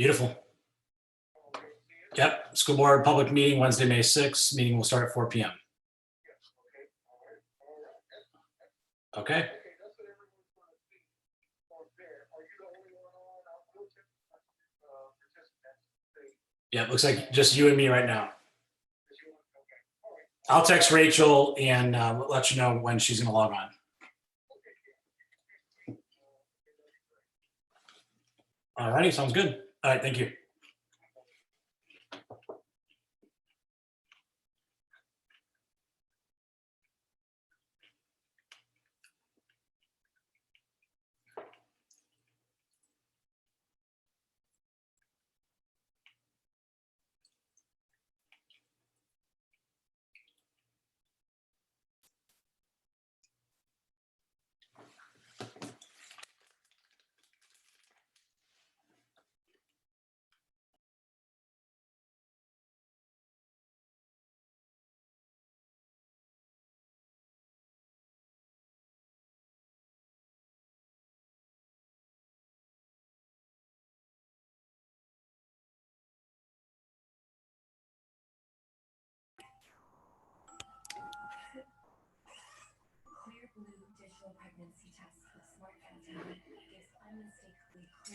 Beautiful. Yep. School board public meeting Wednesday, May 6th. Meeting will start at 4 p.m. Okay. Yeah, it looks like just you and me right now. I'll text Rachel and let you know when she's going to log on. All righty, sounds good. All right, thank you.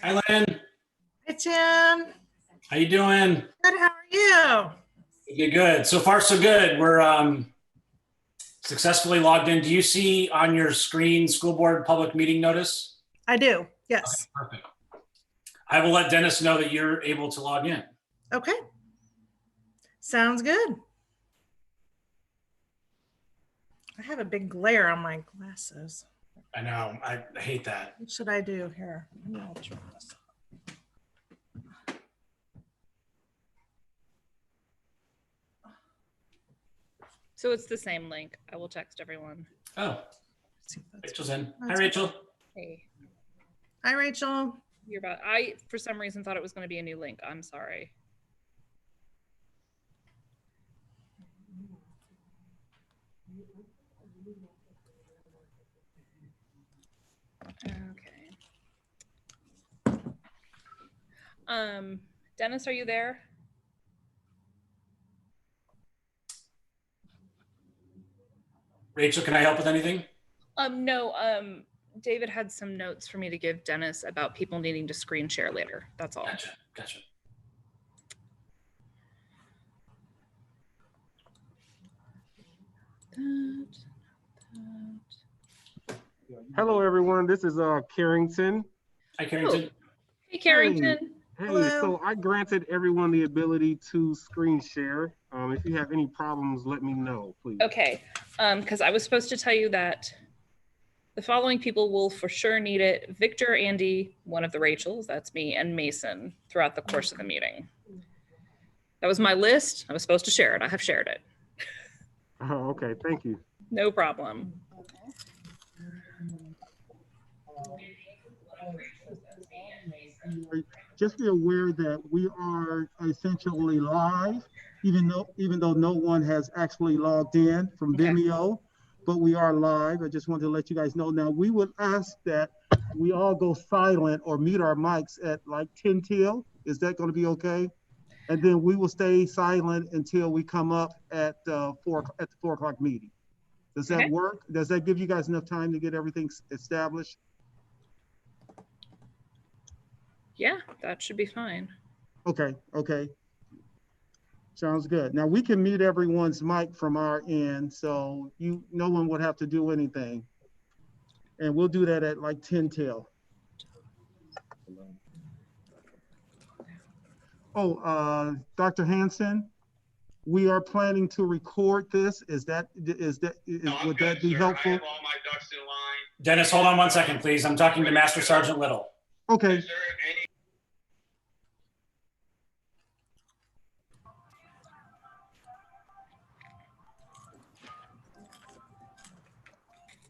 Hi, Lynn. Hey, Tim. How you doing? Good. How are you? Good, good. So far, so good. We're successfully logged in. Do you see on your screen school board public meeting notice? I do. Yes. Okay, perfect. I will let Dennis know that you're able to log in. Okay. Sounds good. I have a big glare on my glasses. I know. I hate that. What should I do here? Maybe I'll turn this off. So it's the same link. I will text everyone. Oh, See if that's- Rachel's in. Hi, That's Rachel. Hey, Hi, Rachel. you're about. I for some reason thought it was going to be a new link. I'm sorry. Okay. Dennis, are you there? Rachel, can I help with anything? No. David had some notes for me to give Dennis about people needing to screen share later. That's all. Gotcha. Gotcha. Hello, everyone. This is Carrington. Hi, Carrington. Hey, Carrington. Hey, Hello. so I granted everyone the ability to screen share. If you have any problems, let me know, please. Okay. Because I was supposed to tell you that the following people will for sure need it: Victor, Andy, one of the Rachels, that's me, and Mason throughout the course of the meeting. That was my list. I was supposed to share it. I have shared it. Oh, okay. Thank you. No problem. Just be aware that we are essentially live, even though no one has actually logged in from Okay. Vimeo, but we are live. I just wanted to let you guys know. Now, we would ask that we all go silent or mute our mics at like 10 till. Is that going to be okay? And then we will stay silent until we come up at the 4 o'clock meeting. Does that Okay. work? Does that give you guys enough time to get everything established? Yeah, that should be fine. Okay, okay. Sounds good. Now we can mute everyone's mic from our end, so no one would have to do anything. And we'll do that at like 10 till. Oh, Dr. Hansen, we are planning to record this. Would that be helpful? I have all my ducks in line. Dennis, hold on one second, please. I'm talking to Master Sergeant Little. Okay. Is there any?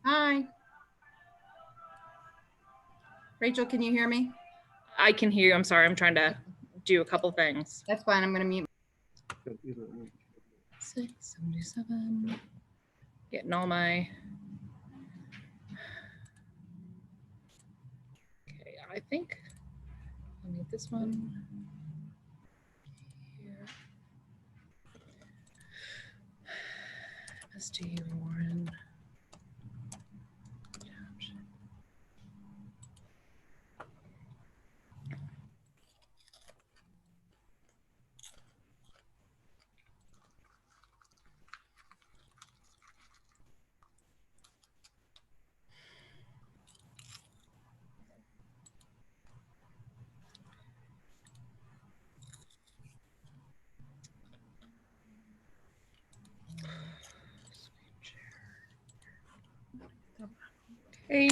Hi. Rachel, can you hear me? I can hear you. I'm sorry. I'm trying to do a couple things. That's fine. I'm going to mute. 677. Getting all my. Okay, I think I need move this one. Here. MSD Warren. Township. Okay.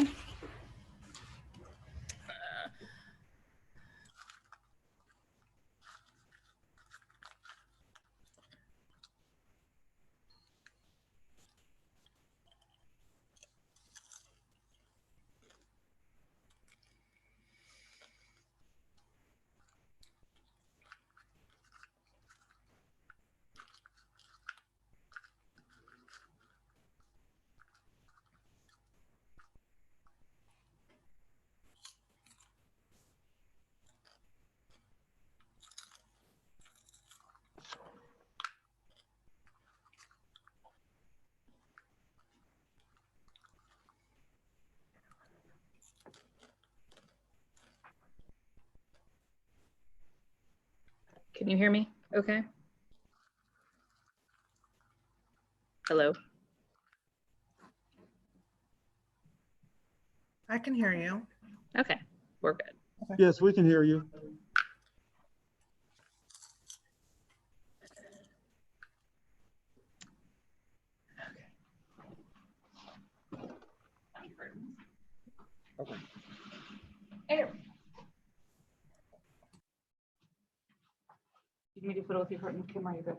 Can you hear me? Okay. Hello. I can hear you. Okay, we're good. Yes, we can hear you. You need to fiddle with your curtain camera, you go.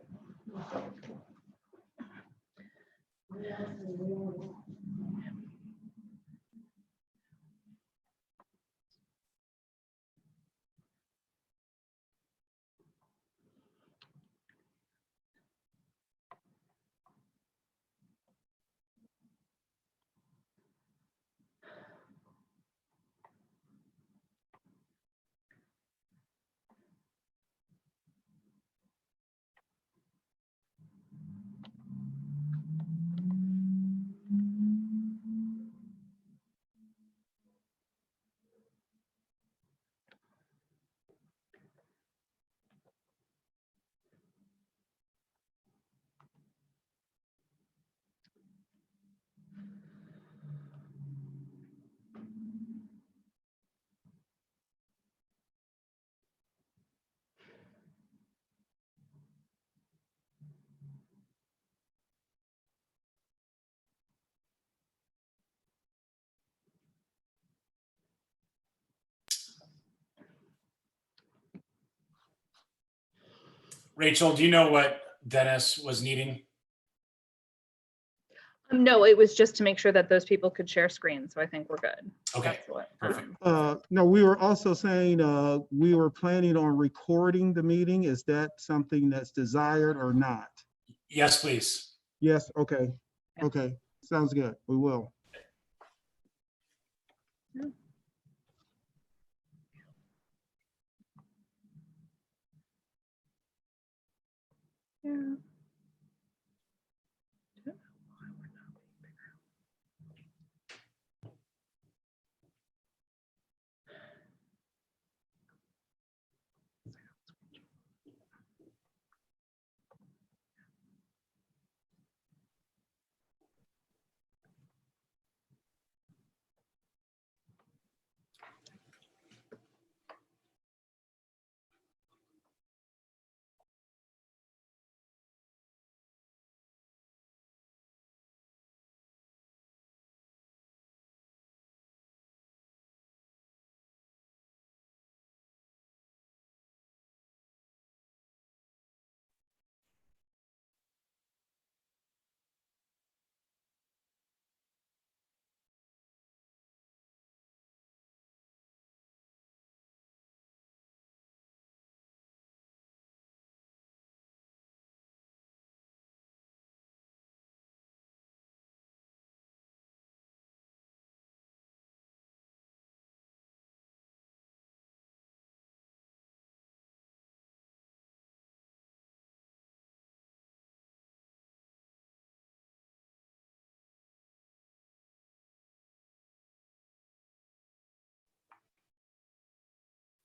Rachel, do you know what Dennis was needing? No, it was just to make sure that those people could share screens. So I think we're good. Okay, That's what, perfect. No, we were also saying, we were planning on recording the meeting. Is that something that's desired or not? Yes, please. Yes, okay, Yeah. okay, sounds good, we will. Yeah.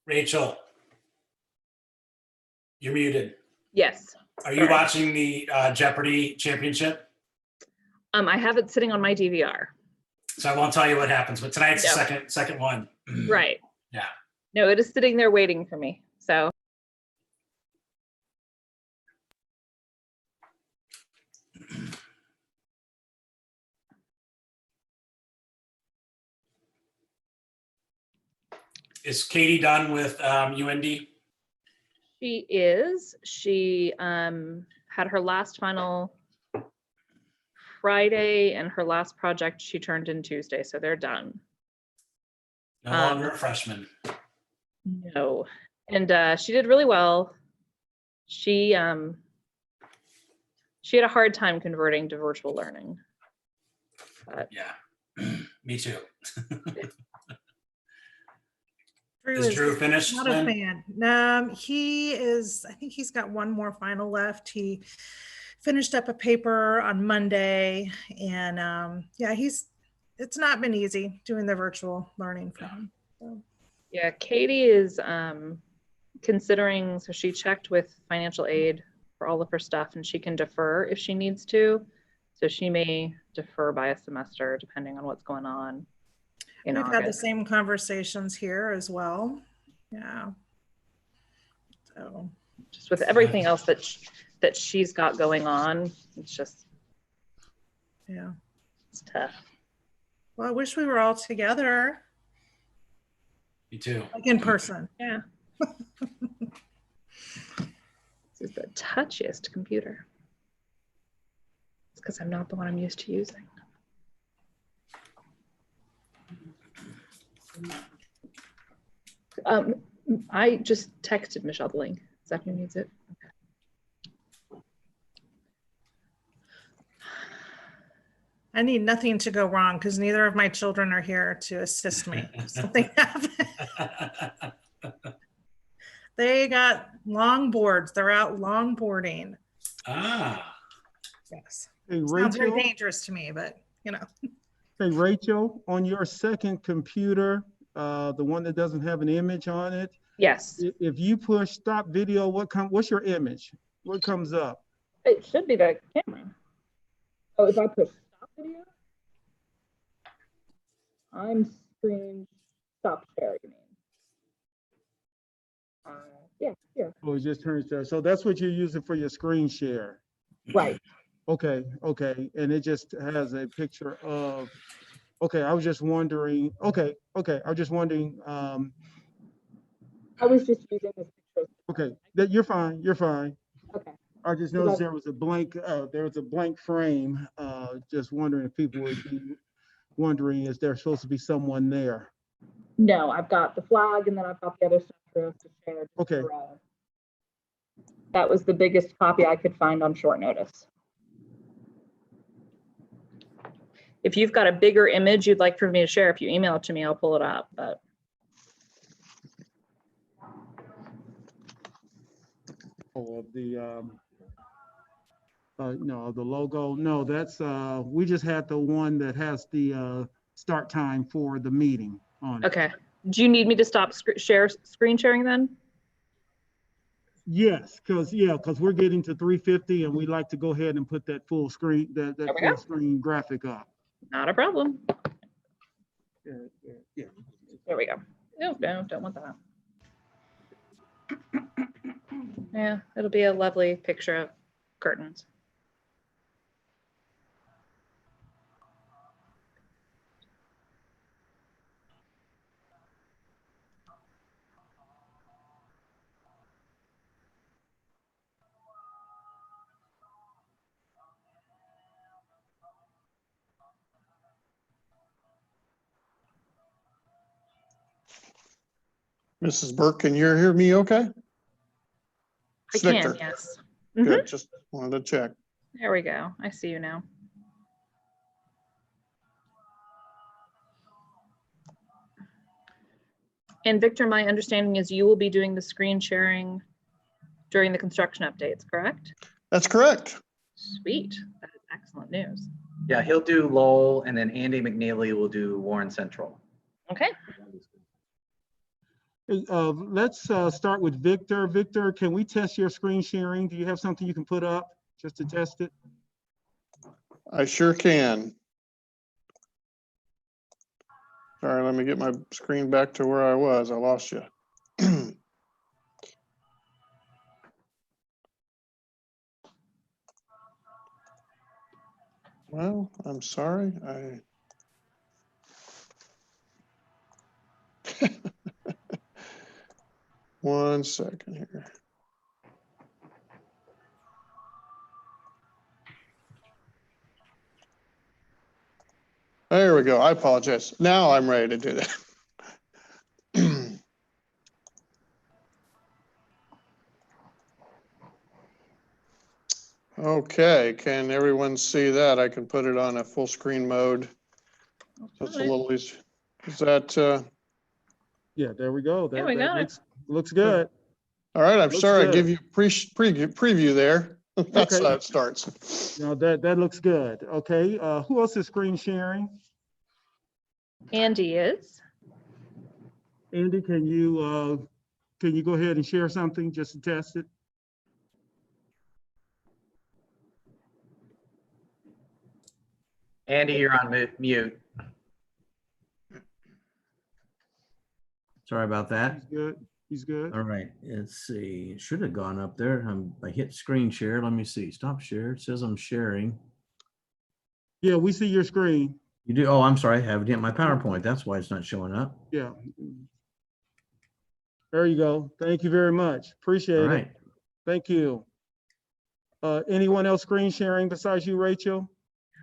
Rachel, you're muted. Yes. Are you Sorry. watching the Jeopardy championship? I have it sitting on my DVR. So I won't tell you what happens, but tonight's No. the second one. Right. Yeah. No, it is sitting there waiting for me. So Is Katie done with UND? she is. She had her last final Friday, and her last project she turned in Tuesday. So they're done. No longer a freshman. No. And she did really well. She had a hard time converting to virtual learning. But Yeah, me too. Drew Is is Drew finished? not a then? fan. He is, I think he's got one more final left. He finished up a paper on Monday, and yeah, it's not been easy doing the virtual learning for him. So. yeah, Katie is considering, so she checked with financial aid for all of her stuff, and she can defer if she needs to. So she may defer by a semester depending on what's going on in We've August. had the same conversations here as well. Yeah. So Just with everything else that she's got going on, it's just, yeah. it's tough. Well, I wish we were all together, Me too. like in person. Yeah. This is the touchiest computer. It's because I'm not the one I'm used to using. I just texted Michelle the link. Is that who needs it? Okay. I need nothing to go wrong because neither of my children are here to assist me. If something happens. They got long boards. They're out long boarding. Ah, Yes. Hey, Sounds very Rachel, dangerous to me, but you know. hey, Rachel, on your second computer, the one that doesn't have an image on it, Yes. if you push stop video, what's your image? What comes up? It should be the camera. Oh, if I push stop video, I'm screen stop share, you mean? Yeah, here. Oh, it just turns there. So that's what you're using for your screen share. Right. Okay, okay. And it just has a picture of, okay, I was just wondering, okay, I was just wondering, I was just using this picture. okay, that you're fine, you're fine. Okay. I just noticed there was a blank frame. Just wondering if people would be wondering, is there supposed to be someone there? No, I've got the flag and then I've got the other stuff for us to share. Okay. That was the biggest copy I could find on short notice. If you've got a bigger image you'd like for me to share, if you email it to me, I'll pull it up. But Of the no, the logo. No, that's we just had the one that has the start time for the meeting on it. okay. Do you need me to stop screen sharing then? Yes, because we're getting to 3:50 and we like to go ahead and put that full screen, that we full go. screen graphic up. Not a problem. Yeah. There we go. No, don't want that. Yeah, it'll be a lovely picture of curtains. Mrs. Burke, can you hear me okay? I Snicker. can, yes. Mhm. Good, just wanted to check. There we go. I see you now. And Victor, my understanding is you will be doing the screen sharing during the construction updates, correct? That's correct. Sweet. That is excellent news. Yeah, he'll do Lowell, and then Andy McNeely will do Warren Central. Okay. Hey, let's start with Victor. Victor, can we test your screen sharing? Do you have something you can put up just to test it? I sure can. Sorry, let me get my screen back to where I was. I lost you. Well, I'm sorry. One second here. There we go. I apologize. Now I'm ready to do that. Okay, can everyone see that? I can put it on a full screen mode. That's a little easy. Is that, Yeah, there we go. Yeah, we got it. Looks good. all right, I'm Looks sorry I good. give you preview there. That's Okay. how it starts. No, that looks good. Okay, who else is screen sharing? Andy is. Andy, can you go ahead and share something just to test it? Andy, you're on mute. Sorry about that. He's good. He's good. All right, let's see. It should have gone up there. I hit screen share. Let me see. Stop share. It says I'm sharing. Yeah, we see your screen. You do? Oh, I'm sorry. I haven't hit my PowerPoint. That's why it's not showing up. Yeah. There you go. Thank you very much. Appreciate All it. right. Thank you. Anyone else screen sharing besides you, Rachel?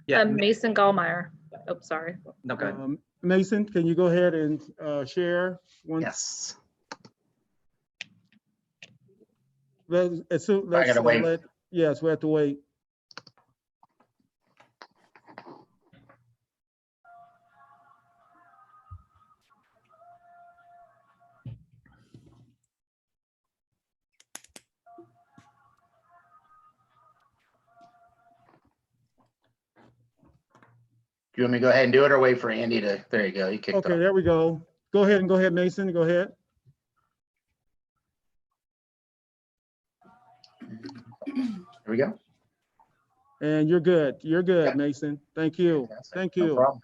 Yeah, Mason Gallmeyer. Oh, sorry. no, go ahead. Mason, can you go ahead and share? Yes. Let's I gotta wait. Yes, we have to wait. Do you want me to go ahead and do it or wait for Andy to, there you go, he kicked Okay, off. there we go. Go ahead, Mason, go ahead. Here we go. And you're good. You're good, Yep. Mason. Thank you. Fantastic. Thank No you. problem.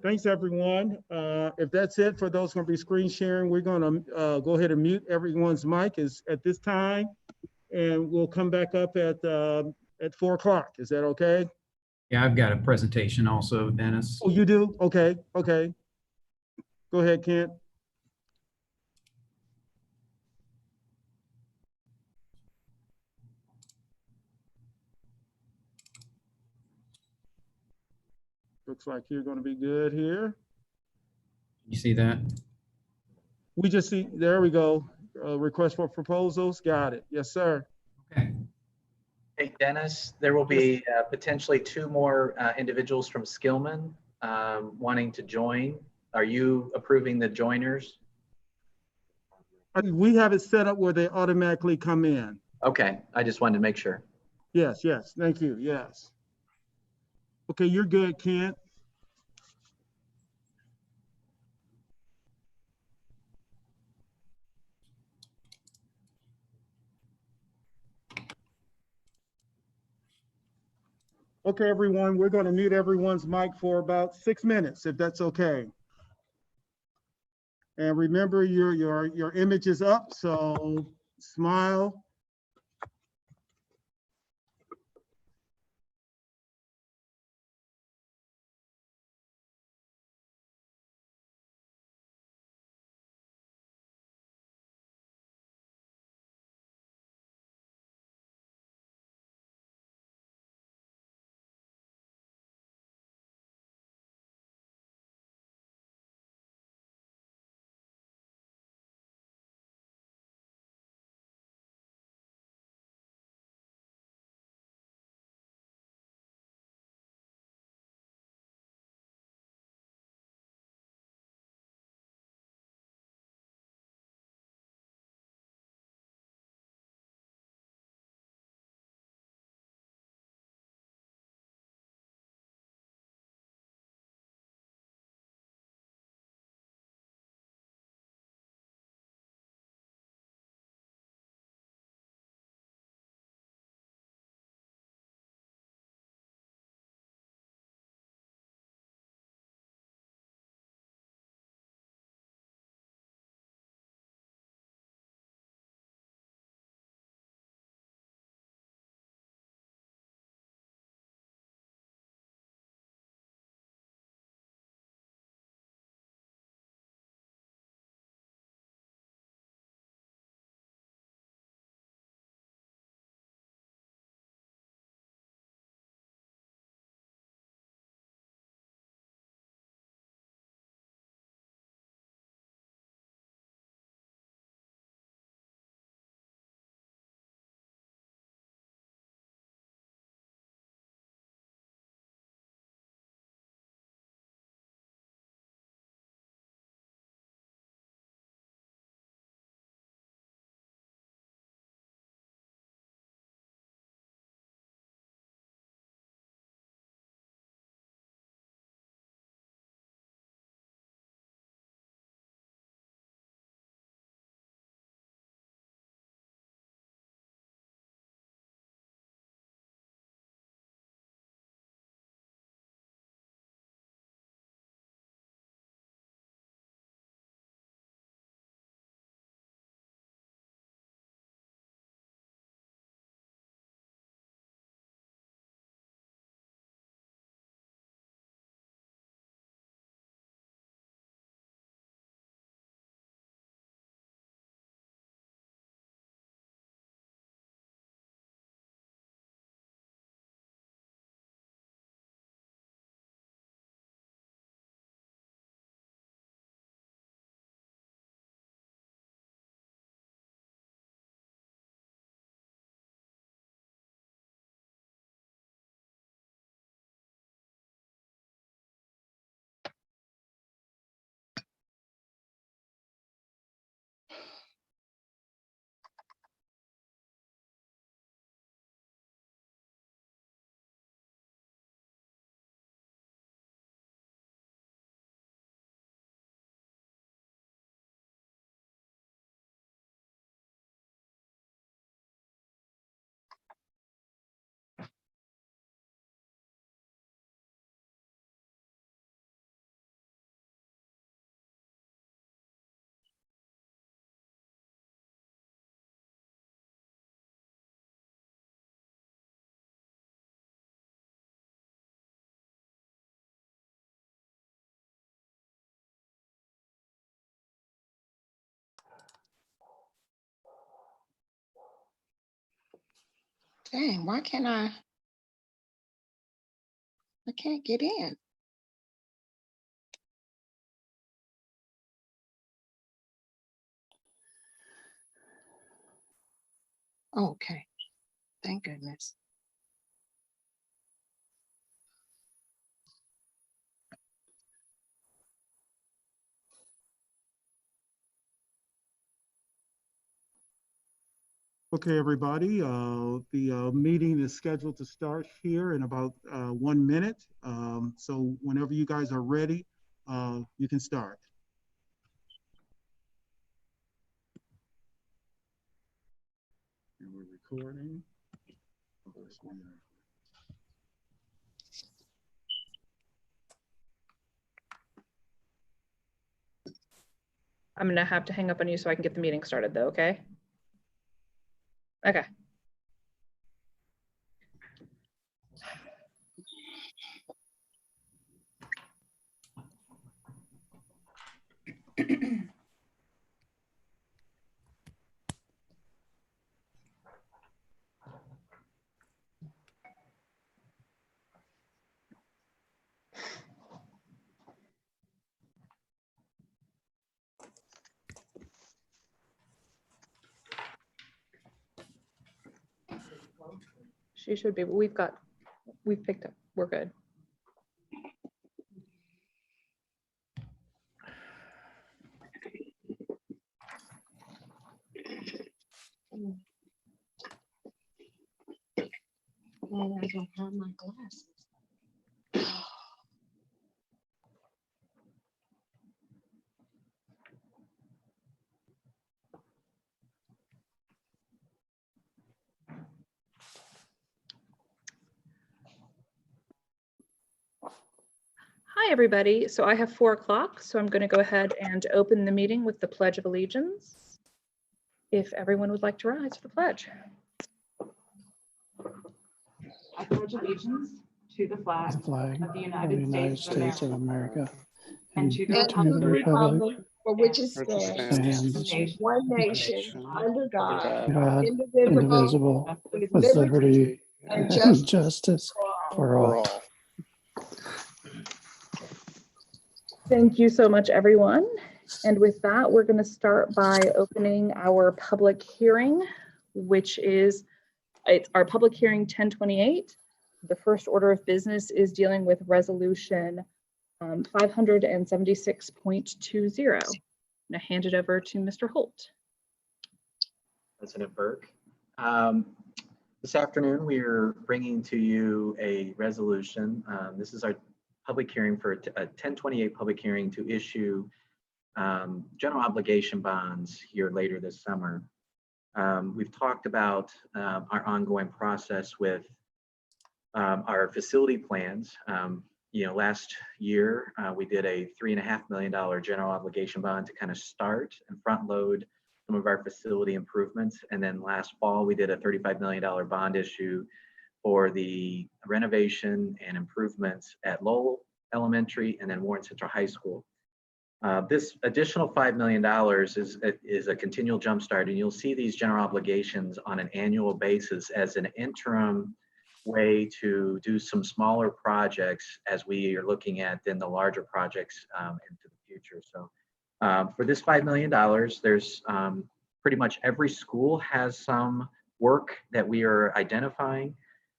Thanks, everyone. If that's it for those going to be screen sharing, we're going to go ahead and mute everyone's mic at this time, and we'll come back up at 4 o'clock. Is that okay? Yeah, I've got a presentation also, Dennis. Oh, you do? Okay, okay. Go ahead, Kent. Looks like you're going to be good here. You see that? We just see, there we go. Request for proposals. Got it. Yes, sir. Okay. Hey, Dennis, there will be potentially 2 more individuals from Skillman wanting to join. Are you approving the joiners? We have it set up where they automatically come in. Okay, I just wanted to make sure. Yes, yes. Thank you. Yes. Okay, you're good, Kent. Okay, everyone, we're going to mute everyone's mic for about 6 minutes, if that's okay. And remember, your image is up, so smile. Dang, why can't I can't get in. Okay, thank goodness. Okay, everybody, the meeting is scheduled to start here in about 1 minute. So whenever you guys are ready, you can start. And we're recording. Of course we are. I'm gonna have to hang up on you so I can get the meeting started though, okay? Okay. She should be, but we've picked up, we're good. Oh, I don't have my glasses. Hi, everybody. So I have 4 o'clock, so I'm going to go ahead and open the meeting with the Pledge of Allegiance. If everyone would like to rise for the pledge. I pledge allegiance to the flag of the United States of America and to the republic for which it Which stands, one nation, under God, indivisible, with liberty and justice for all. Thank you so much, everyone. And with that, we're going to start by opening our public hearing, which is it's our public hearing 1028. The first order of business is dealing with resolution 576.20. I'm going to hand it over to Mr. Holt. President Burke. This afternoon, we are bringing to you a resolution. This is our public hearing for a 1028 public hearing to issue general obligation bonds here later this summer. We've talked about our ongoing process with our facility plans. Last year we did a $3.5 million general obligation bond to kind of start and front load some of our facility improvements. And then last fall we did a $35 million bond issue for the renovation and improvements at Lowell Elementary and then Warren Central High School. This additional $5 million is a continual jumpstart, and you'll see these general obligations on an annual basis as an interim way to do some smaller projects as we are looking at then the larger projects into the future. So for this $5 million, there's pretty much every school has some work that we are identifying.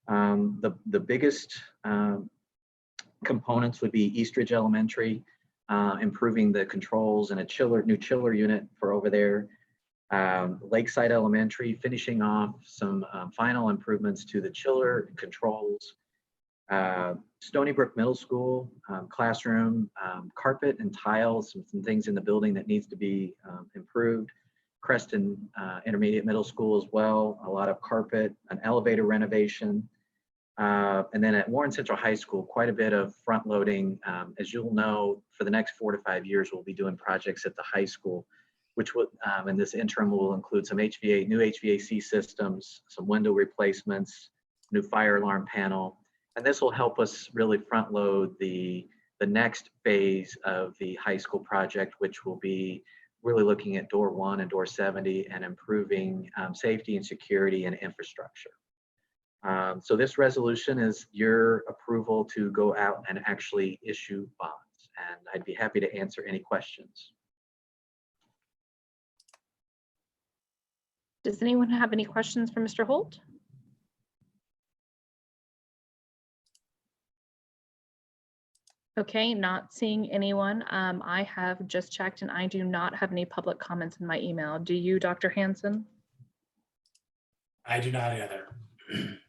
The biggest components would be Eastridge Elementary, improving the controls and a new chiller unit for over there. Lakeside Elementary, finishing off some final improvements to the chiller controls. Stony Brook Middle School, classroom, carpet and tiles, some things in the building that needs to be improved. Creston Intermediate Middle School as well, a lot of carpet, an elevator renovation. And then at Warren Central High School, quite a bit of front loading. As you'll know, for the next 4 to 5 years, we'll be doing projects at the high school, which would, in this interim will include some new HVAC systems, some window replacements, new fire alarm panel. And this will help us really front load the next phase of the high school project, which will be really looking at door 1 and door 70 and improving safety and security and infrastructure. So this resolution is your approval to go out and actually issue bonds. And I'd be happy to answer any questions. Does anyone have any questions for Mr. Holt? Okay, not seeing anyone. I have just checked and I do not have any public comments in my email. Do you, Dr. Hansen? I do not either.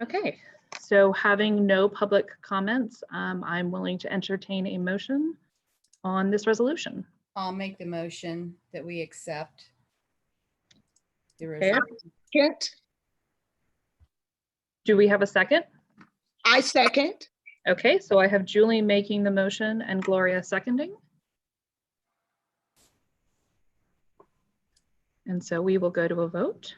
Okay, so having no public comments, I'm willing to entertain a motion on this resolution. I'll make the motion that we accept the Okay. resolution. Do we have a second? I second. Okay, so I have Julie making the motion and Gloria seconding. And so we will go to a vote.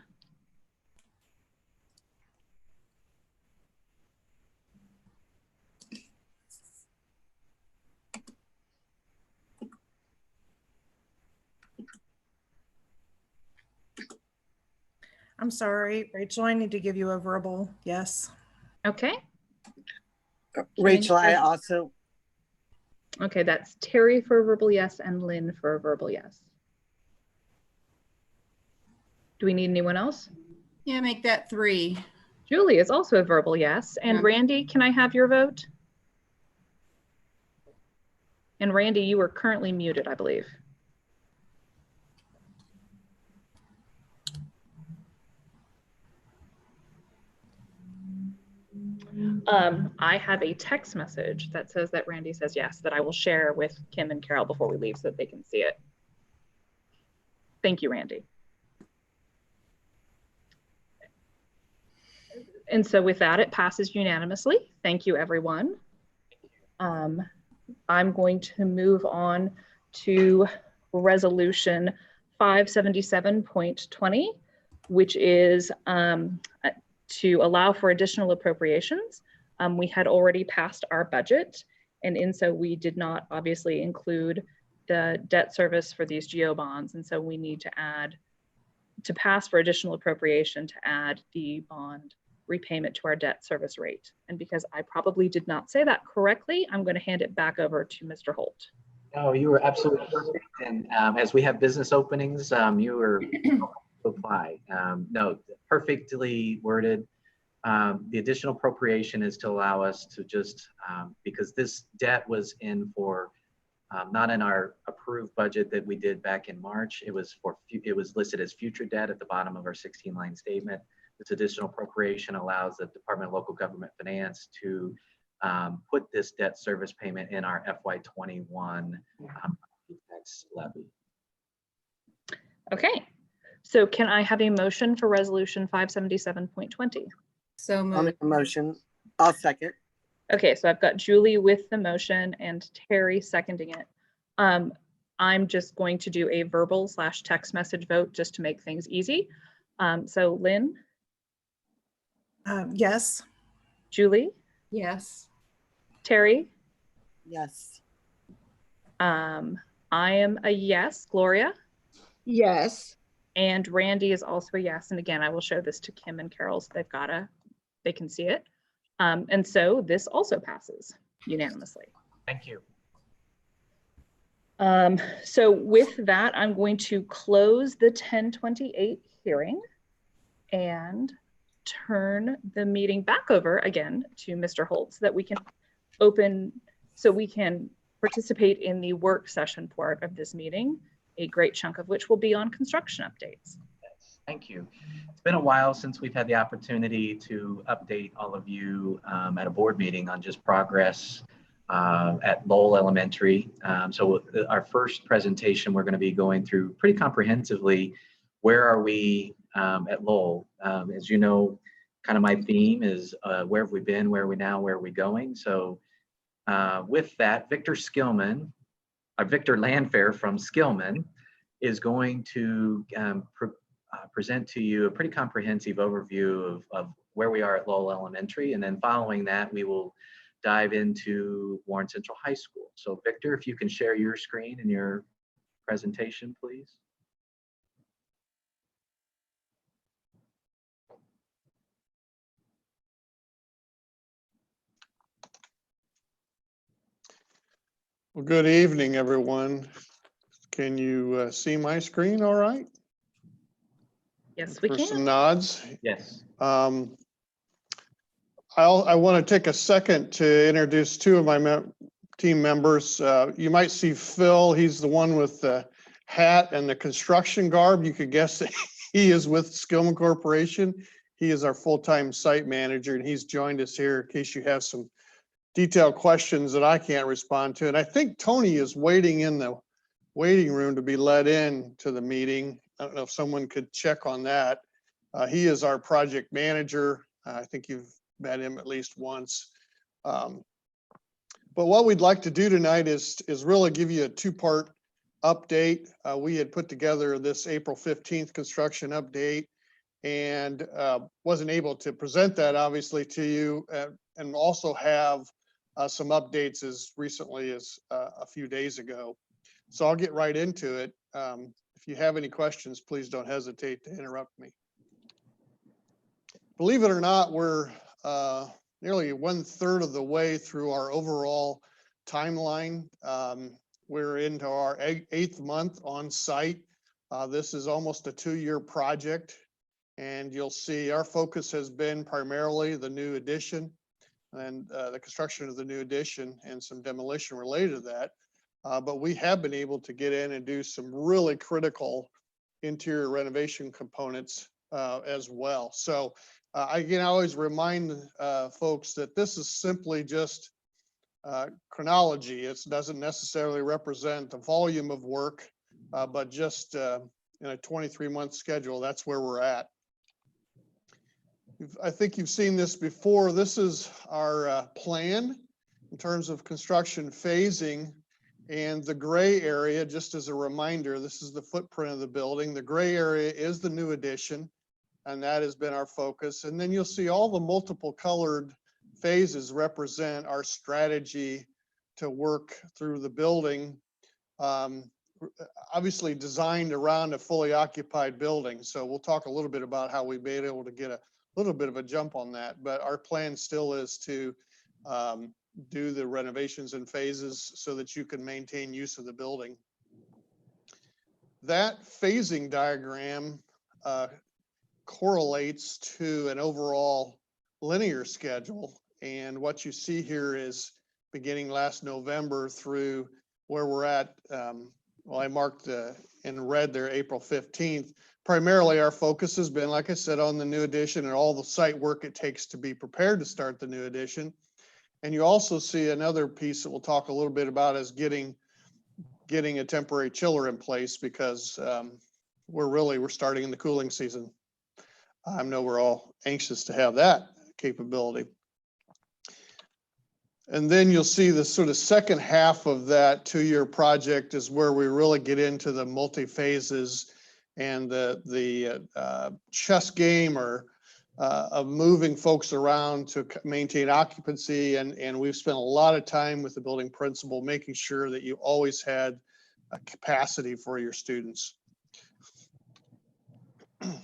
I'm sorry, Rachel, I need to give you a verbal yes. Okay. Rachel, I also. Okay, that's Terry for a verbal yes and Lynn for a verbal yes. Do we need anyone else? Yeah, make that 3. Julie is also a verbal yes. And Yeah. Randy, can I have your vote? And Randy, you are currently muted, I believe. I have a text message that says that Randy says yes, that I will share with Kim and Carol before we leave so that they can see it. Thank you, Randy. And so with that, it passes unanimously. Thank you, everyone. I'm going to move on to resolution 577.20, which is to allow for additional appropriations. We had already passed our budget, and in so we did not obviously include the debt service for these GO bonds. And so we need to add, to pass for additional appropriation to add the bond repayment to our debt service rate. And because I probably did not say that correctly, I'm going to hand it back over to Mr. Holt. No, you were absolutely perfect. And as we have business openings, you were apply. No, perfectly worded. The additional appropriation is to allow us to just, because this debt was in for, not in our approved budget that we did back in March. It was listed as future debt at the bottom of our 16-line statement. This additional appropriation allows the Department of Local Government Finance to put this debt service payment in our FY21 tax levy. Okay, so can I have a motion for resolution 577.20? So I'll moved. make a motion. I'll second. Okay, so I've got Julie with the motion and Terry seconding it. I'm just going to do a verbal / text message vote just to make things easy. So Lynn? Yes. Julie? Yes. Terry? Yes. I am a yes. Gloria? Yes. And Randy is also a yes. And again, I will show this to Kim and Carol so they can see it. And so this also passes unanimously. Thank you. So with that, I'm going to close the 1028 hearing and turn the meeting back over again to Mr. Holt so that we can participate in the work session part of this meeting, a great chunk of which will be on construction updates. Thank you. It's been a while since we've had the opportunity to update all of you at a board meeting on just progress at Lowell Elementary. So our first presentation, we're going to be going through pretty comprehensively, where are we at Lowell? As you know, kind of my theme is where have we been, where are we now, where are we going? So with that, Victor Landfair from Skillman is going to present to you a pretty comprehensive overview of where we are at Lowell Elementary. And then following that, we will dive into Warren Central High School. So Victor, if you can share your screen and your presentation, please. Well, good evening, everyone. Can you see my screen all right? Yes, we For can. some nods. Yes. I want to take a second to introduce two of my team members. You might see Phil. He's the one with the hat and the construction garb. You could guess that he is with Skillman Corporation. He is our full-time site manager, and he's joined us here in case you have some detailed questions that I can't respond to. And I think Tony is waiting in the waiting room to be let in to the meeting. I don't know if someone could check on that. He is our project manager. I think you've met him at least once. But what we'd like to do tonight is really give you a two-part update. We had put together this April 15th construction update and wasn't able to present that obviously to you, and also have some updates as recently as a few days ago. So I'll get right into it. If you have any questions, please don't hesitate to interrupt me. Believe it or not, we're nearly 1/3 of the way through our overall timeline. We're into our 8th month on site. This is almost a 2-year project, and you'll see our focus has been primarily the new addition and the construction of the new addition and some demolition related to that. But we have been able to get in and do some really critical interior renovation components as well. So I can always remind folks that this is simply just chronology. It doesn't necessarily represent the volume of work, but just in a 23-month schedule, that's where we're at. I think you've seen this before. This is our plan in terms of construction phasing, and the gray area, just as a reminder, this is the footprint of the building. The gray area is the new addition, and that has been our focus. And then you'll see all the multiple colored phases represent our strategy to work through the building, obviously designed around a fully occupied building. So we'll talk a little bit about how we've been able to get a little bit of a jump on that, but our plan still is to do the renovations in phases so that you can maintain use of the building. That phasing diagram correlates to an overall linear schedule. And what you see here is beginning last November through where we're at. Well, I marked in red there, April 15th. Primarily our focus has been, like I said, on the new addition and all the site work it takes to be prepared to start the new addition. And you also see another piece that we'll talk a little bit about is getting a temporary chiller in place, because we're starting in the cooling season. I know we're all anxious to have that capability. And then you'll see the sort of second half of that 2-year project is where we really get into the multi-phases and the chess game of moving folks around to maintain occupancy. And we've spent a lot of time with the building principal, making sure that you always had a capacity for your students. In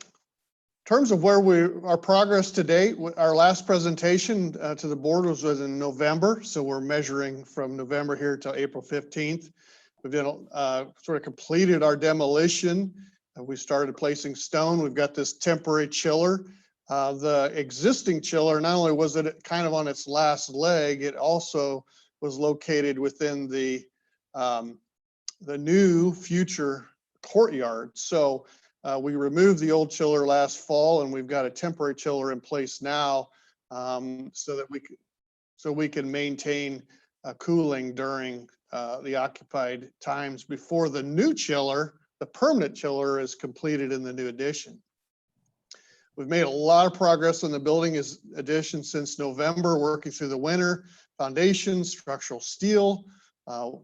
terms of our progress to date, our last presentation to the board was in November. So we're measuring from November here till April 15th. We've been, sort of completed our demolition. We started placing stone. We've got this temporary chiller. The existing chiller, not only was it kind of on its last leg, it also was located within the new future courtyard. So We removed the old chiller last fall, and we've got a temporary chiller in place now, so that we can maintain cooling during the occupied times before the new chiller, the permanent chiller, is completed in the new addition. We've made a lot of progress on the building addition since November, working through the winter. Foundation, structural steel,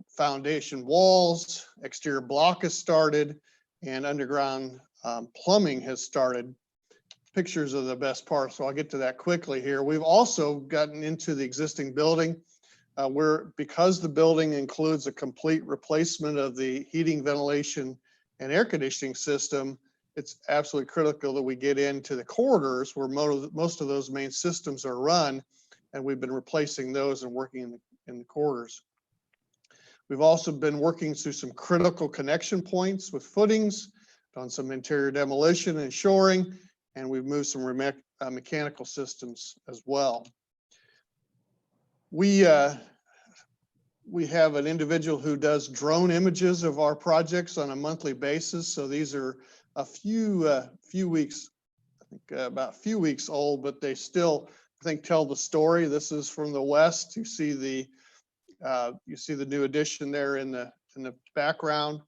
foundation walls, exterior block has started, and underground plumbing has started. Pictures of the best part, so I'll get to that quickly here. We've also gotten into the existing building because the building includes a complete replacement of the heating, ventilation, and air conditioning system. It's absolutely critical that we get into the corridors where most of those main systems are run, and we've been replacing those and working in the corridors. We've also been working through some critical connection points with footings, done some interior demolition and shoring, and we've moved some mechanical systems as well. We have an individual who does drone images of our projects on a monthly basis. So these are a few weeks, I think about a few weeks old, but they still, I think, tell the story. This is from the west. You see the new addition there in the background.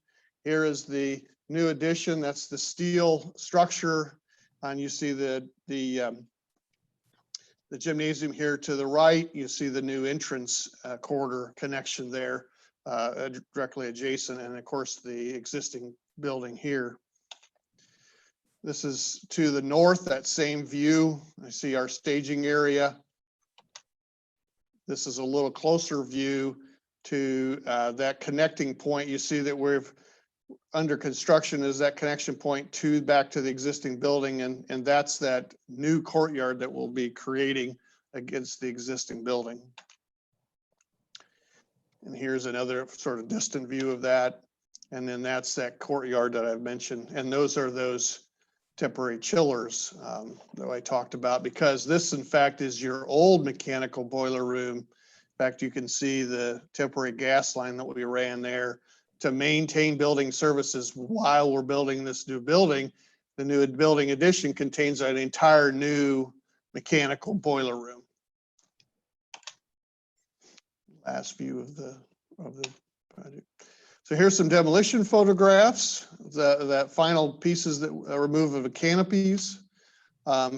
Here is the new addition. That's the steel structure, and you see the gymnasium here to the right. You see the new entrance corridor connection there, directly adjacent, and of course the existing building here. This is to the north, that same view. I see our staging area. This is a little closer view to that connecting point. You see that we've under construction is that connection point back to the existing building, and that's that new courtyard that we'll be creating against the existing building. And here's another sort of distant view of that. And then that's that courtyard that I've mentioned. And those are those temporary chillers that I talked about, because this in fact is your old mechanical boiler room. In fact, you can see the temporary gas line that we ran there to maintain building services while we're building this new building. The new building addition contains an entire new mechanical boiler room. Last view of the project. So here's some demolition photographs, that final pieces that remove of the canopies.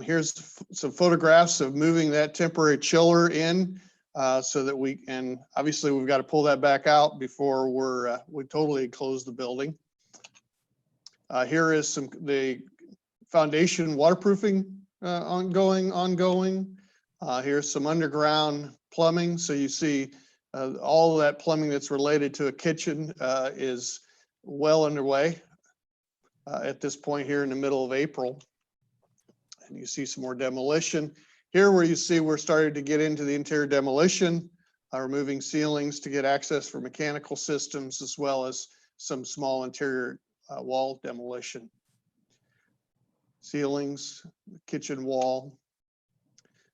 Here's some photographs of moving that temporary chiller in, so that and obviously we've got to pull that back out before we totally close the building. Here is the foundation waterproofing ongoing. Here's some underground plumbing. So you see all of that plumbing that's related to a kitchen is well underway at this point here in the middle of April. And you see some more demolition. Here where you see we're starting to get into the interior demolition, removing ceilings to get access for mechanical systems, as well as some small interior wall demolition. Ceilings, kitchen wall,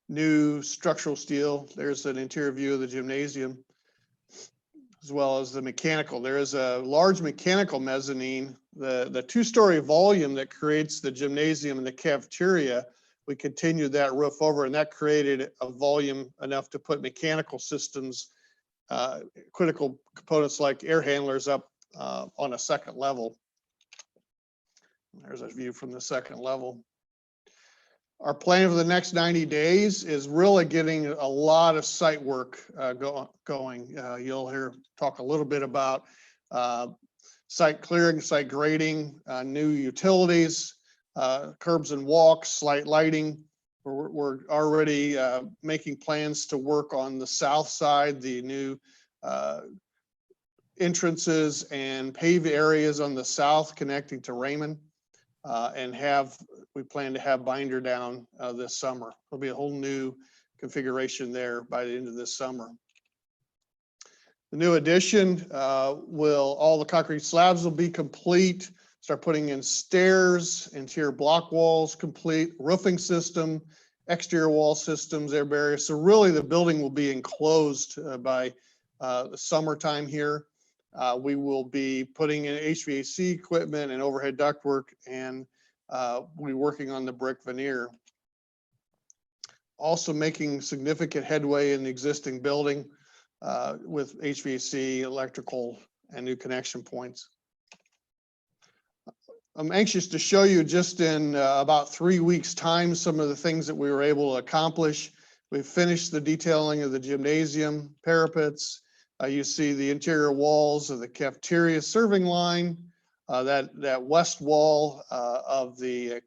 new structural steel. There's an interior view of the gymnasium, as well as the mechanical. There is a large mechanical mezzanine, the two-story volume that creates the gymnasium and the cafeteria. We continued that roof over, and that created a volume enough to put mechanical systems, critical components like air handlers up on a second level. There's a view from the second level. Our plan for the next 90 days is really getting a lot of site work going. You'll talk a little bit about site clearing, site grading, new utilities, curbs and walks, slight lighting. We're already making plans to work on the south side, the new entrances and paved areas on the south connecting to Raymond, and we plan to have binder down this summer. There'll be a whole new configuration there by the end of this summer. The new addition all the concrete slabs will be complete. Start putting in stairs, interior block walls complete, roofing system, exterior wall systems, air barriers. So really the building will be enclosed by the summertime here. We will be putting in HVAC equipment and overhead ductwork, and we're working on the brick veneer. Also making significant headway in the existing building with HVAC, electrical, and new connection points. I'm anxious to show you just in about 3 weeks' time some of the things that we were able to accomplish. We've finished the detailing of the gymnasium parapets. You see the interior walls of the cafeteria serving line, that west wall of the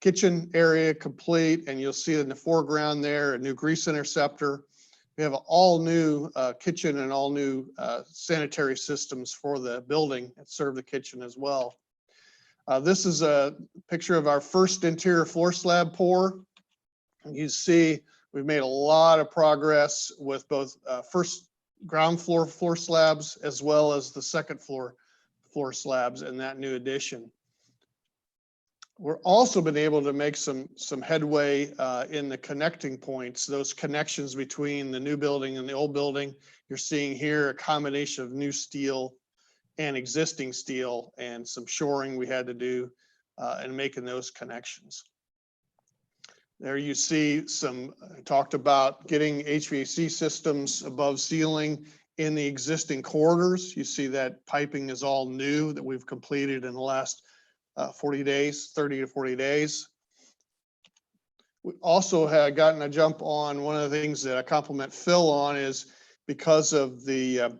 kitchen area complete, and you'll see in the foreground there a new grease interceptor. We have an all new kitchen and all new sanitary systems for the building that serve the kitchen as well. This is a picture of our first interior floor slab pour. You see we've made a lot of progress with both first ground floor slabs as well as the second floor slabs in that new addition. We're also been able to make some headway in the connecting points, those connections between the new building and the old building. You're seeing here a combination of new steel and existing steel, and some shoring we had to do in making those connections. There you see talked about getting HVAC systems above ceiling in the existing corridors. You see that piping is all new that we've completed in the last 40 days, 30 to 40 days. We also had gotten a jump on one of the things that I compliment Phil on is because of the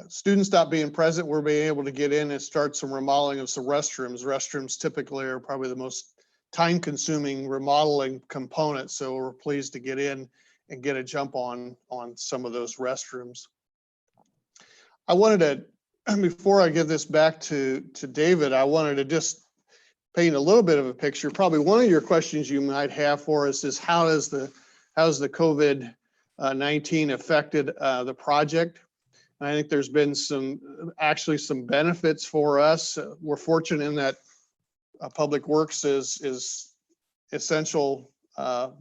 students not being present, we're being able to get in and start some remodeling of some restrooms. Restrooms typically are probably the most time-consuming remodeling component, so we're pleased to get in and get a jump on some of those restrooms. I wanted to, before I give this back to David, I wanted to just paint a little bit of a picture. Probably one of your questions you might have for us is how's the COVID-19 affected the project? And I think there's been actually some benefits for us. We're fortunate in that Public Works is essential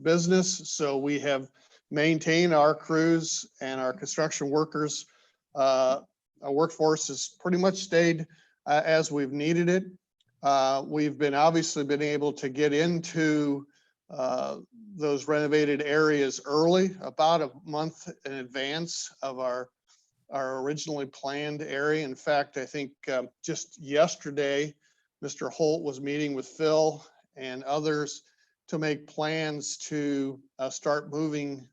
business. So we have maintained our crews and our construction workers. Our workforce has pretty much stayed as we've needed it. We've obviously been able to get into those renovated areas early, about a month in advance of our originally planned area. In fact, I think just yesterday, Mr. Holt was meeting with Phil and others to make plans to start moving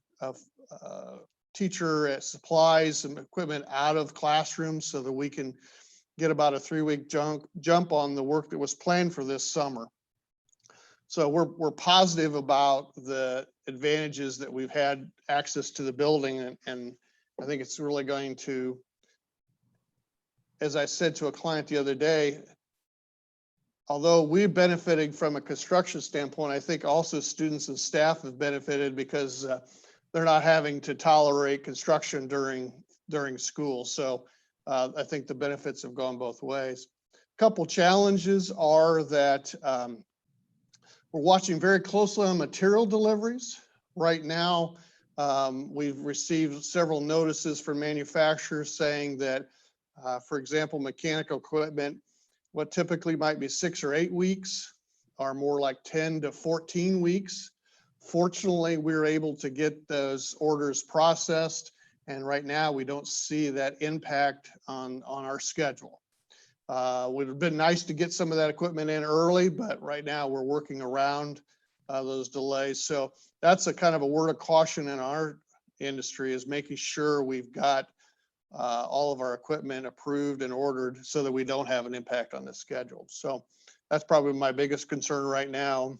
teacher supplies and equipment out of classrooms so that we can get about a 3-week jump on the work that was planned for this summer. So we're positive about the advantages that we've had access to the building, and I think it's really going to, as I said to a client the other day, although we're benefiting from a construction standpoint, I think also students and staff have benefited because they're not having to tolerate construction during school. So I think the benefits have gone both ways. A couple challenges are that we're watching very closely on material deliveries. Right now, we've received several notices from manufacturers saying that, for example, mechanical equipment, what typically might be 6 or 8 weeks are more like 10 to 14 weeks. Fortunately, we were able to get those orders processed, and right now we don't see that impact on our schedule. It would have been nice to get some of that equipment in early, but right now we're working around those delays. So that's a kind of a word of caution in our industry, is making sure we've got all of our equipment approved and ordered so that we don't have an impact on the schedule. So that's probably my biggest concern right now.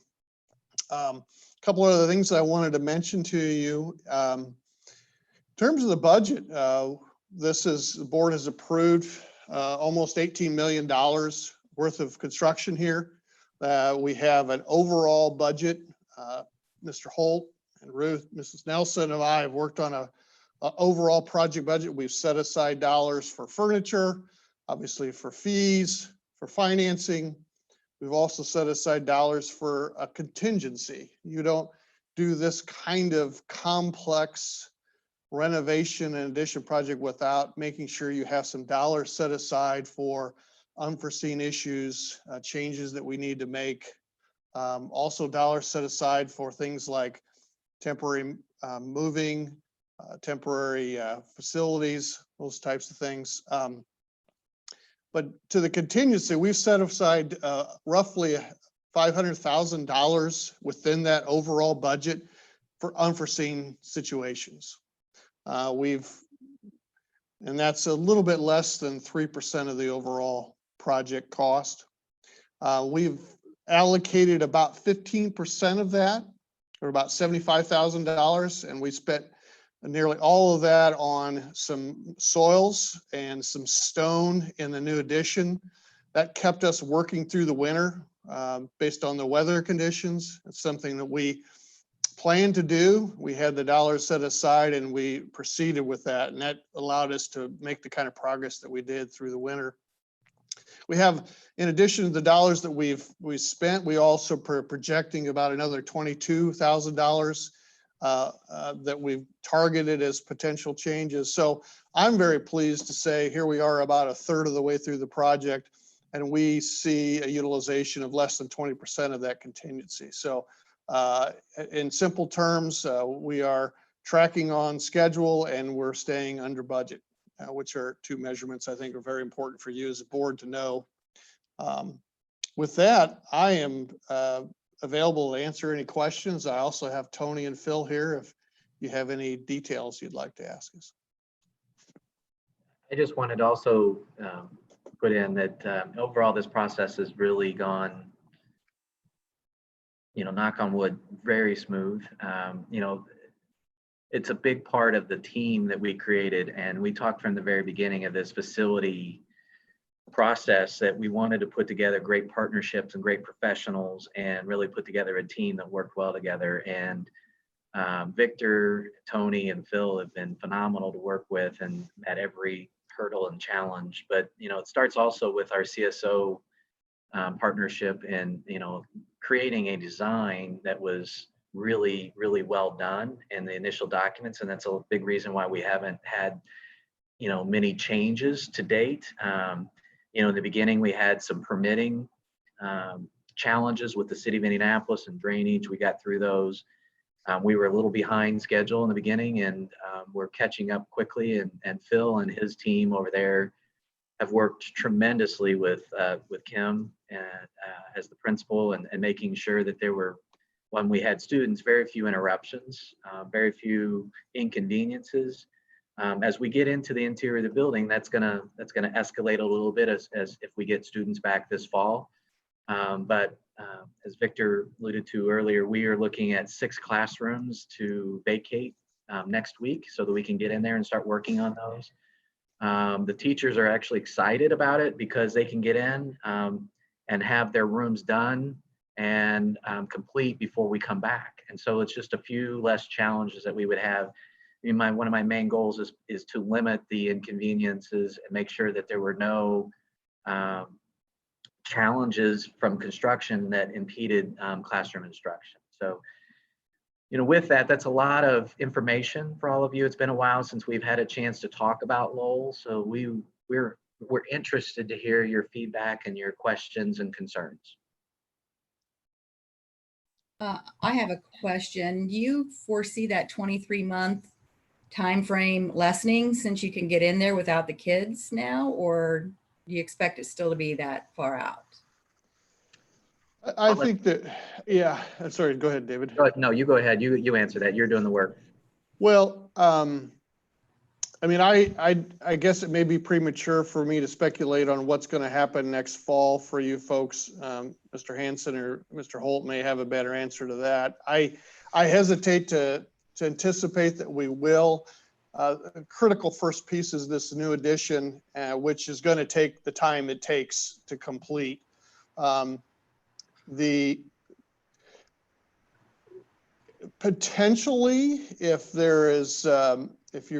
A couple of other things that I wanted to mention to you. In terms of the budget, the board has approved almost $18 million worth of construction here. We have an overall budget. Mr. Holt and Ruth, Mrs. Nelson and I have worked on a overall project budget. We've set aside dollars for furniture, obviously for fees, for financing. We've also set aside dollars for a contingency. You don't do this kind of complex renovation and addition project without making sure you have some dollars set aside for unforeseen issues, changes that we need to make. Also dollars set aside for things like temporary moving, temporary facilities, those types of things. But to the contingency, we've set aside roughly $500,000 within that overall budget for unforeseen situations. And that's a little bit less than 3% of the overall project cost. We've allocated about 15% of that, or about $75,000, and we spent nearly all of that on some soils and some stone in the new addition. That kept us working through the winter based on the weather conditions. It's something that we planned to do. We had the dollars set aside and we proceeded with that, and that allowed us to make the kind of progress that we did through the winter. We have, in addition to the dollars that we spent, we also projecting about another $22,000 that we've targeted as potential changes. So I'm very pleased to say here we are about a third of the way through the project, and we see a utilization of less than 20% of that contingency. So in simple terms, we are tracking on schedule and we're staying under budget, which are two measurements I think are very important for you as a board to know. With that, I am available to answer any questions. I also have Tony and Phil here if you have any details you'd like to ask us. I just wanted to also put in that overall this process has really gone, knock on wood, very smooth. It's a big part of the team that we created, and we talked from the very beginning of this facility process that we wanted to put together great partnerships and great professionals and really put together a team that worked well together. And Victor, Tony, and Phil have been phenomenal to work with and at every hurdle and challenge. But it starts also with our CSO partnership and creating a design that was really, really well done in the initial documents, and that's a big reason why we haven't had many changes to date. In the beginning, we had some permitting challenges with the city of Indianapolis and drainage. We got through those. We were a little behind schedule in the beginning, and we're catching up quickly. And Phil and his team over there have worked tremendously with Kim as the principal and making sure that there were, when we had students, very few interruptions, very few inconveniences. As we get into the interior of the building, that's gonna escalate a little bit as if we get students back this fall. But as Victor alluded to earlier, we are looking at 6 classrooms to vacate next week so that we can get in there and start working on those. The teachers are actually excited about it because they can get in and have their rooms done and complete before we come back. And so it's just a few less challenges that we would have. One of my main goals is to limit the inconveniences and make sure that there were no challenges from construction that impeded classroom instruction. So, with that, that's a lot of information for all of you. It's been a while since we've had a chance to talk about Lowell, so we're interested to hear your feedback and your questions and concerns. I have a question. Do you foresee that 23-month time frame lessening since you can get in there without the kids now, or do you expect it still to be that far out? I think that, yeah, sorry, go ahead, David. No, you go ahead. You answer that. You're doing the work. Well, I guess it may be premature for me to speculate on what's going to happen next fall for you folks. Mr. Hanson or Mr. Holt may have a better answer to that. I hesitate to anticipate that we will. A critical first piece is this new addition, which is going to take the time it takes to complete. The potentially, if there is, if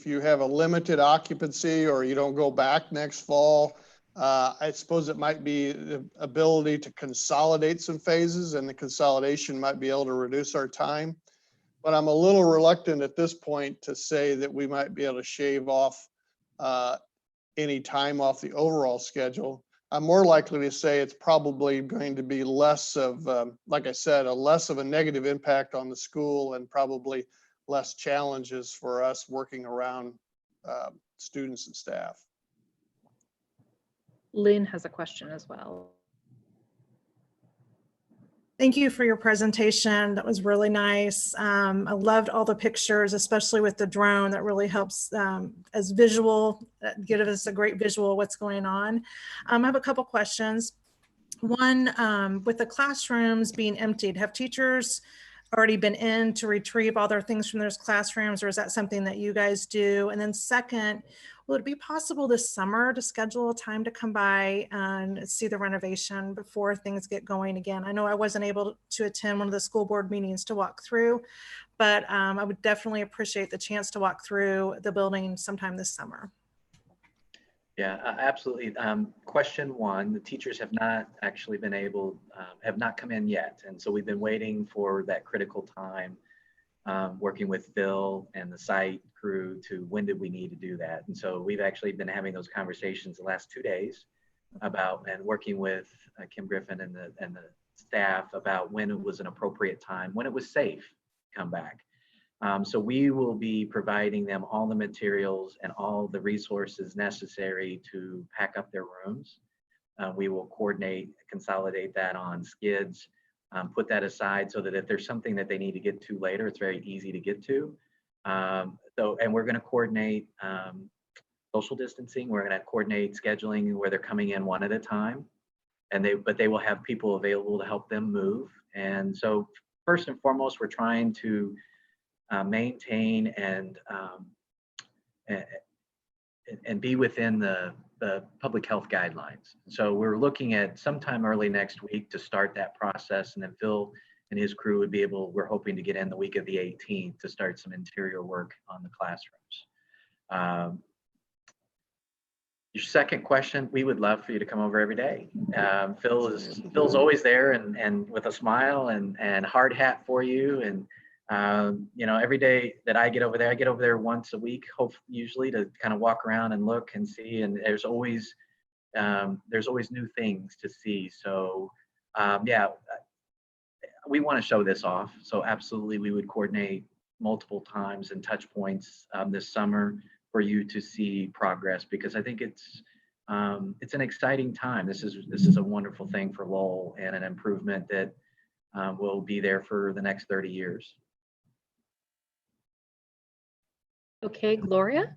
you have a limited occupancy or you don't go back next fall, I suppose it might be the ability to consolidate some phases, and the consolidation might be able to reduce our time. But I'm a little reluctant at this point to say that we might be able to shave off any time off the overall schedule. I'm more likely to say it's probably going to be less of, like I said, less of a negative impact on the school and probably less challenges for us working around students and staff. Lynn has a question as well. Thank you for your presentation. That was really nice. I loved all the pictures, especially with the drone. That really helps as visual, give us a great visual of what's going on. I have a couple questions. One, with the classrooms being emptied, have teachers already been in to retrieve all their things from those classrooms, or is that something that you guys do? And then second, will it be possible this summer to schedule a time to come by and see the renovation before things get going again? I know I wasn't able to attend one of the school board meetings to walk through, but I would definitely appreciate the chance to walk through the building sometime this summer. Yeah, absolutely. Question one, the teachers have not actually been able, have not come in yet. And so we've been waiting for that critical time, working with Phil and the site crew to when did we need to do that. And so we've actually been having those conversations the last 2 days about, and working with Kim Griffin and the staff about when it was an appropriate time, when it was safe to come back. So we will be providing them all the materials and all the resources necessary to pack up their rooms. We will coordinate, consolidate that on skids, put that aside so that if there's something that they need to get to later, it's very easy to get to. And we're going to coordinate social distancing. We're going to coordinate scheduling where they're coming in one at a time, but they will have people available to help them move. And so first and foremost, we're trying to maintain and be within the public health guidelines. So we're looking at sometime early next week to start that process, and then Phil and his crew would be able, we're hoping to get in the week of the 18th to start some interior work on the classrooms. Your second question, we would love for you to come over every day. Phil's always there and with a smile and hard hat for you. And you know, every day that I get over there once a week, usually to kind of walk around and look and see. And there's always new things to see. So yeah, we want to show this off. So absolutely, we would coordinate multiple times and touch points this summer for you to see progress, because I think it's an exciting time. This is a wonderful thing for Lowell and an improvement that will be there for the next 30 years. Okay, Gloria.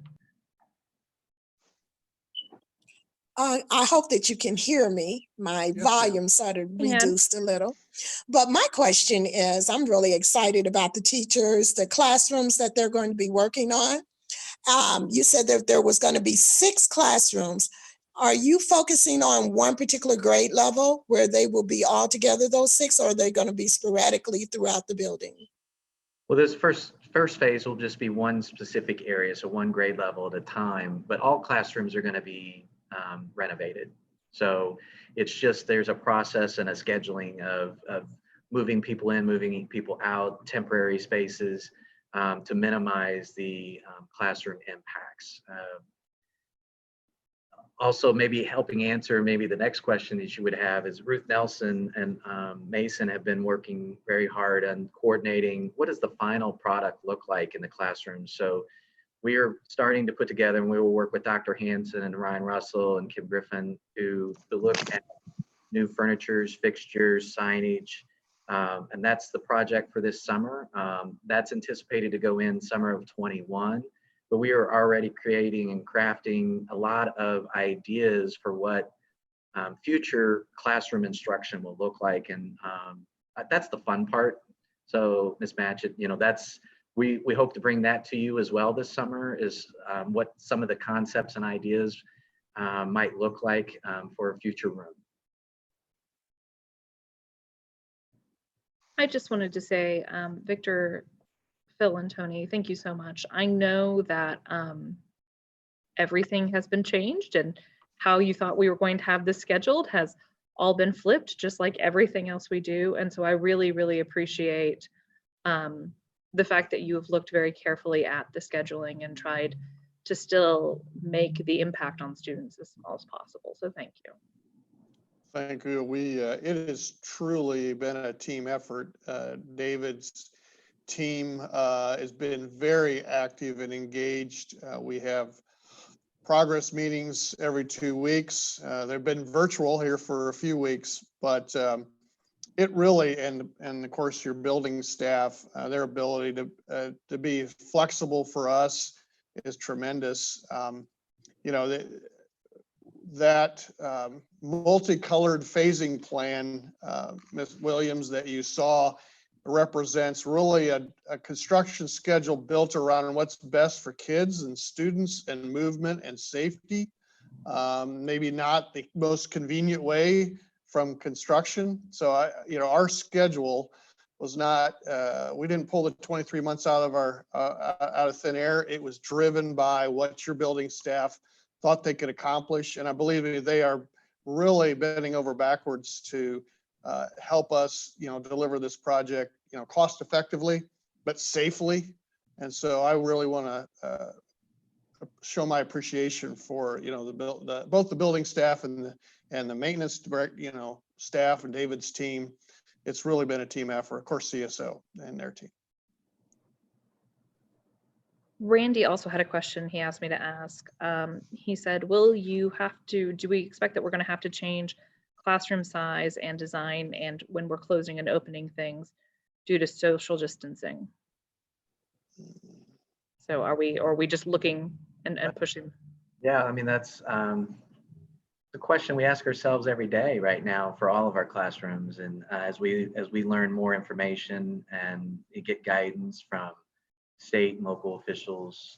I hope that you can hear me. My volume sort of reduced a little. But my question is, I'm really excited about the teachers, the classrooms that they're going to be working on. You said that there was going to be 6 classrooms. Are you focusing on one particular grade level where they will be all together, those 6, or are they going to be sporadically throughout the building? Well, this first phase will just be one specific area, so one grade level at a time, but all classrooms are going to be renovated. So it's just, there's a process and a scheduling of moving people in, moving people out, temporary spaces to minimize the classroom impacts. Also, maybe helping answer maybe the next question that you would have is Ruth Nelson and Mason have been working very hard on coordinating what does the final product look like in the classroom. So we are starting to put together, and we will work with Dr. Hansen and Ryan Russell and Kim Griffin to look at new furnitures, fixtures, signage, and that's the project for this summer. That's anticipated to go in summer of 21. But we are already creating and crafting a lot of ideas for what future classroom instruction will look like. And that's the fun part. So Ms. Matchett, you know, we hope to bring that to you as well this summer, is what some of the concepts and ideas might look like for a future room. I just wanted to say, Victor, Phil and Tony, thank you so much. I know that everything has been changed, and how you thought we were going to have this scheduled has all been flipped, just like everything else we do. And so I really, really appreciate the fact that you have looked very carefully at the scheduling and tried to still make the impact on students as small as possible. So thank you. Thank you. It has truly been a team effort. David's team has been very active and engaged. We have progress meetings every 2 weeks. They've been virtual here for a few weeks, but it really, and of course your building staff, their ability to be flexible for us is tremendous. You know, that multicolored phasing plan, Ms. Williams, that you saw represents really a construction schedule built around what's best for kids and students and movement and safety. Maybe not the most convenient way from construction. So you know, our schedule was not, we didn't pull the 23 months out of thin air. It was driven by what your building staff thought they could accomplish. And I believe they are really bending over backwards to help us, you know, deliver this project, you know, cost effectively, but safely. And so I really want to show my appreciation for, you know, both the building staff and the maintenance, you know, staff and David's team. It's really been a team effort. Of course, CSO and their team. Randy also had a question he asked me to ask. He said, will you have to, do we expect that we're going to have to change classroom size and design and when we're closing and opening things due to social distancing? So are we just looking and pushing? Yeah, I mean, that's the question we ask ourselves every day right now for all of our classrooms. And as we learn more information and get guidance from state and local officials,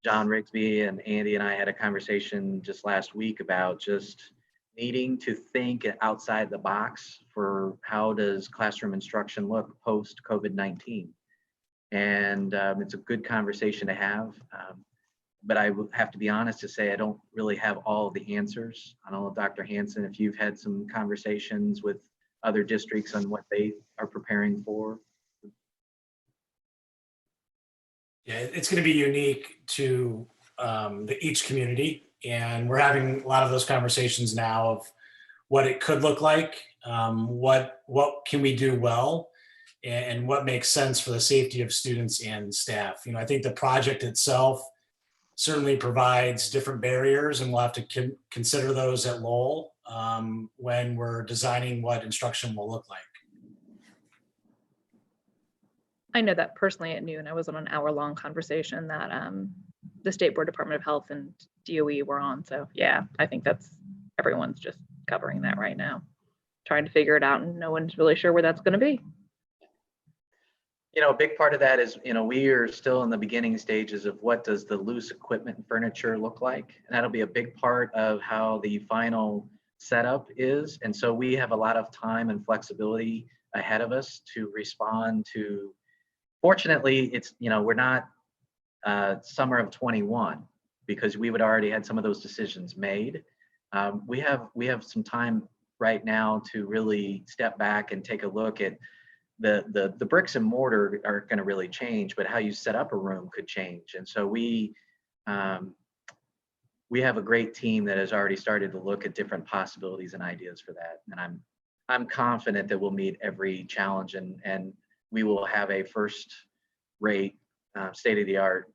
John Rigsby and Andy and I had a conversation just last week about just needing to think outside the box for how does classroom instruction look post COVID-19. And it's a good conversation to have. But I will have to be honest to say I don't really have all of the answers. I don't know, Dr. Hansen, if you've had some conversations with other districts on what they are preparing for. Yeah, it's going to be unique to each community. And we're having a lot of those conversations now of what it could look like, what can we do well, and what makes sense for the safety of students and staff. You know, I think the project itself certainly provides different barriers, and we'll have to consider those at Lowell when we're designing what instruction will look like. I know that personally at noon, I was on an hour-long conversation that the State Board Department of Health and DOE were on. So yeah, I think everyone's just covering that right now, trying to figure it out, and no one's really sure where that's going to be. You know, a big part of that is, you know, we are still in the beginning stages of what does the loose equipment and furniture look like. And that'll be a big part of how the final setup is. And so we have a lot of time and flexibility ahead of us to respond to, fortunately, it's, you know, we're not summer of 21 because we would already had some of those decisions made. We have some time right now to really step back and take a look at the bricks and mortar are going to really change, but how you set up a room could change. And so we have a great team that has already started to look at different possibilities and ideas for that. And I'm confident that we'll meet every challenge and we will have a first-rate, state-of-the-art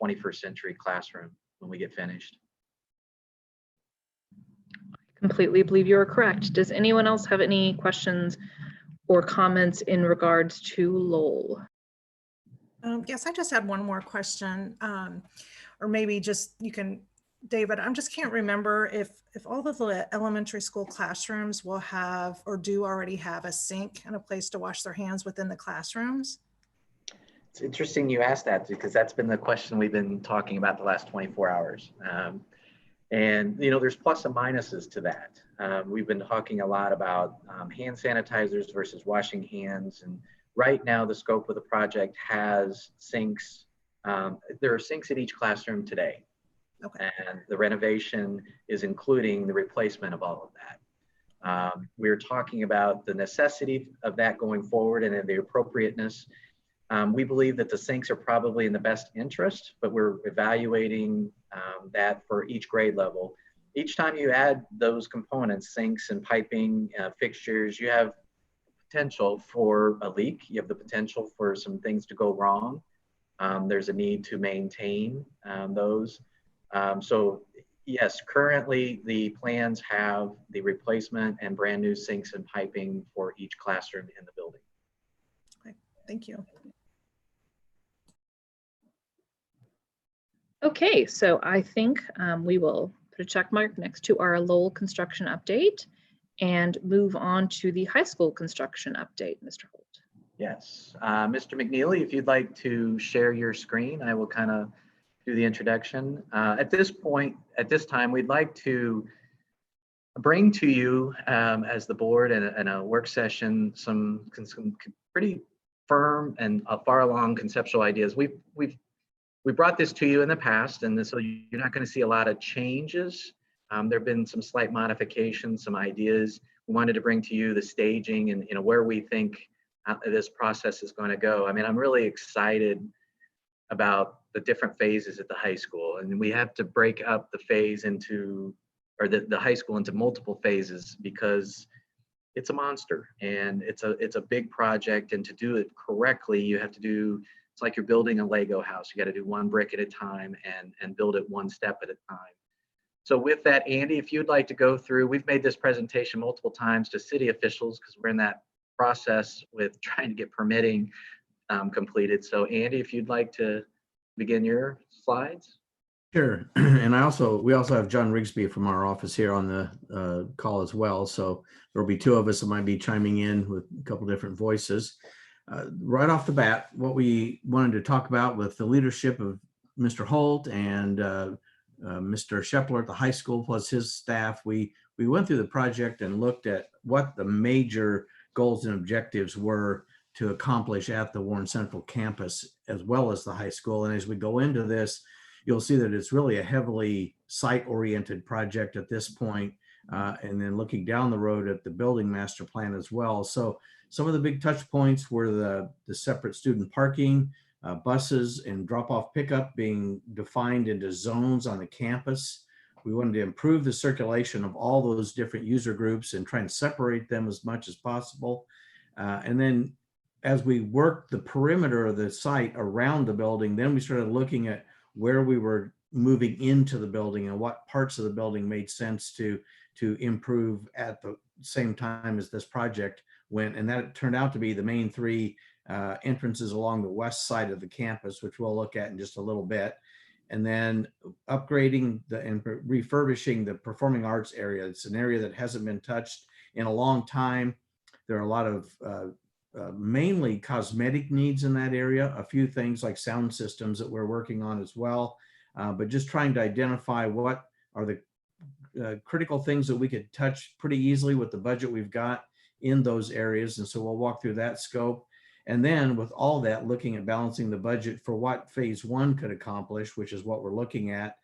21st century classroom when we get finished. I completely believe you are correct. Does anyone else have any questions or comments in regards to Lowell? Yes, I just had one more question, or maybe just you can, David, I just can't remember if all of the elementary school classrooms will have or do already have a sink and a place to wash their hands within the classrooms. It's interesting you asked that because that's been the question we've been talking about the last 24 hours. And, you know, there's plus and minuses to that. We've been talking a lot about hand sanitizers versus washing hands. And right now, the scope of the project has sinks. There are sinks in each classroom today. Okay. And the renovation is including the replacement of all of that. We're talking about the necessity of that going forward and the appropriateness. We believe that the sinks are probably in the best interest, but we're evaluating that for each grade level. Each time you add those components, sinks and piping, fixtures, you have potential for a leak. You have the potential for some things to go wrong. There's a need to maintain those. So yes, currently the plans have the replacement and brand new sinks and piping for each classroom in the building. Okay, thank you. Okay, so I think we will put a check mark next to our Lowell construction update and move on to the high school construction update, Mr. Holt. Yes, Mr. McNeely, if you'd like to share your screen, I will kind of do the introduction. At this time, we'd like to bring to you as the board in a work session some pretty firm and far along conceptual ideas. We brought this to you in the past, and so you're not going to see a lot of changes. There have been some slight modifications, some ideas. We wanted to bring to you the staging and where we think this process is going to go. I mean, I'm really excited about the different phases at the high school, and we have to break up the phase into, or the high school into multiple phases, because it's a monster and it's a big project, and to do it correctly, you have to do. It's like you're building a Lego house. You got to do one brick at a time and build it one step at a time. So with that, Andy, if you'd like to go through, we've made this presentation multiple times to city officials because we're in that process with trying to get permitting completed. So Andy, if you'd like to begin your slides. Sure. And we also have John Rigsby from our office here on the call as well. So there'll be two of us that might be chiming in with a couple different voices. Right off the bat, what we wanted to talk about with the leadership of Mr. Holt and Mr. Shepler at the high school plus his staff, we went through the project and looked at what the major goals and objectives were to accomplish at the Warren Central campus as well as the high school. And as we go into this, you'll see that it's really a heavily site-oriented project at this point, and then looking down the road at the building master plan as well. So some of the big touch points were the separate student parking, buses and drop-off pickup being defined into zones on the campus. We wanted to improve the circulation of all those different user groups and try and separate them as much as possible. And then as we worked the perimeter of the site around the building, then we started looking at where we were moving into the building and what parts of the building made sense to improve at the same time as this project went. And that turned out to be the main three entrances along the west side of the campus, which we'll look at in just a little bit. And then upgrading and refurbishing the performing arts area. It's an area that hasn't been touched in a long time. There are a lot of mainly cosmetic needs in that area, a few things like sound systems that we're working on as well, but just trying to identify what are the critical things that we could touch pretty easily with the budget we've got in those areas. And so we'll walk through that scope. And then with all that, looking at balancing the budget for what phase one could accomplish, which is what we're looking at,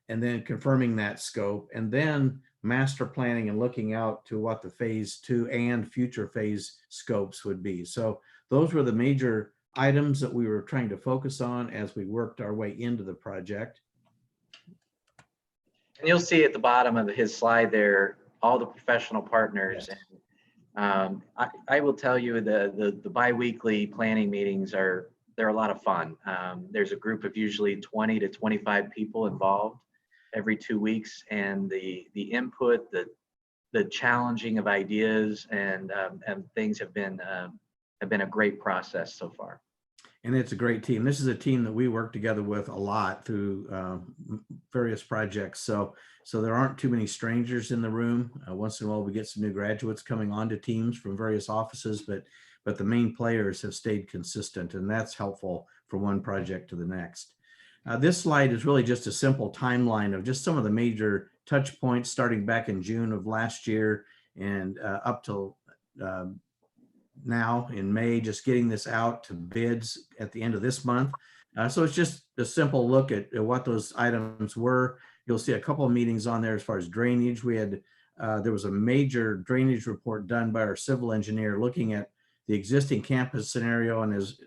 and then confirming that scope, and then master planning and looking out to what the phase two and future phase scopes would be. So those were the major items that we were trying to focus on as we worked our way into the project. And you'll see at the bottom of his slide there, all the professional partners. Yes. And I will tell you the bi-weekly planning meetings they're a lot of fun. There's a group of usually 20 to 25 people involved every 2 weeks, and the input, the challenging of ideas and things have been a great process so far. And it's a great team. This is a team that we work together with a lot through various projects. So there aren't too many strangers in the room. Once in a while, we get some new graduates coming onto teams from various offices, but the main players have stayed consistent, and that's helpful from one project to the next. This slide is really just a simple timeline of just some of the major touch points starting back in June of last year and up till now in May, just getting this out to bids at the end of this month. So it's just a simple look at what those items were. You'll see a couple of meetings on there as far as drainage. We had, there was a major drainage report done by our civil engineer looking at the existing campus scenario, and as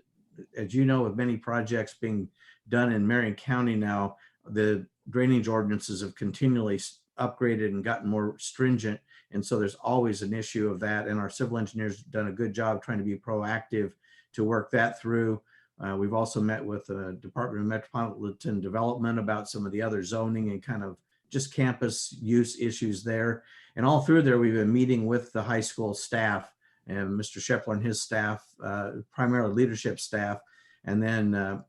as you know, with many projects being done in Marion County now, the drainage ordinances have continually upgraded and gotten more stringent. And so there's always an issue of that. And our civil engineers have done a good job trying to be proactive to work that through. We've also met with the Department of Metropolitan Development about some of the other zoning and kind of just campus use issues there. And all through there, we've been meeting with the high school staff and Mr. Shepler and his staff, primarily leadership staff, and then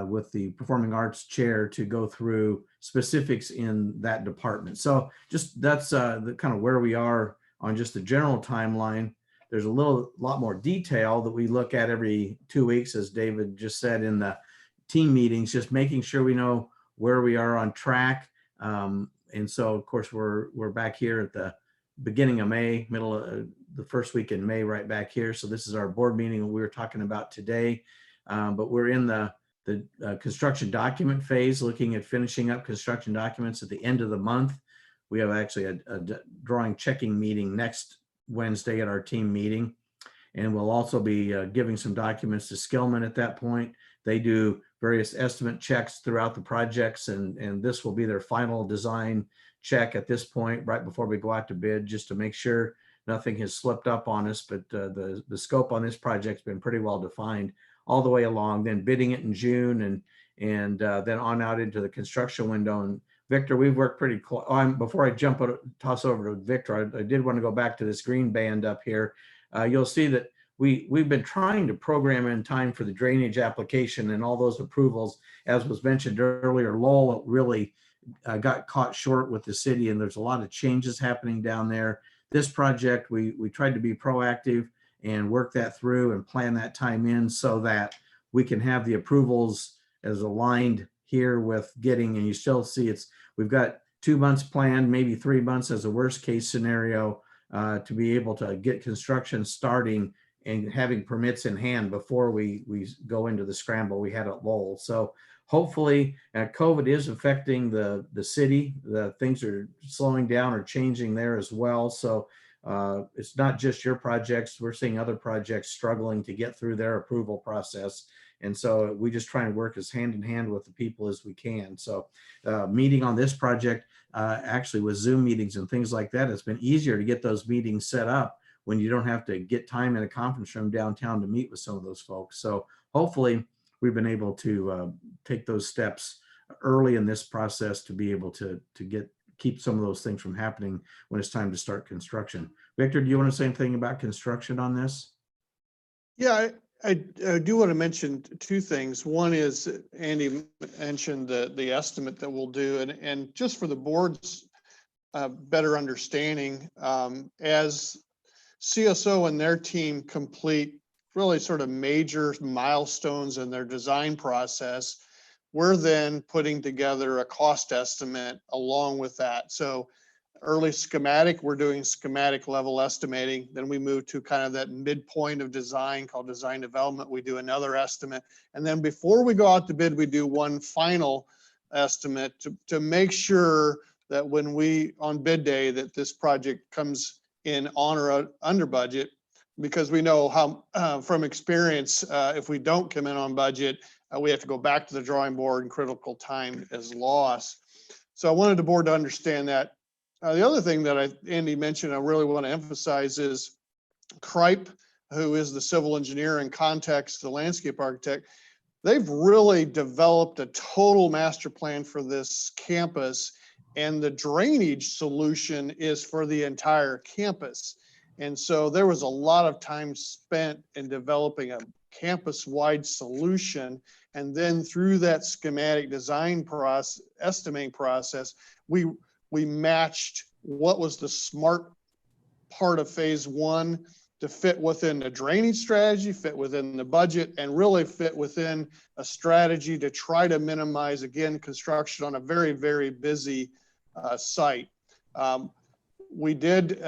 with the performing arts chair to go through specifics in that department. So just that's the kind of where we are on just the general timeline. There's a lot more detail that we look at every 2 weeks, as David just said in the team meetings, just making sure we know where we are on track. And so, of course, we're back here at the beginning of May, middle of the first week in May, right back here. So this is our board meeting we were talking about today. But we're in the construction document phase, looking at finishing up construction documents at the end of the month. We have actually a drawing checking meeting next Wednesday at our team meeting. And we'll also be giving some documents to Skillman at that point. They do various estimate checks throughout the projects, and this will be their final design check at this point, right before we go out to bid, just to make sure nothing has slipped up on us. But the scope on this project's been pretty well defined all the way along, then bidding it in June and then on out into the construction window. And Victor, we've worked pretty close. Before I toss over to Victor, I did want to go back to this green band up here. You'll see that we've been trying to program in time for the drainage application and all those approvals. As was mentioned earlier, Lowell really got caught short with the city, and there's a lot of changes happening down there. This project, we tried to be proactive and work that through and plan that time in so that we can have the approvals as aligned here with getting, and you still see we've got 2 months planned, maybe 3 months as a worst case scenario to be able to get construction starting and having permits in hand before we go into the scramble we had at Lowell. So hopefully COVID is affecting the city. The things are slowing down or changing there as well. So it's not just your projects. We're seeing other projects struggling to get through their approval process. And so we just try and work as hand in hand with the people as we can. So meeting on this project, actually with Zoom meetings and things like that, it's been easier to get those meetings set up when you don't have to get time in a conference room downtown to meet with some of those folks. So hopefully we've been able to take those steps early in this process to be able to keep some of those things from happening when it's time to start construction. Victor, do you want to say anything about construction on this? Yeah, I do want to mention two things. One is Andy mentioned the estimate that we'll do, and just for the board's better understanding, as CSO and their team complete really sort of major milestones in their design process, we're then putting together a cost estimate along with that. So early schematic, we're doing schematic level estimating. Then we move to kind of that midpoint of design called design development. We do another estimate. And then before we go out to bid, we do one final estimate to make sure that when we, on bid day, that this project comes in on or under budget, because we know how, from experience, if we don't come in on budget, we have to go back to the drawing board and critical time is lost. So I wanted the board to understand that. The other thing that Andy mentioned, I really want to emphasize is Kripe, who is the civil engineer and Context, the landscape architect. They've really developed a total master plan for this campus, and the drainage solution is for the entire campus. And so there was a lot of time spent in developing a campus-wide solution. And then through that schematic design process, estimating process, we matched what was the smart part of phase one to fit within the drainage strategy, fit within the budget, and really fit within a strategy to try to minimize, again, construction on a very, very busy site. We did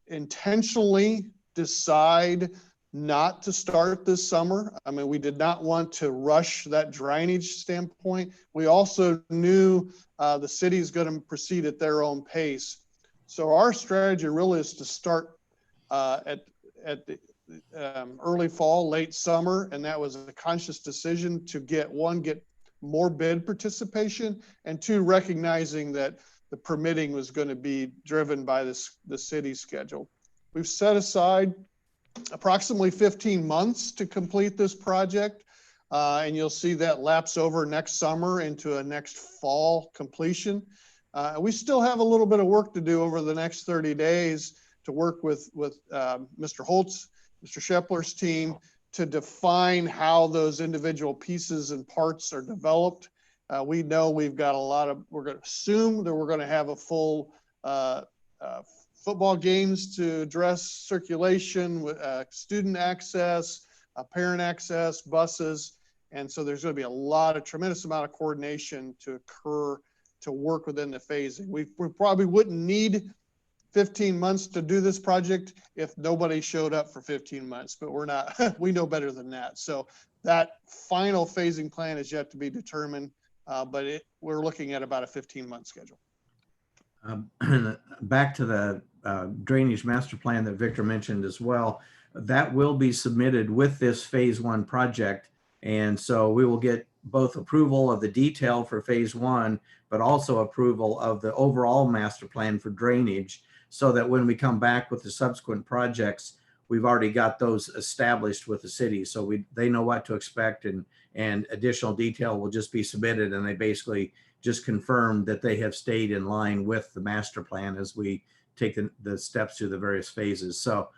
intentionally decide not to start this summer. I mean, we did not want to rush that drainage standpoint. We also knew the city is going to proceed at their own pace. So our strategy really is to start at early fall, late summer, and that was a conscious decision to get more bid participation, and two, recognizing that the permitting was going to be driven by the city's schedule. We've set aside approximately 15 months to complete this project, and you'll see that lapse over next summer into a next fall completion. We still have a little bit of work to do over the next 30 days to work with Mr. Holtz, Mr. Shepler's team, to define how those individual pieces and parts are developed. We know we've got we're going to assume that we're going to have a full football games to address circulation, student access, parent access, buses. And so there's going to be a tremendous amount of coordination to occur to work within the phasing. We probably wouldn't need 15 months to do this project if nobody showed up for 15 months, but we're not, we know better than that. So that final phasing plan is yet to be determined, but we're looking at about a 15-month schedule. Back to the drainage master plan that Victor mentioned as well, that will be submitted with this phase 1 project. And so we will get both approval of the detail for phase 1, but also approval of the overall master plan for drainage, so that when we come back with the subsequent projects, we've already got those established with the city. So they know what to expect, and additional detail will just be submitted, and they basically just confirm that they have stayed in line with the master plan as we take the steps through the various phases. So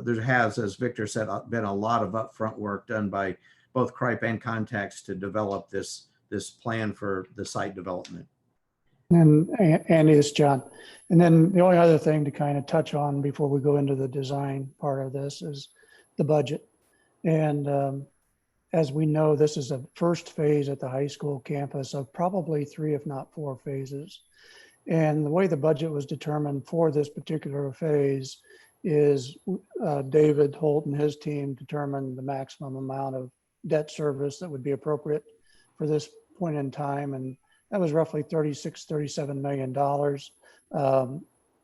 there has, as Victor said, been a lot of upfront work done by both CRIPE and Contacts to develop this plan for the site development. And it's John. And then the only other thing to kind of touch on before we go into the design part of this is the budget. And as we know, this is a first phase at the high school campus of probably 3, if not 4 phases. And the way the budget was determined for this particular phase is David Holt and his team determined the maximum amount of debt service that would be appropriate for this point in time. And that was roughly $37 million.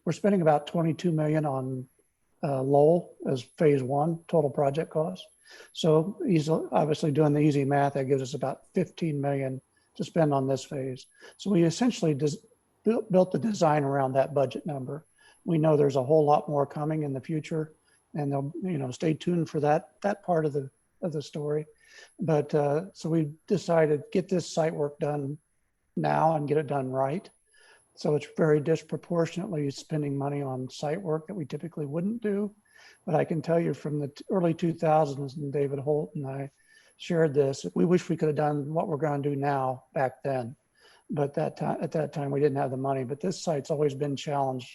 We're spending about $22 million on Lowell as phase 1 total project cost. So he's obviously doing the easy math. That gives us about $15 million to spend on this phase. So we essentially built the design around that budget number. We know there's a whole lot more coming in the future, and they'll, stay tuned for that part of the story. But so we decided get this site work done now and get it done right. So it's very disproportionately spending money on site work that we typically wouldn't do. But I can tell you from the early 2000s, and David Holt and I shared this, we wish we could have done what we're going to do now back then. But at that time, we didn't have the money. But this site's always been challenged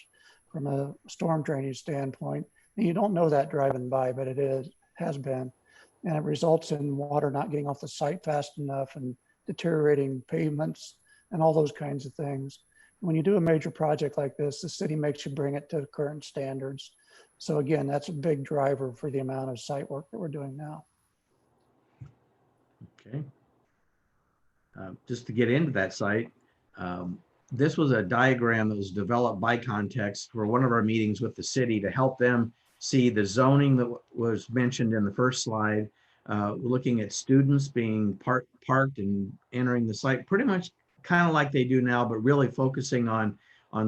from a storm drainage standpoint. And you don't know that driving by, but it has been. And it results in water not getting off the site fast enough and deteriorating pavements and all those kinds of things. When you do a major project like this, the city makes you bring it to current standards. So again, that's a big driver for the amount of site work that we're doing now. Okay. Just to get into that site, this was a diagram that was developed by Context for one of our meetings with the city to help them see the zoning that was mentioned in the first slide, looking at students being parked and entering the site pretty much kind of like they do now, but really focusing on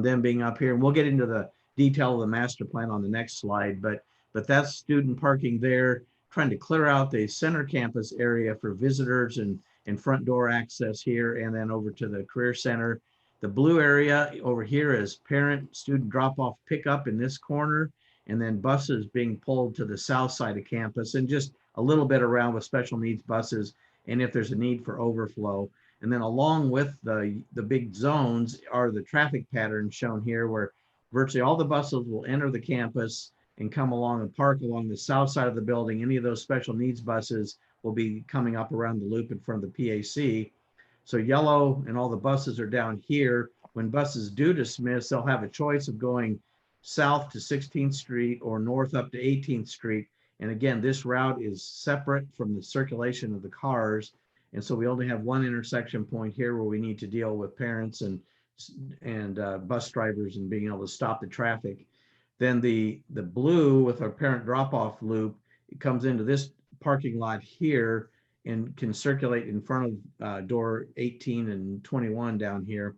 them being up here. And we'll get into the detail of the master plan on the next slide, but that's student parking there, trying to clear out the center campus area for visitors and front door access here, and then over to the career center. The blue area over here is parent student drop off pickup in this corner, and then buses being pulled to the south side of campus, and just a little bit around with special needs buses, and if there's a need for overflow. And then along with the big zones are the traffic patterns shown here, where virtually all the buses will enter the campus and come along and park along the south side of the building. Any of those special needs buses will be coming up around the loop in front of the PAC. So yellow and all the buses are down here. When buses do dismiss, they'll have a choice of going south to 16th Street or north up to 18th Street. And again, this route is separate from the circulation of the cars. And so we only have one intersection point here where we need to deal with parents and bus drivers and being able to stop the traffic. Then the blue with our parent drop-off loop it comes into this parking lot here and can circulate in front of door 18 and 21 down here.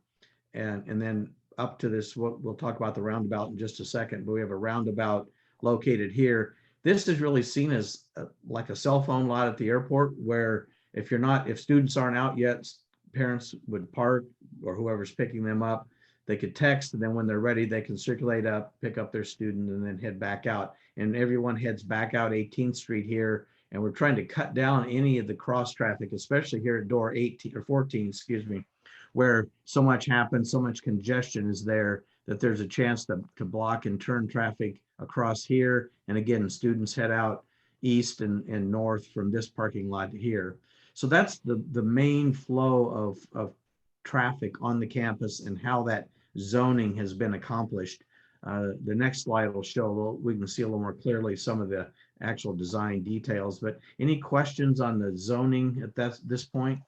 And then up to this, we'll talk about the roundabout in just a second, but we have a roundabout located here. This is really seen as like a cell phone lot at the airport, where if students aren't out yet, parents would park, or whoever's picking them up, they could text, and then when they're ready, they can circulate up, pick up their student, and then head back out. And everyone heads back out 18th Street here. And we're trying to cut down any of the cross traffic, especially here at door 18 or 14, excuse me, where so much happens, so much congestion is there that there's a chance to block and turn traffic across here. And again, students head out east and north from this parking lot here. So that's the main flow of traffic on the campus and how that zoning has been accomplished. The next slide will show, we can see a little more clearly some of the actual design details, but any questions on the zoning at this point?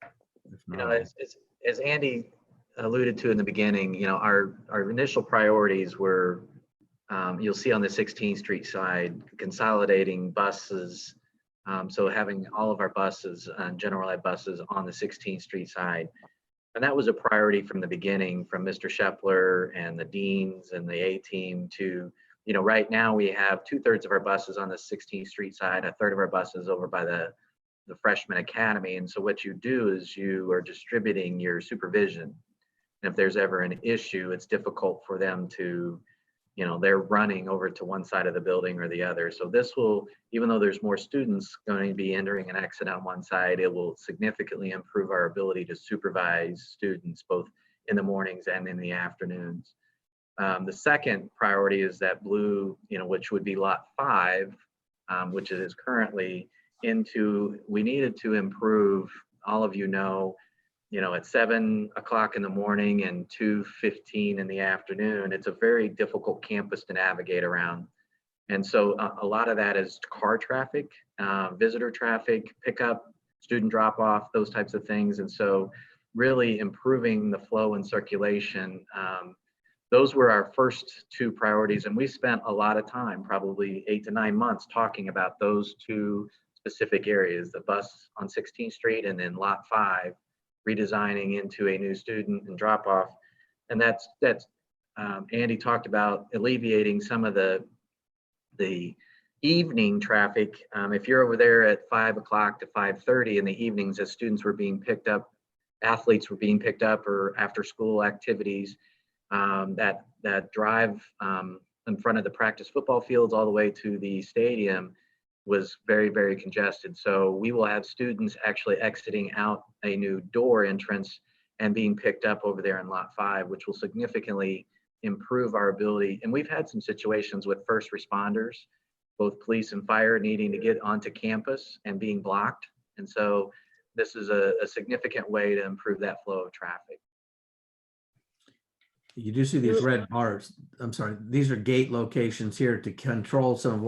If You not, know, as Andy alluded to in the beginning, you know, our initial priorities were, you'll see on the 16th Street side, consolidating buses. So having all of our buses, general ed buses on the 16th Street side. And that was a priority from the beginning, from Mr. Shepler and the deans and the A team to, you know, right now we have 2/3 of our buses on the 16th Street side, 1/3 of our buses over by the freshman academy. And so what you do is you are distributing your supervision. And if there's ever an issue, it's difficult for them to, you know, they're running over to one side of the building or the other. So this will, even though there's more students going to be entering and exit on one side, it will significantly improve our ability to supervise students both in the mornings and in the afternoons. The second priority is that blue, you know, which would be lot 5, which it is currently into. We needed to improve, all of you know, at 7 o'clock in the morning and 2:15 in the afternoon, it's a very difficult campus to navigate around. And so a lot of that is car traffic, visitor traffic, pickup, student drop off, those types of things. And so really improving the flow and circulation, those were our first 2 priorities. And we spent a lot of time, probably 8 to 9 months, talking about those 2 specific areas, the bus on 16th Street and then lot 5, redesigning into a new student and drop off. And that's Andy talked about alleviating some of the evening traffic. If you're over there at 5 o'clock to 5:30 in the evenings as students were being picked up, athletes were being picked up, or after school activities, that drive in front of the practice football fields all the way to the stadium was very, very congested. So we will have students actually exiting out a new door entrance and being picked up over there in lot 5, which will significantly improve our ability. And we've had some situations with first responders, both police and fire, needing to get onto campus and being blocked. And so this is a significant way to improve that flow of traffic. You do see these red bars. I'm sorry, these are gate locations here to control some of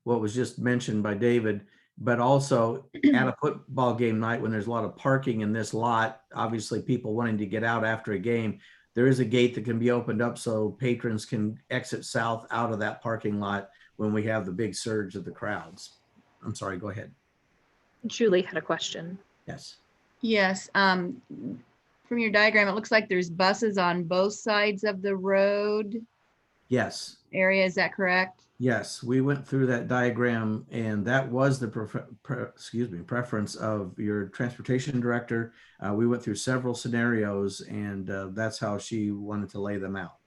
what was just mentioned by David, but also at a football game night when there's a lot of parking in this lot, obviously people wanting to get out after a game, there is a gate that can be opened up so patrons can exit south out of that parking lot when we have the big surge of the crowds. I'm sorry, go ahead. Julie had a question. Yes. Yes. From your diagram, it looks like there's buses on both sides of the road Yes. area. Is that correct? Yes, we went through that diagram, and that was the preference of your transportation director. We went through several scenarios, and that's how she wanted to lay them out.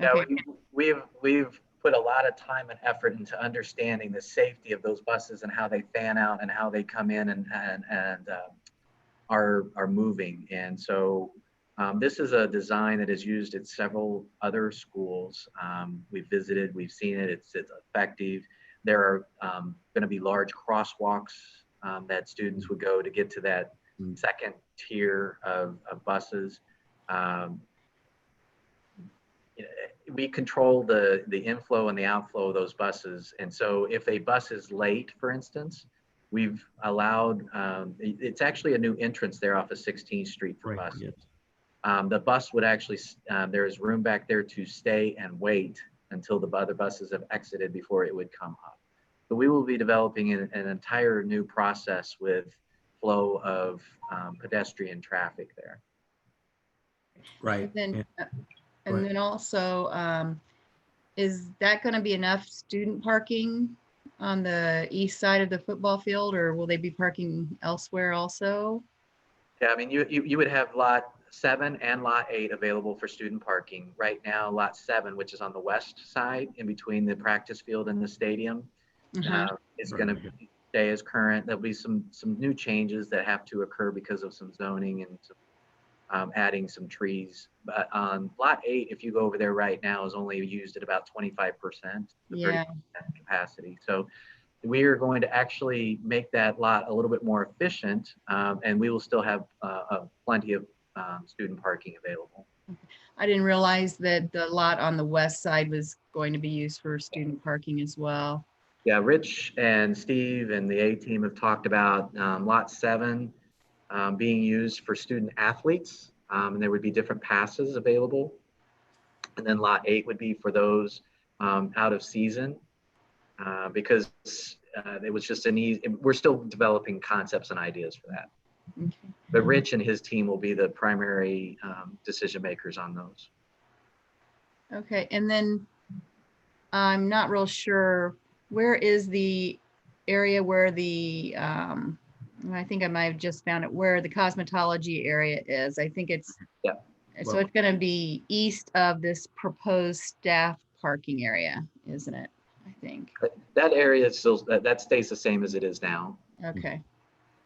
Yeah, we've put a lot of time and effort into understanding the safety of those buses and how they fan out and how they come in and are moving. And so this is a design that is used at several other schools. We've visited, we've seen it, it's effective. There are going to be large crosswalks that students would go to get to that second tier of buses. We control the inflow and the outflow of those buses. And so if a bus is late, for instance, we've allowed, it's actually a new entrance there off of 16th Street for buses. Yes. The bus would actually, there is room back there to stay and wait until the other buses have exited before it would come up. But we will be developing an entire new process with flow of pedestrian traffic there. Right. And then also, is that going to be enough student parking on the east side of the football field, or will they be parking elsewhere also? Yeah, I mean, you would have lot 7 and lot 8 available for student parking. Right now, lot 7, which is on the west side in between the practice field and the stadium, is going to stay as current. There'll be some new changes that have to occur because of some zoning and some, adding some trees. But on lot 8, if you go over there right now, is only used at about 25% to 30% capacity. So we are going to actually make that lot a little bit more efficient, and we will still have plenty of student parking available. I didn't realize that the lot on the west side was going to be used for student parking as well. Yeah, Rich and Steve and the A team have talked about lot 7 being used for student athletes, and there would be different passes available. And then lot 8 would be for those out of season, because it was just an easy, we're still developing concepts and ideas for that. Okay. But Rich and his team will be the primary decision makers on those. Okay, and then I'm not real sure, where is the area where the, I think I might have just found it, where the cosmetology area is. I think it's, so it's going to be east of this proposed staff parking area, isn't it? I think. That area is still, that stays the same as it is now. Okay.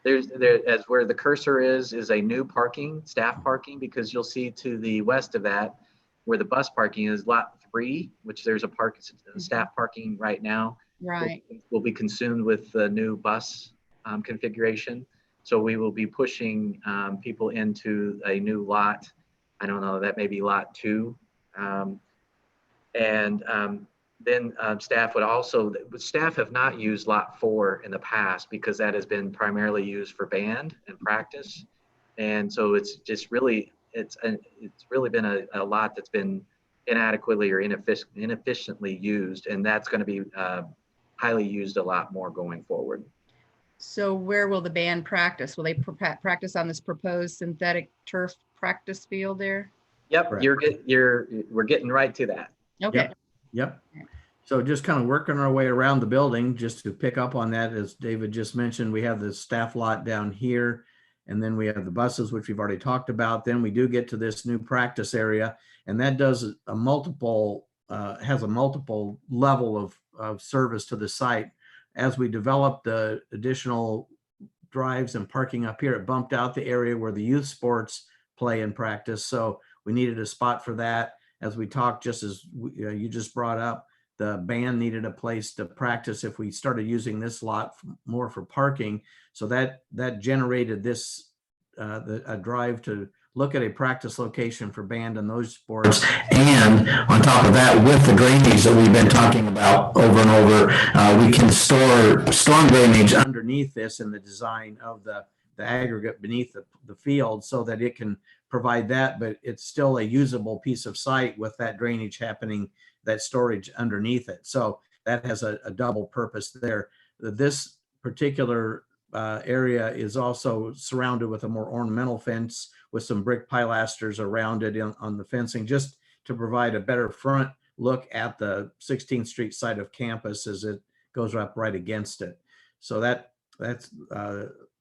As where the cursor is a new parking, staff parking, because you'll see to the west of that, where the bus parking is, lot 3, which there's a staff parking right now. Right. Will be consumed with the new bus configuration. So we will be pushing people into a new lot. I don't know, that may be lot 2. Then staff would also, staff have not used lot 4 in the past because that has been primarily used for band and practice. And so it's just really, it's really been a lot that's been inadequately or inefficiently used. And that's going to be highly used a lot more going forward. So where will the band practice? Will they practice on this proposed synthetic turf practice field there? Yep, we're getting right to that. Okay. Yep. So just kind of working our way around the building, just to pick up on that, as David just mentioned, we have the staff lot down here, and then we have the buses, which we've already talked about. Then we do get to this new practice area, and that does a multiple, has a multiple level of service to the site. As we develop the additional drives and parking up here, it bumped out the area where the youth sports play and practice. So we needed a spot for that. As we talked, just as you just brought up, the band needed a place to practice if we started using this lot more for parking. So that generated this, a drive to look at a practice location for band and those sports. And on top of that, with the drainage that we've been talking about over and over, we can store storm drainage underneath this in the design of the aggregate beneath the field, so that it can provide that, but it's still a usable piece of site with that drainage happening, that storage underneath it. So that has a double purpose there. This particular area is also surrounded with a more ornamental fence with some brick pilasters around it on the fencing, just to provide a better front look at the 16th Street side of campus as it goes up right against it. So that's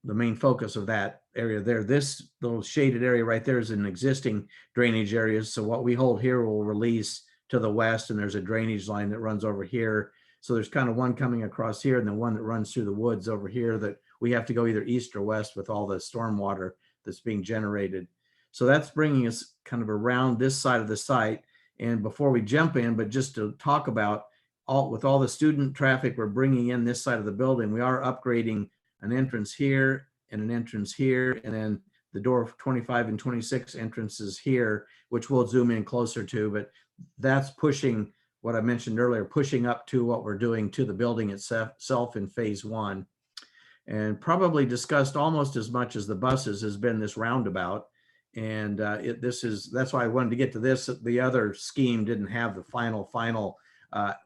the main focus of that area there. This little shaded area right there is an existing drainage area. So what we hold here will release to the west, and there's a drainage line that runs over here. So there's kind of one coming across here and then one that runs through the woods over here that we have to go either east or west with all the storm water that's being generated. So that's bringing us kind of around this side of the site. And before we jump in, but just to talk about with all the student traffic we're bringing in this side of the building, we are upgrading an entrance here and an entrance here, and then the door 25 and 26 entrances here, which we'll zoom in closer to, but that's pushing what I mentioned earlier, pushing up to what we're doing to the building itself in phase 1. And probably discussed almost as much as the buses has been this roundabout. And that's why I wanted to get to this. The other scheme didn't have the final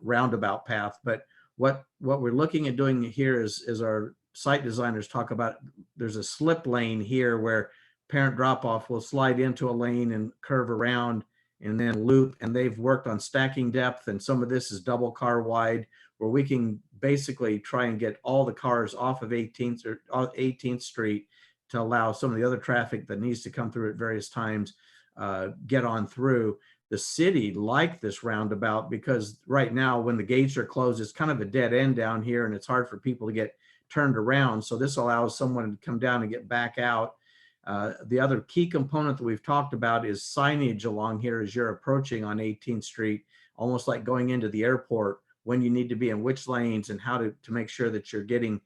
roundabout path. But what we're looking at doing here is our site designers talk about, there's a slip lane here where parent drop-off will slide into a lane and curve around and then loop. And they've worked on stacking depth, and some of this is double car wide, where we can basically try and get all the cars off of 18th or 18th Street to allow some of the other traffic that needs to come through at various times get on through. The city liked this roundabout because right now when the gates are closed, it's kind of a dead end down here and it's hard for people to get turned around. So this allows someone to come down and get back out. The other key component that we've talked about is signage along here as you're approaching on 18th Street, almost like going into the airport, when you need to be in which lanes and how to make sure that you're getting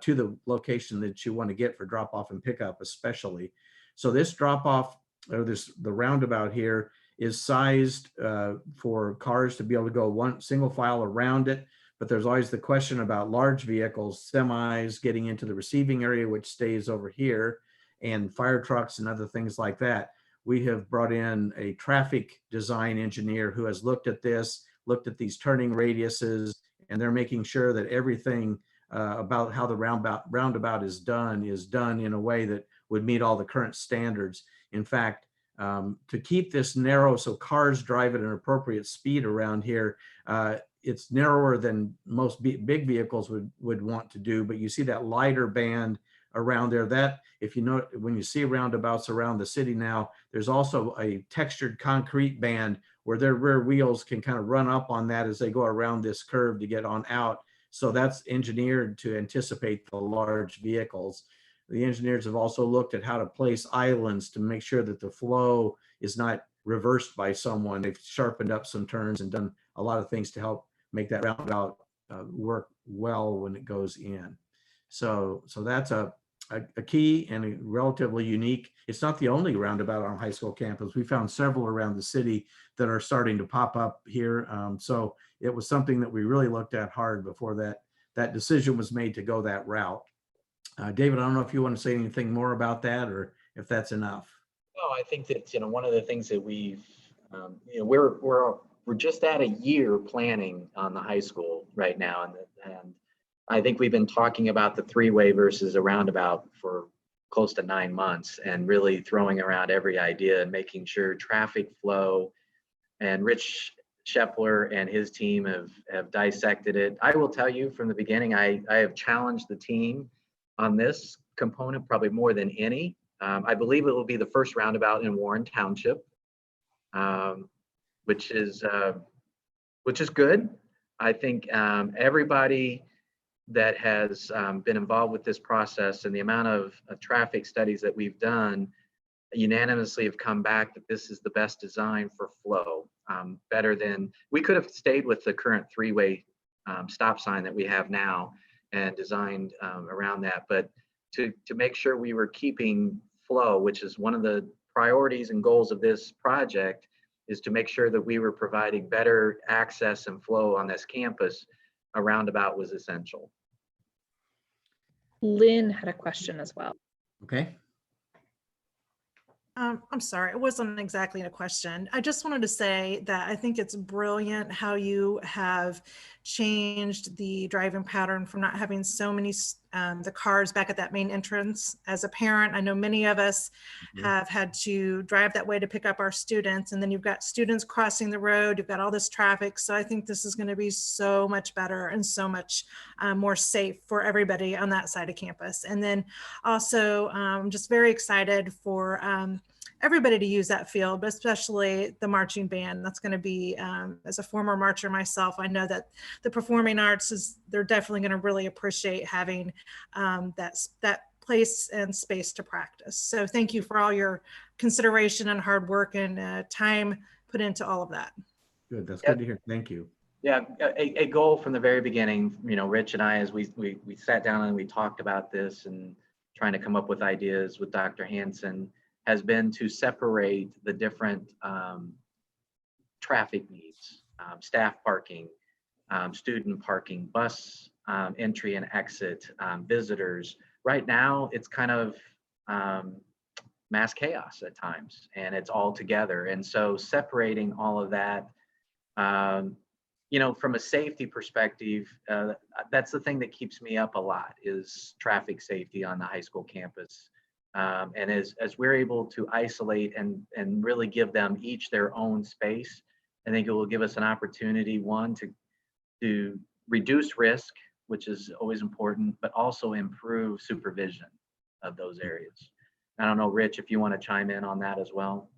to the location that you want to get for drop off and pickup especially. So this drop off, or the roundabout here, is sized for cars to be able to go one single file around it. But there's always the question about large vehicles, semis getting into the receiving area, which stays over here, and fire trucks and other things like that. We have brought in a traffic design engineer who has looked at this, looked at these turning radiuses, and they're making sure that everything about how the roundabout is done in a way that would meet all the current standards. In fact, to keep this narrow so cars drive at an appropriate speed around here, it's narrower than most big vehicles would want to do, but you see that lighter band around there. That, if you know, when you see roundabouts around the city now, there's also a textured concrete band where their rear wheels can kind of run up on that as they go around this curve to get on out. So that's engineered to anticipate the large vehicles. The engineers have also looked at how to place islands to make sure that the flow is not reversed by someone. They've sharpened up some turns and done a lot of things to help make that roundabout work well when it goes in. So that's a key and a relatively unique. It's not the only roundabout on high school campus. We found several around the city that are starting to pop up here. So it was something that we really looked at hard before that decision was made to go that route. David, I don't know if you want to say anything more about that or if that's enough. No, I think that, one of the things that we've, we're just at a year planning on the high school right now. And I think we've been talking about the three-way versus a roundabout for close to 9 months, and really throwing around every idea and making sure traffic flow. And Rich Shepler and his team have dissected it. I will tell you from the beginning, I have challenged the team on this component probably more than any. I believe it will be the first roundabout in Warren Township, which is good. I think everybody that has been involved with this process and the amount of traffic studies that we've done unanimously have come back that this is the best design for flow. Better than, we could have stayed with the current three-way stop sign that we have now and designed around that, but to make sure we were keeping flow, which is one of the priorities and goals of this project, is to make sure that we were providing better access and flow on this campus. A roundabout was essential. Lynn had a question as well. Okay. I'm sorry, it wasn't exactly a question. I just wanted to say that I think it's brilliant how you have changed the driving pattern from not having so many the cars back at that main entrance. As a parent, I know many of us have had to drive that way to pick up our students, and then you've got students crossing the road, you've got all this traffic. So I think this is going to be so much better and so much more safe for everybody on that side of campus. And then also I'm just very excited for everybody to use that field, but especially the marching band. That's going to be, as a former marcher myself, I know that the performing arts they're definitely going to really appreciate having that place and space to practice. So thank you for all your consideration and hard work and time put into all of that. Good, that's good to hear. Thank you. Yeah, a goal from the very beginning, Rich and I, as we sat down and we talked about this and trying to come up with ideas with Dr. Hansen, has been to separate the different traffic needs, staff parking, student parking, bus entry and exit, visitors. Right now, it's kind of mass chaos at times, and it's all together. And so separating all of that from a safety perspective, that's the thing that keeps me up a lot is traffic safety on the high school campus. And as we're able to isolate and really give them each their own space, I think it will give us an opportunity, one, to reduce risk, which is always important, but also improve supervision of those areas. I don't know, Rich, if you want to chime in on that as well.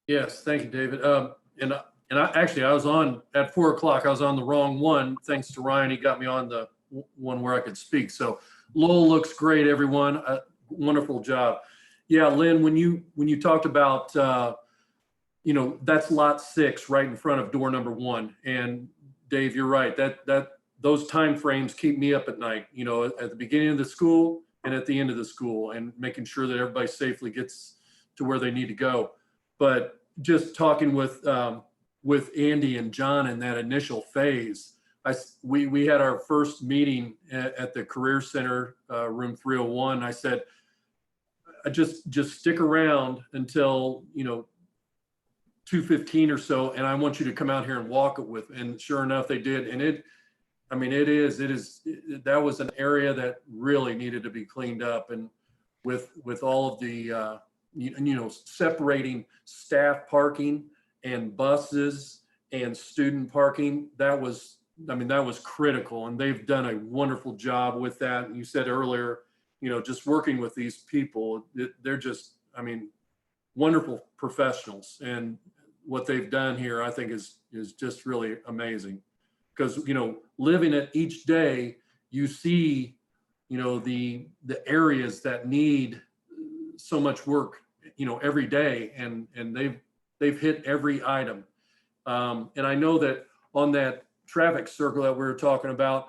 Yes, thank you, David. And I was on at 4 o'clock. I was on the wrong one. Thanks to Ryan, he got me on the one where I could speak. So Lowell looks great, everyone. Wonderful job. Yeah, Lynn, when you talked about, that's lot 6 right in front of door number 1. And Dave, you're right. That those time frames keep me up at night. At the beginning of the school and at the end of the school, and making sure that everybody safely gets to where they need to go. But just talking with Andy and John in that initial phase, we had our first meeting at the Career Center, room 301. I said, just stick around until 2:15 or so, and I want you to come out here and walk it with. And sure enough, they did. And that was an area that really needed to be cleaned up. And with all of the separating staff parking and buses and student parking, that was critical, and they've done a wonderful job with that. And you said earlier, just working with these people, they're just, wonderful professionals, and what they've done here, I think is just really amazing. Because, living it each day, you see, the areas that need so much work, every day, and they've hit every item. And I know that on that traffic circle that we were talking about,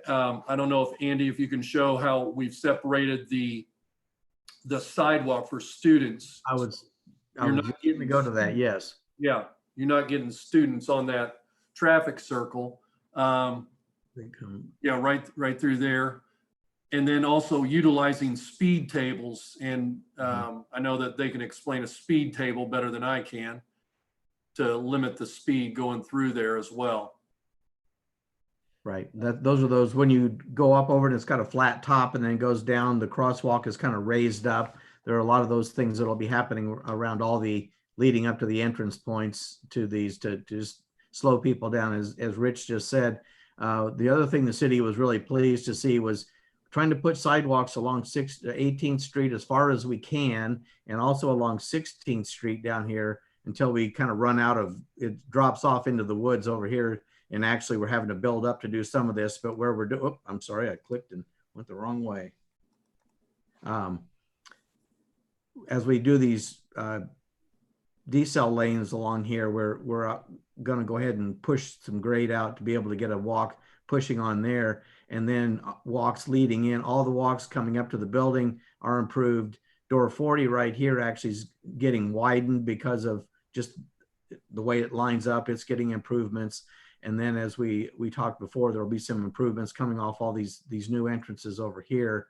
I don't know if Andy, if you can show how we've separated the sidewalk for students. I was getting to go to that. Yes. Yeah, you're not getting students on that traffic circle. Yeah, right through there. And then also utilizing speed tables. And I know that they can explain a speed table better than I can to limit the speed going through there as well. Right. Those are those when you go up over it, it's got a flat top and then goes down. The crosswalk is kind of raised up. There are a lot of those things that will be happening around all the leading up to the entrance points to these to just slow people down. As Rich just said, the other thing the city was really pleased to see was trying to put sidewalks along 18th Street as far as we can, and also along 16th Street down here until we kind of run out of, it drops off into the woods over here. And actually we're having to build up to do some of this, but where we're doing, oh, I'm sorry, I clicked and went the wrong way. As we do these decel lanes along here, we're going to go ahead and push some grade out to be able to get a walk pushing on there, and then walks leading in. All the walks coming up to the building are improved. Door 40 right here actually is getting widened because of just the way it lines up. It's getting improvements. And then as we talked before, there will be some improvements coming off all these new entrances over here.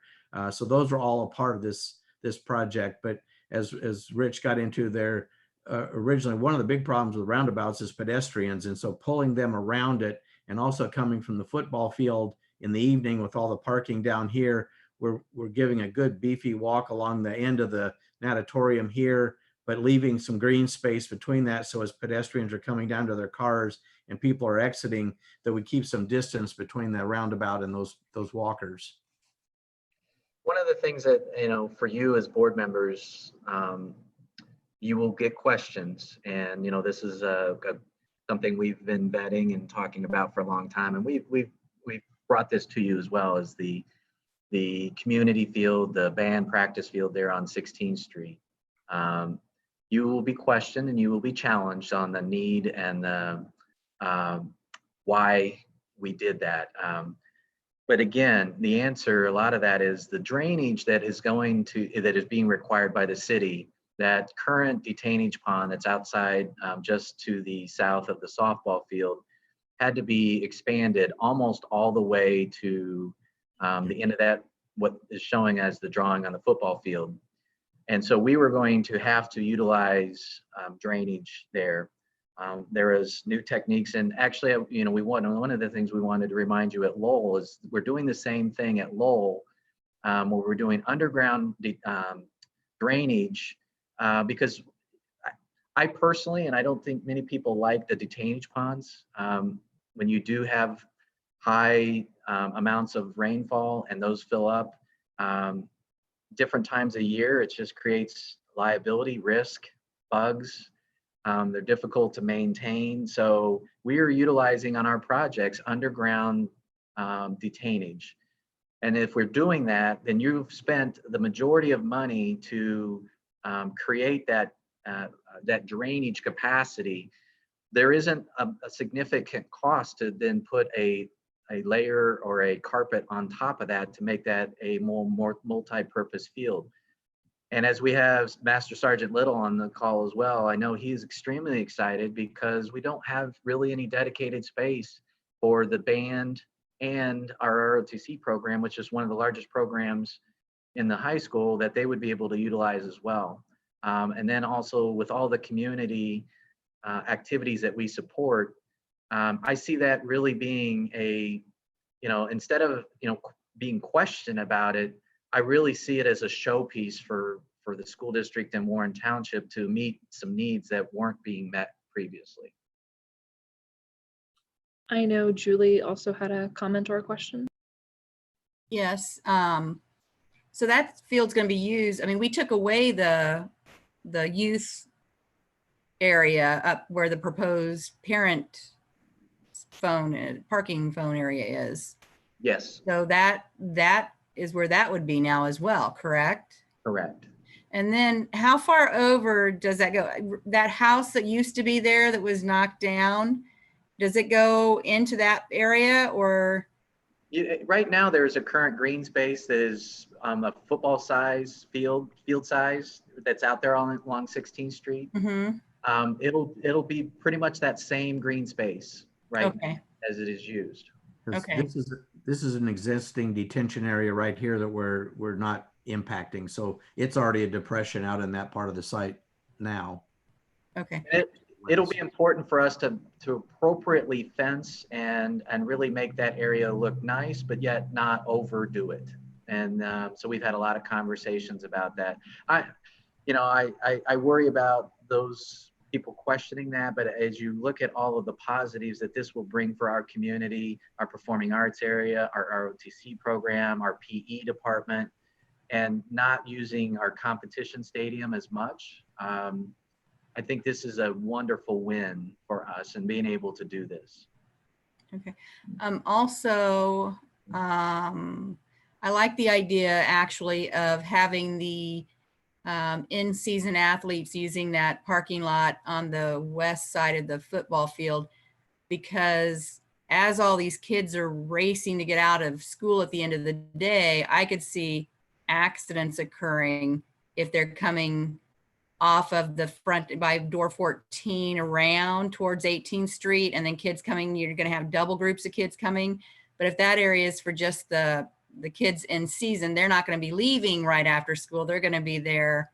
So those are all a part of this project. But as Rich got into there, originally, one of the big problems with roundabouts is pedestrians. And so pulling them around it, and also coming from the football field in the evening with all the parking down here, we're giving a good beefy walk along the end of the natatorium here, but leaving some green space between that. So as pedestrians are coming down to their cars and people are exiting, that we keep some distance between the roundabout and those walkers. One of the things that, for you as board members, you will get questions, and, this is something we've been vetting and talking about for a long time. And we've brought this to you as well as the community field, the band practice field there on 16th Street. You will be questioned and you will be challenged on the need and the why we did that. But again, the answer, a lot of that is the drainage that is being required by the city. That current detainage pond that's outside just to the south of the softball field had to be expanded almost all the way to the end of that, what is showing as the drawing on the football field. And so we were going to have to utilize drainage there. There is new techniques, and actually, one of the things we wanted to remind you at Lowell is we're doing the same thing at Lowell, where we're doing underground drainage, because I personally, and I don't think many people like the detainage ponds. When you do have high amounts of rainfall and those fill up different times a year, it just creates liability, risk, bugs. They're difficult to maintain. So we are utilizing on our projects underground detainage. And if we're doing that, then you've spent the majority of money to create that drainage capacity. There isn't a significant cost to then put a layer or a carpet on top of that to make that a more multi-purpose field. And as we have Master Sergeant Little on the call as well, I know he's extremely excited because we don't have really any dedicated space for the band and our ROTC program, which is one of the largest programs in the high school, that they would be able to utilize as well. And then also with all the community activities that we support, I see that really being instead of being questioned about it, I really see it as a showpiece for the school district in Warren Township to meet some needs that weren't being met previously. I know Julie also had a comment or a question. Yes. So that field's going to be used. I mean, we took away the youth area up where the proposed parent parking phone area is. Yes. So that is where that would be now as well, correct? Correct. And then how far over does that go? That house that used to be there that was knocked down, does it go into that area or? Right now, there's a current green space that is a football size field size that's out there along 16th Street. Mm-hmm. It'll be pretty much that same green space, right? Okay. As it is used. Okay. This is an existing detention area right here that we're not impacting. So it's already a depression out in that part of the site now. Okay. It'll be important for us to appropriately fence and really make that area look nice, but yet not overdo it. And so we've had a lot of conversations about that. I worry about those people questioning that, but as you look at all of the positives that this will bring for our community, our performing arts area, our ROTC program, our PE department, and not using our competition stadium as much, I think this is a wonderful win for us and being able to do this. Okay. Also, I like the idea actually of having the in-season athletes using that parking lot on the west side of the football field, because as all these kids are racing to get out of school at the end of the day, I could see accidents occurring if they're coming off of the front by door 14 around towards 18th Street, and then kids coming, you're going to have double groups of kids coming. But if that area is for just the kids in season, they're not going to be leaving right after school. They're going to be there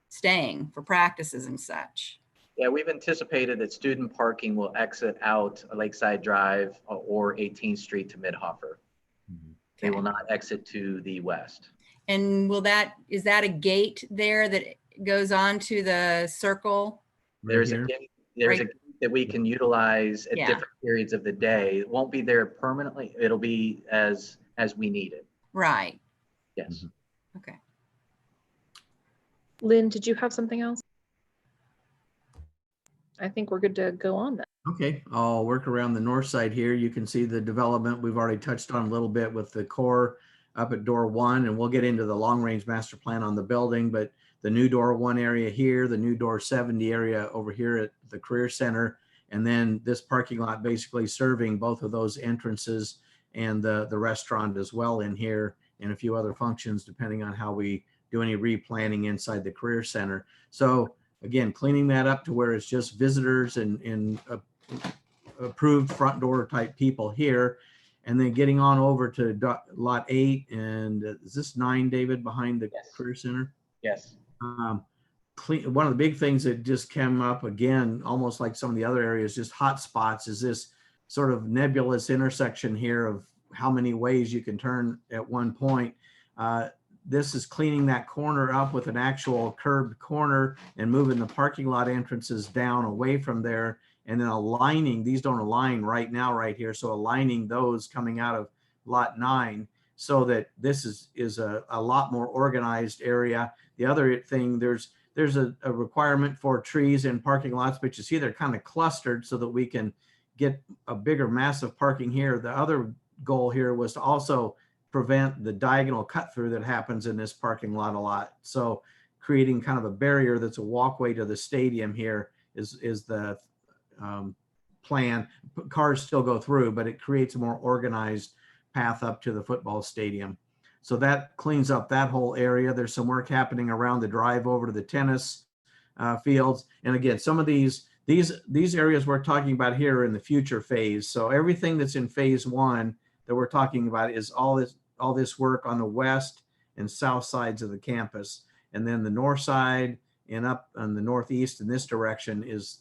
staying for practices and such. Yeah, we've anticipated that student parking will exit out Lakeside Drive or 18th Street to Midhofer. They will not exit to the west. And is that a gate there that goes on to the circle? There's a gate that we can utilize at different periods of the day. It won't be there permanently. It'll be as we need it. Right. Yes. Okay. Lynn, did you have something else? I think we're good to go on then. Okay, I'll work around the north side here. You can see the development we've already touched on a little bit with the core up at door 1, and we'll get into the long range master plan on the building, but the new door 1 area here, the new door 70 area over here at the career center, and then this parking lot basically serving both of those entrances and the restaurant as well in here, and a few other functions depending on how we do any replanning inside the career center. So again, cleaning that up to where it's just visitors and approved front door type people here, and then getting on over to lot 8. And is this 9, David, behind the career center? Yes. One of the big things that just came up again, almost like some of the other areas, just hot spots, is this sort of nebulous intersection here of how many ways you can turn at one point. This is cleaning that corner up with an actual curved corner and moving the parking lot entrances down away from there, and then aligning, these don't align right now right here, so aligning those coming out of lot 9 so that this is a lot more organized area. The other thing, there's a requirement for trees in parking lots, but you see they're kind of clustered so that we can get a bigger massive parking here. The other goal here was to also prevent the diagonal cut through that happens in this parking lot a lot. So creating kind of a barrier that's a walkway to the stadium here is the plan. Cars still go through, but it creates a more organized path up to the football stadium. So that cleans up that whole area. There's some work happening around the drive over to the tennis fields. And again, some of these areas we're talking about here are in the future phase. So everything that's in phase 1 that we're talking about is all this work on the west and south sides of the campus. And then the north side and up on the northeast in this direction is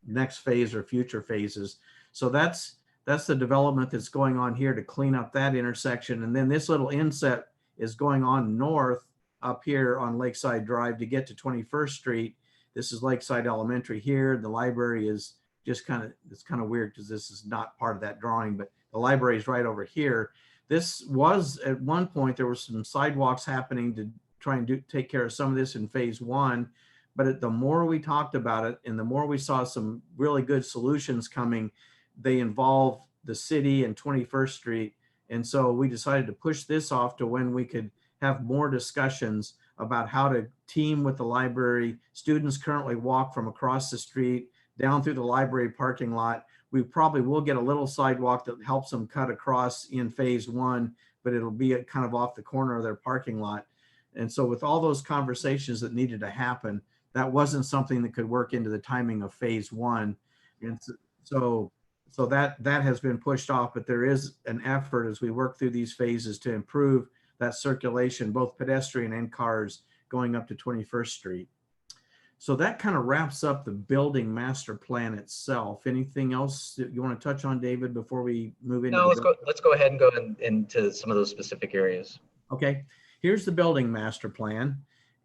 next phase or future phases. So that's the development that's going on here to clean up that intersection. And then this little inset is going on north up here on Lakeside Drive to get to 21st Street. This is Lakeside Elementary here. The library is just it's kind of weird because this is not part of that drawing, but the library is right over here. This was, at one point, there were some sidewalks happening to try and take care of some of this in phase 1. But the more we talked about it and the more we saw some really good solutions coming, they involve the city and 21st Street. And so we decided to push this off to when we could have more discussions about how to team with the library. Students currently walk from across the street down through the library parking lot. We probably will get a little sidewalk that helps them cut across in phase 1, but it'll be kind of off the corner of their parking lot. And so with all those conversations that needed to happen, that wasn't something that could work into the timing of phase 1. And so that has been pushed off, but there is an effort as we work through these phases to improve that circulation, both pedestrian and cars going up to 21st Street. So that kind of wraps up the building master plan itself. Anything else that you want to touch on, David, before we move into? No, let's go ahead and go into some of those specific areas. Okay, here's the building master plan.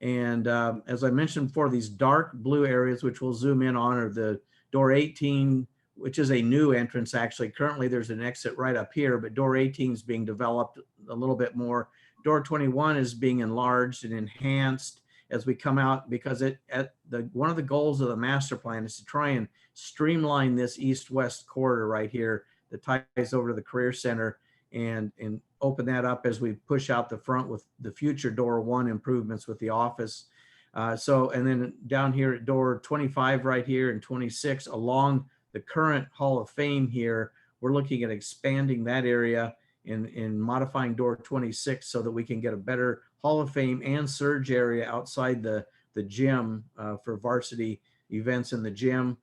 And as I mentioned before, these dark blue areas, which we'll zoom in on, are the door 18, which is a new entrance. Actually, currently there's an exit right up here, but door 18 is being developed a little bit more. Door 21 is being enlarged and enhanced as we come out, because one of the goals of the master plan is to try and streamline this east-west corridor right here that ties over to the Career Center and open that up as we push out the front with the future door 1 improvements with the office. And then down here at door 25 right here and 26 along the current Hall of Fame here, we're looking at expanding that area and modifying door 26 so that we can get a better Hall of Fame and surge area outside the gym for varsity events in the gym.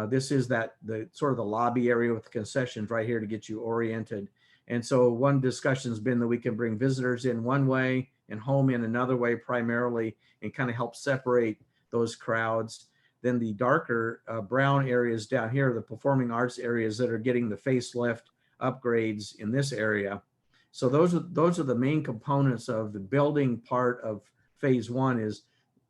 This is the sort of the lobby area with the concessions right here to get you oriented. And so one discussion has been that we can bring visitors in one way and home in another way primarily, and kind of help separate those crowds. Then the darker brown areas down here, the performing arts areas that are getting the facelift upgrades in this area. So those are the main components of the building part of phase 1, is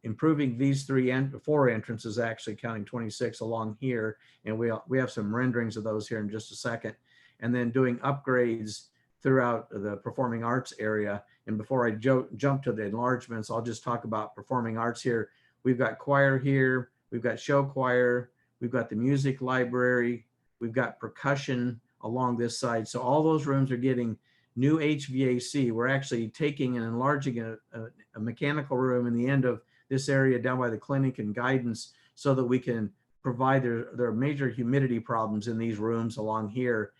improving these 4 entrances, actually counting 26 along here. And we have some renderings of those here in just a second. And then doing upgrades throughout the performing arts area. And before I jump to the enlargements, I'll just talk about performing arts here. We've got choir here, we've got show choir, we've got the music library, we've got percussion along this side. So all those rooms are getting new HVAC. We're actually taking and enlarging a mechanical room in the end of this area down by the clinic and guidance so that we can provide there are major humidity problems in these rooms along here.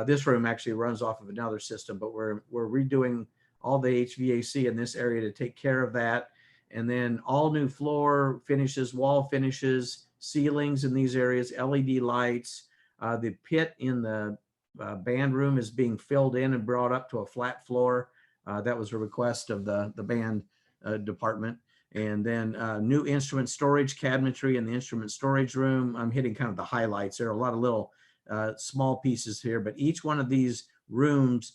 This room actually runs off of another system, but we're redoing all the HVAC in this area to take care of that. And then all new floor finishes, wall finishes, ceilings in these areas, LED lights. The pit in the band room is being filled in and brought up to a flat floor. That was a request of the band department. And then new instrument storage cabinetry in the instrument storage room. I'm hitting kind of the highlights. There are a lot of little small pieces here, but each one of these rooms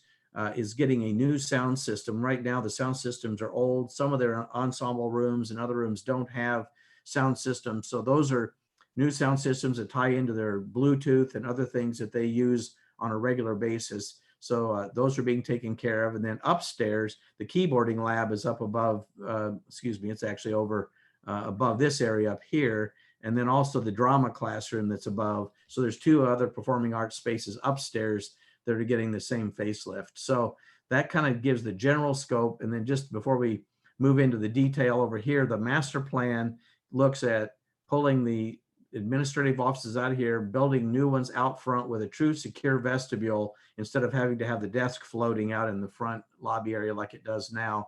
is getting a new sound system. Right now, the sound systems are old. Some of their ensemble rooms and other rooms don't have sound systems. So those are new sound systems that tie into their Bluetooth and other things that they use on a regular basis. So those are being taken care of. And then upstairs, the keyboarding lab is up above, excuse me, it's actually over above this area up here. And then also the drama classroom that's above. So there's two other performing arts spaces upstairs that are getting the same facelift. So that kind of gives the general scope. And then just before we move into the detail over here, the master plan looks at pulling the administrative offices out of here, building new ones out front with a true secure vestibule instead of having to have the desk floating out in the front lobby area like it does now.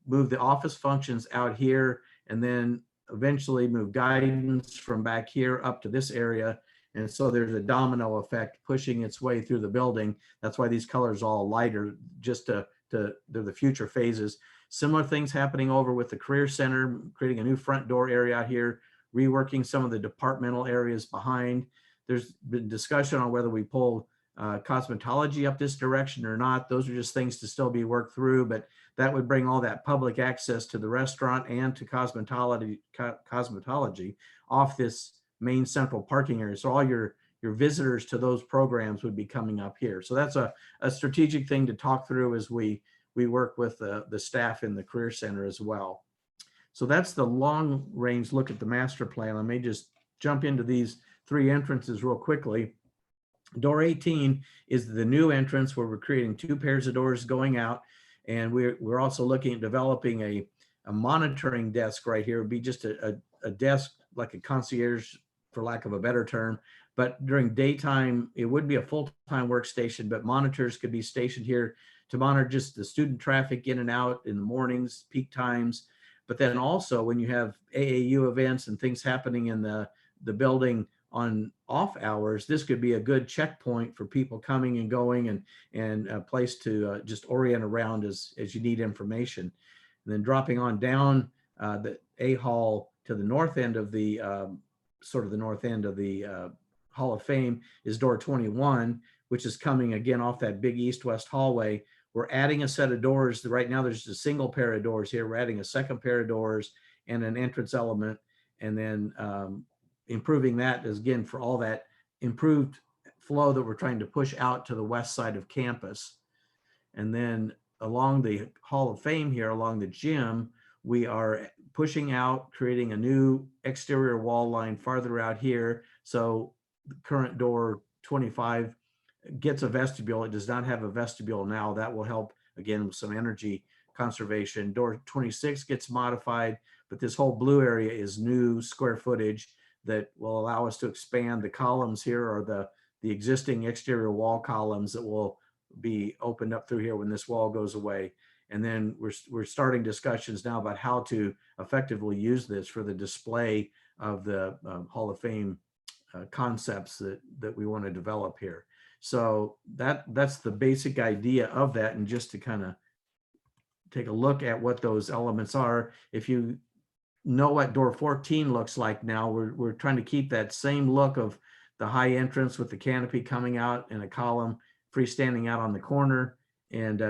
Move the office functions out here, and then eventually move guidance from back here up to this area. And so there's a domino effect pushing its way through the building. That's why these colors are all lighter, just they're the future phases. Similar things happening over with the Career Center, creating a new front door area out here, reworking some of the departmental areas behind. There's been discussion on whether we pull cosmetology up this direction or not. Those are just things to still be worked through, but that would bring all that public access to the restaurant and to cosmetology off this main central parking area. So all your visitors to those programs would be coming up here. So that's a strategic thing to talk through as we work with the staff in the Career Center as well. So that's the long range look at the master plan. I may just jump into these three entrances real quickly. Door 18 is the new entrance where we're creating two pairs of doors going out. And we're also looking at developing a monitoring desk right here. It would be just a desk like a concierge, for lack of a better term. But during daytime, it would be a full-time workstation, but monitors could be stationed here to monitor just the student traffic in and out in the mornings, peak times. But then also when you have AAU events and things happening in the building on off hours, this could be a good checkpoint for people coming and going and a place to just orient around as you need information. And then dropping on down the A hall to the north end of the, sort of the north end of the Hall of Fame is door 21, which is coming again off that big east-west hallway. We're adding a set of doors. Right now there's just a single pair of doors here. We're adding a second pair of doors and an entrance element, and then improving that is again for all that improved flow that we're trying to push out to the west side of campus. And then along the Hall of Fame here, along the gym, we are pushing out, creating a new exterior wall line farther out here. So the current door 25 gets a vestibule. It does not have a vestibule now. That will help again with some energy conservation. Door 26 gets modified, but this whole blue area is new square footage that will allow us to expand. The columns here are the existing exterior wall columns that will be opened up through here when this wall goes away. And then we're starting discussions now about how to effectively use this for the display of the Hall of Fame concepts that we want to develop here. So that's the basic idea of that. And just to kind of take a look at what those elements are, if you know what door 14 looks like now, we're trying to keep that same look of the high entrance with the canopy coming out and a column freestanding out on the corner. And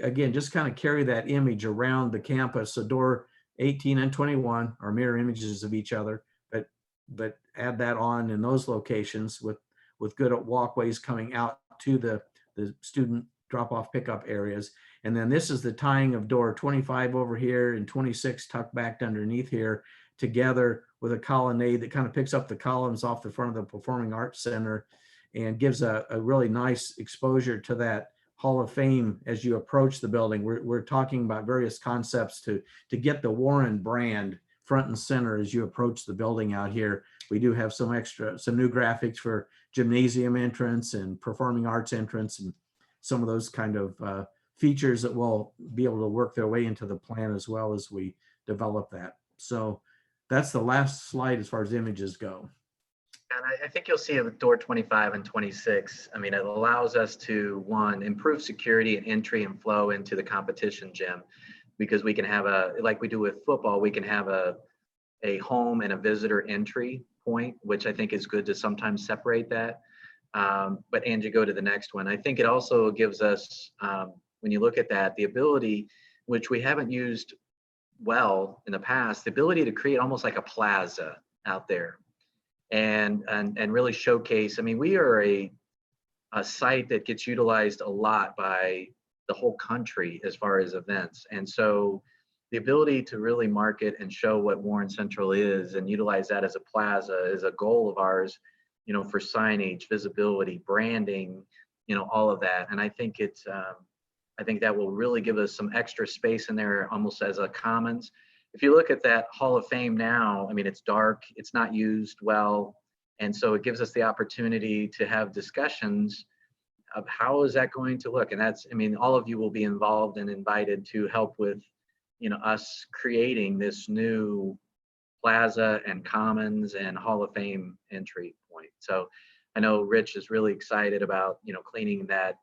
again, just kind of carry that image around the campus. So door 18 and 21 are mirror images of each other, but add that on in those locations with good walkways coming out to the student drop-off pickup areas. And then this is the tying of door 25 over here and 26 tucked back underneath here together with a colonnade that kind of picks up the columns off the front of the Performing Arts Center and gives a really nice exposure to that Hall of Fame as you approach the building. We're talking about various concepts to get the Warren brand front and center as you approach the building out here. We do have some new graphics for gymnasium entrance and performing arts entrance and some of those kind of features that will be able to work their way into the plan as well as we develop that. So that's the last slide as far as images go. And I think you'll see it with door 25 and 26. I mean, it allows us to, one, improve security and entry and flow into the competition gym. because we can have like we do with football, we can have a home and a visitor entry point, which I think is good to sometimes separate that. But Angie, go to the next one. I think it also gives us, when you look at that, the ability, which we haven't used well in the past, the ability to create almost like a plaza out there and really showcase. I mean, we are a site that gets utilized a lot by the whole country as far as events. And so the ability to really market and show what Warren Central is and utilize that as a plaza is a goal of ours, you know, for signage, visibility, branding, you know, all of that. And I think it's, I think that will really give us some extra space in there, almost as a commons. If you look at that Hall of Fame now, I mean, it's dark, it's not used well. And so it gives us the opportunity to have discussions of how is that going to look? And that's, I mean, all of you will be involved and invited to help with, you know, us creating this new plaza and commons and Hall of Fame entry point. So I know Rich is really excited about, you know, cleaning that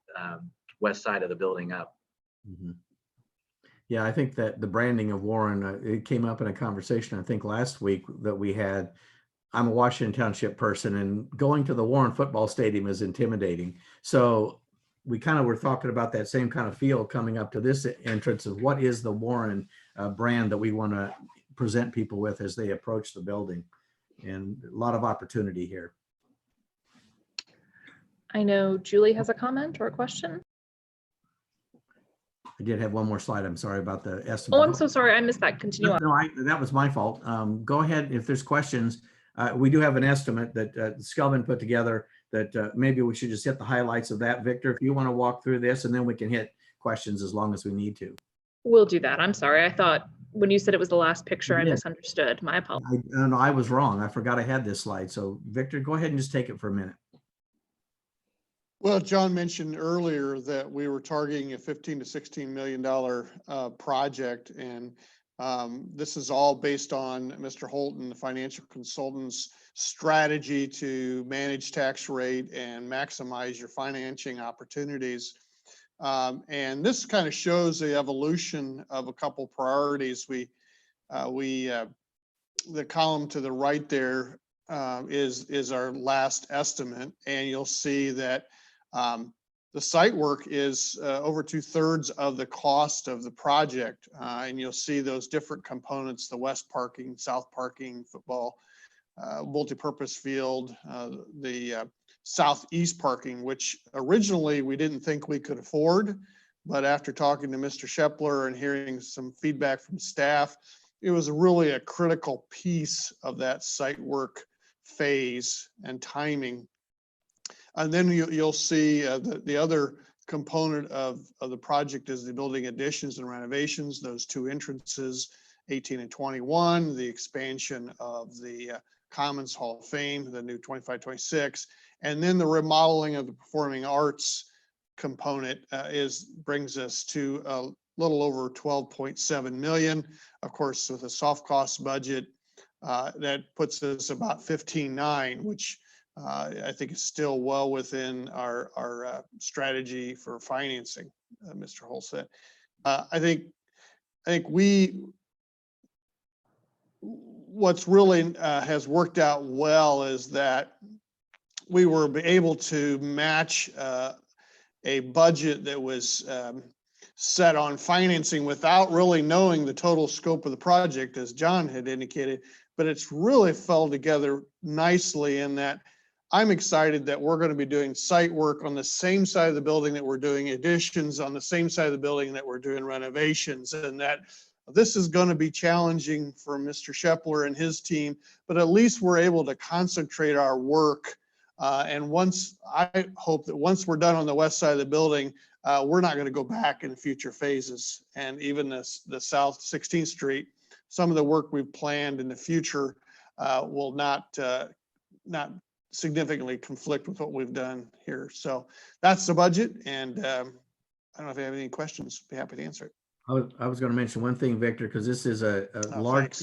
west side of the building up. Mm-hmm. Yeah, I think that the branding of Warren, it came up in a conversation, I think last week that we had. I'm a Washington Township person, and going to the Warren football stadium is intimidating. So we kind of were talking about that same kind of feel coming up to this entrance of what is the Warren brand that we want to present people with as they approach the building, and a lot of opportunity here. I know Julie has a comment or a question. I did have one more slide. I'm sorry about the estimate. Oh, I'm so sorry. I missed that. Continue on. No, that was my fault. Go ahead. If there's questions, we do have an estimate that Skelman put together that maybe we should just hit the highlights of that. Victor, if you want to walk through this, and then we can hit questions as long as we need to. We'll do that. I'm sorry. I thought when you said it was the last picture, I misunderstood. My apologies. No, I was wrong. I forgot I had this slide. So Victor, go ahead and just take it for a minute. Well, John mentioned earlier that we were targeting a $15 to $16 million project, and this is all based on Mr. Holton, the financial consultant's strategy to manage tax rate and maximize your financing opportunities. And this kind of shows the evolution of a couple priorities. The column to the right there is our last estimate, and you'll see that the site work is over 2/3 of the cost of the project. And you'll see those different components, the west parking, south parking, football, multi-purpose field, the southeast parking, which originally we didn't think we could afford. But after talking to Mr. Shepler and hearing some feedback from staff, it was really a critical piece of that site work phase and timing. And then you'll see the other component of the project is the building additions and renovations, those two entrances, 18 and 21, the expansion of the Commons Hall of Fame, the new 25-26, and then the remodeling of the performing arts component brings us to a little over 12.7 million. Of course, with a soft cost budget, that puts us about 15.9, which I think is still well within our strategy for financing, Mr. Hull said. I think what's really has worked out well is that we were able to match a budget that was set on financing without really knowing the total scope of the project, as John had indicated, but it's really fell together nicely in that I'm excited that we're going to be doing site work on the same side of the building that we're doing additions, on the same side of the building that we're doing renovations, and that this is going to be challenging for Mr. Shepler and his team, but at least we're able to concentrate our work. And I hope that once we're done on the west side of the building, we're not going to go back in future phases. And even the South 16th Street, some of the work we've planned in the future will not significantly conflict with what we've done here. So that's the budget. And I don't know if you have any questions, be happy to answer it. I was going to mention one thing, Victor, because this is a large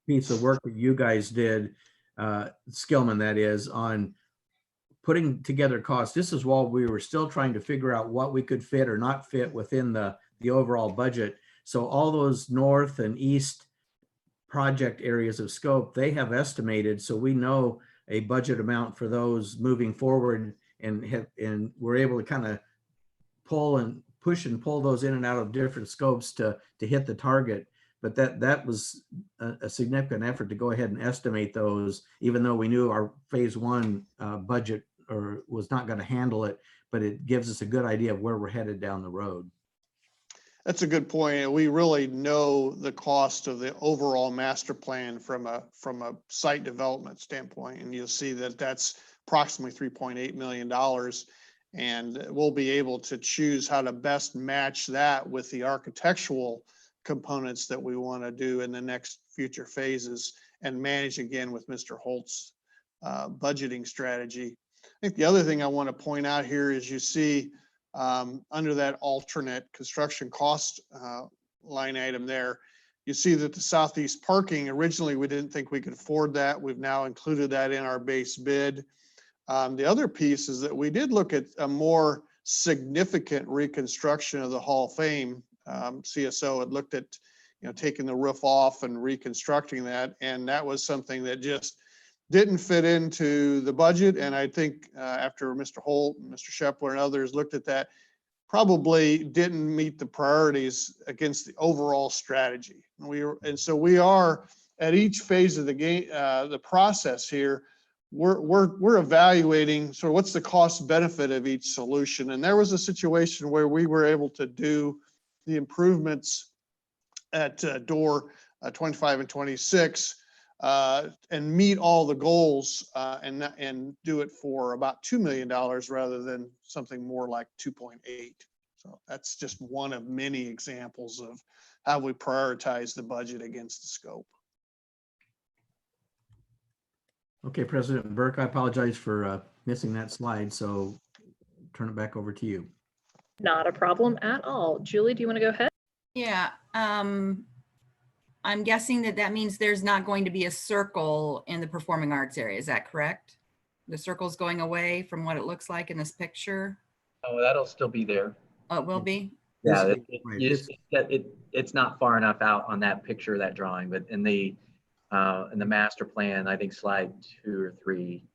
piece of work that you guys did, Skillman, that is, on putting together costs. This is while we were still trying to figure out what we could fit or not fit within the overall budget. So all those north and east project areas of scope, they have estimated, so we know a budget amount for those moving forward, and we're able to kind of pull and push and pull those in and out of different scopes to hit the target. But that was a significant effort to go ahead and estimate those, even though we knew our phase one budget was not going to handle it, but it gives us a good idea of where we're headed down the road. That's a good point. We really know the cost of the overall master plan from a site development standpoint. And you'll see that that's approximately $3.8 million. And we'll be able to choose how to best match that with the architectural components that we want to do in the next future phases and manage again with Mr. Holt's budgeting strategy. I think the other thing I want to point out here is you see under that alternate construction cost line item there, you see that the southeast parking, originally we didn't think we could afford that. We've now included that in our base bid. The other piece is that we did look at a more significant reconstruction of the Hall of Fame. CSO had looked at, taking the roof off and reconstructing that, and that was something that just didn't fit into the budget. And I think after Mr. Holt and Mr. Shepler and others looked at that, probably didn't meet the priorities against the overall strategy. And so we are at each phase of the game, the process here. We're evaluating sort of what's the cost benefit of each solution. And there was a situation where we were able to do the improvements at door 25 and 26 and meet all the goals and do it for about $2 million rather than something more like 2.8. So that's just one of many examples of how we prioritize the budget against the scope. Okay, President Burke, I apologize for missing that slide, so turn it back over to you. Not a problem at all. Julie, do you want to go ahead? Yeah, I'm guessing that means there's not going to be a circle in the performing arts area. Is that correct? The circle's going away from what it looks like in this picture? Oh, that'll still be there. Oh, it will be? Yeah, it's not far enough out on that picture, that drawing, but in the master plan, I think slide 2 or 3,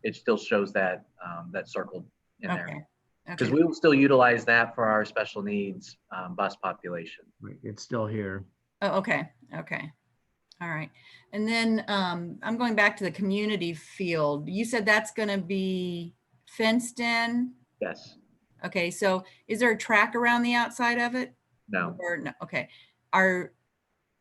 it still shows that that circle in there. Because we will still utilize that for our special needs bus population. It's still here. Oh, okay. Okay. All right. And then I'm going back to the community field. You said that's going to be fenced in? Yes. Okay. So is there a track around the outside of it? No. Or no? Okay.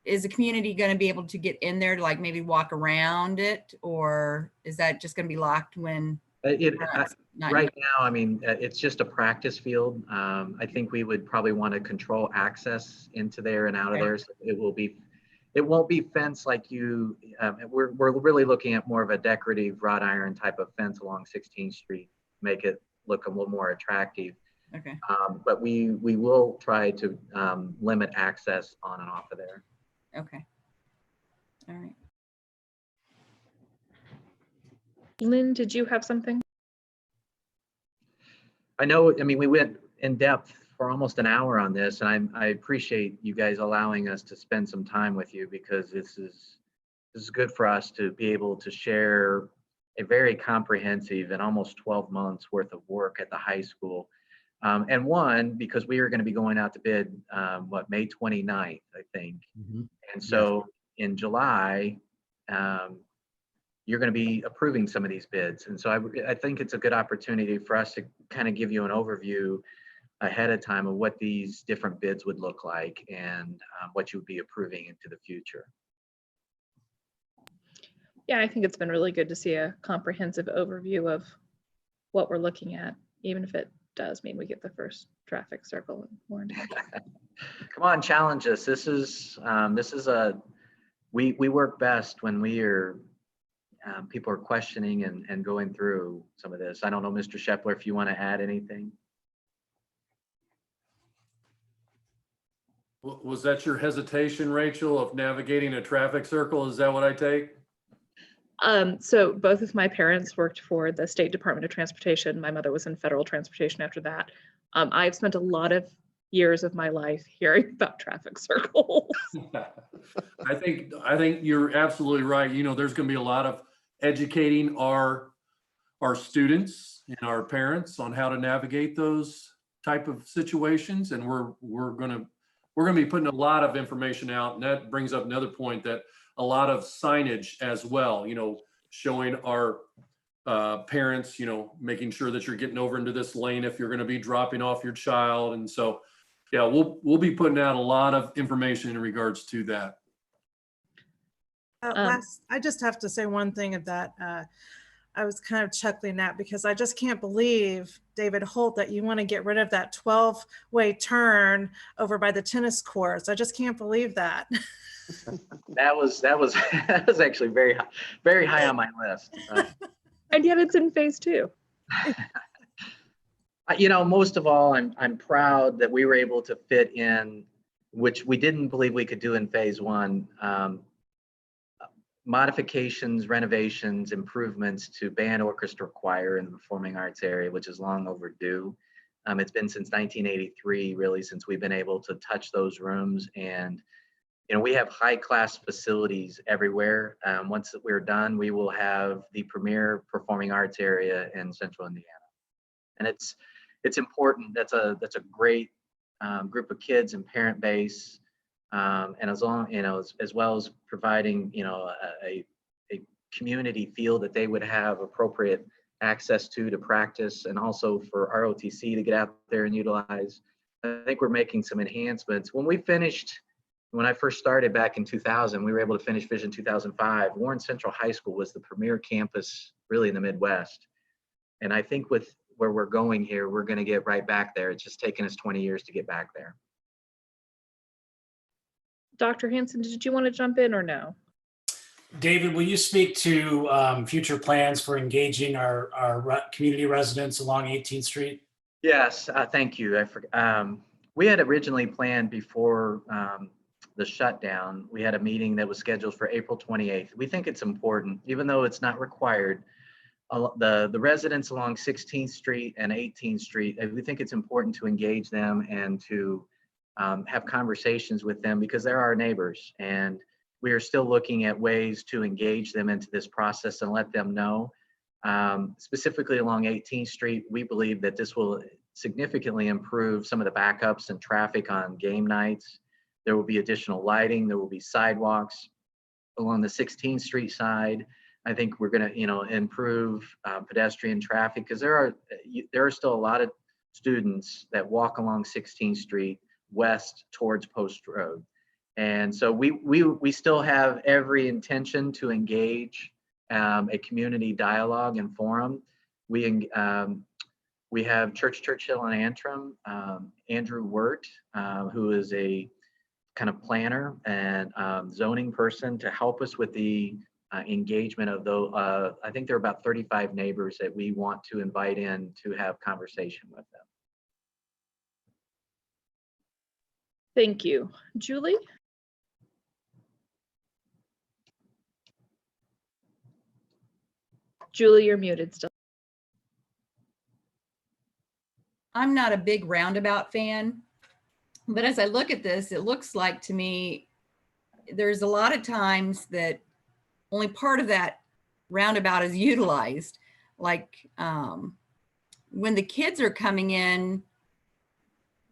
Is the community going to be able to get in there to like maybe walk around it, or is that just going to be locked when? Right now, I mean, it's just a practice field. I think we would probably want to control access into there and out of there. So it won't be fenced like you. We're really looking at more of a decorative wrought iron type of fence along 16th Street, make it look a little more attractive. Okay. But we will try to limit access on and off of there. Okay. All right. Lynn, did you have something? I know, I mean, we went in depth for almost an hour on this, and I appreciate you guys allowing us to spend some time with you, because this is good for us to be able to share a very comprehensive and almost 12 months worth of work at the high school. And one, because we are going to be going out to bid, May 29th, I think. Mm-hmm. And so in July, you're going to be approving some of these bids. And so I think it's a good opportunity for us to kind of give you an overview ahead of time of what these different bids would look like and what you would be approving into the future. Yeah, I think it's been really good to see a comprehensive overview of what we're looking at, even if it does mean we get the first traffic circle in Warren. Come on, challenge us. This is we work best when we are people are questioning and going through some of this. I don't know, Mr. Shepler, if you want to add anything. Was that your hesitation, Rachel, of navigating a traffic circle? Is that what I take? So both of my parents worked for the State Department of Transportation. My mother was in federal transportation after that. I've spent a lot of years of my life hearing about traffic circles. I think you're absolutely right. You know, there's going to be a lot of educating our students and our parents on how to navigate those type of situations, and we're going to be putting a lot of information out, and that brings up another point, that a lot of signage as well, you know, showing our parents, you know, making sure that you're getting over into this lane if you're going to be dropping off your child. And so, yeah, we'll be putting out a lot of information in regards to that. I just have to say one thing of that. I was kind of chuckling at, because I just can't believe, David Holt, that you want to get rid of that 12-way turn over by the tennis courts. I just can't believe that. That was actually very high on my list. And yet it's in phase 2. You know, most of all, I'm proud that we were able to fit in, which we didn't believe we could do in phase 1, modifications, renovations, improvements to band, orchestra, choir in the performing arts area, which is long overdue. It's been since 1983, really, since we've been able to touch those rooms. And, you know, we have high-class facilities everywhere. Once we're done, we will have the premier performing arts area in Central Indiana. And it's important. That's a great group of kids and parent base. And as long, you know, as well as providing, you know, a community feel that they would have appropriate access to practice, and also for ROTC to get out there and utilize. I think we're making some enhancements. When I first started back in 2000, we were able to finish Vision 2005. Warren Central High School was the premier campus really in the Midwest. And I think with where we're going here, we're going to get right back there. It's just taken us 20 years to get back there. Dr. Hanson, did you want to jump in or no? David, will you speak to future plans for engaging our community residents along 18th Street? Yes, thank you. We had originally planned before the shutdown, we had a meeting that was scheduled for April 28th. We think it's important, even though it's not required, the residents along 16th Street and 18th Street, we think it's important to engage them and to have conversations with them, because they're our neighbors, and we are still looking at ways to engage them into this process and let them know. Specifically along 18th Street, we believe that this will significantly improve some of the backups and traffic on game nights. There will be additional lighting, there will be sidewalks. Along the 16th Street side, I think we're going to, you know, improve pedestrian traffic, because there are still a lot of students that walk along 16th Street west towards Post Road. And so we still have every intention to engage a community dialogue and forum. We have Churchill and Antrim, Andrew Wirt, who is a kind of planner and zoning person, to help us with the engagement of those. I think there are about 35 neighbors that we want to invite in to have conversation with them. Thank you. Julie? Julie, you're muted still. I'm not a big roundabout fan, but as I look at this, it looks like to me, there's a lot of times that only part of that roundabout is utilized. Like when the kids are coming in,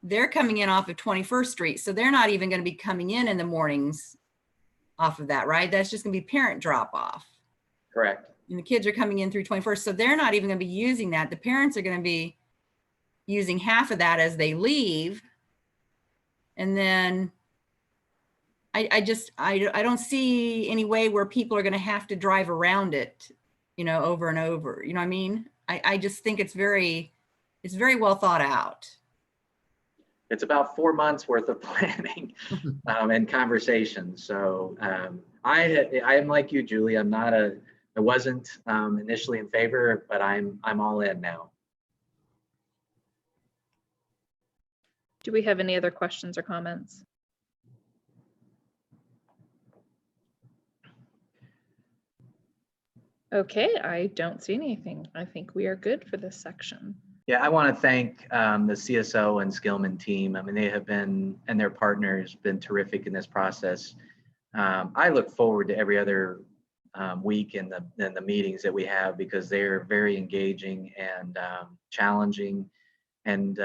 they're coming in off of 21st Street. So they're not even going to be coming in the mornings off of that, right? That's just going to be parent drop off. Correct. And the kids are coming in through 21st. So they're not even going to be using that. The parents are going to be using half of that as they leave. And then I don't see any way where people are going to have to drive around it, you know, over and over. You know what I mean? I just think it's very well thought out. It's about 4 months worth of planning and conversation. So I am like you, Julie. I wasn't initially in favor, but I'm all in now. Do we have any other questions or comments? Okay, I don't see anything. I think we are good for this section. Yeah, I want to thank the CSO and Skillman team. I mean, they have been, and their partners, been terrific in this process. I look forward to every other week in the meetings that we have, because they're very engaging and challenging, and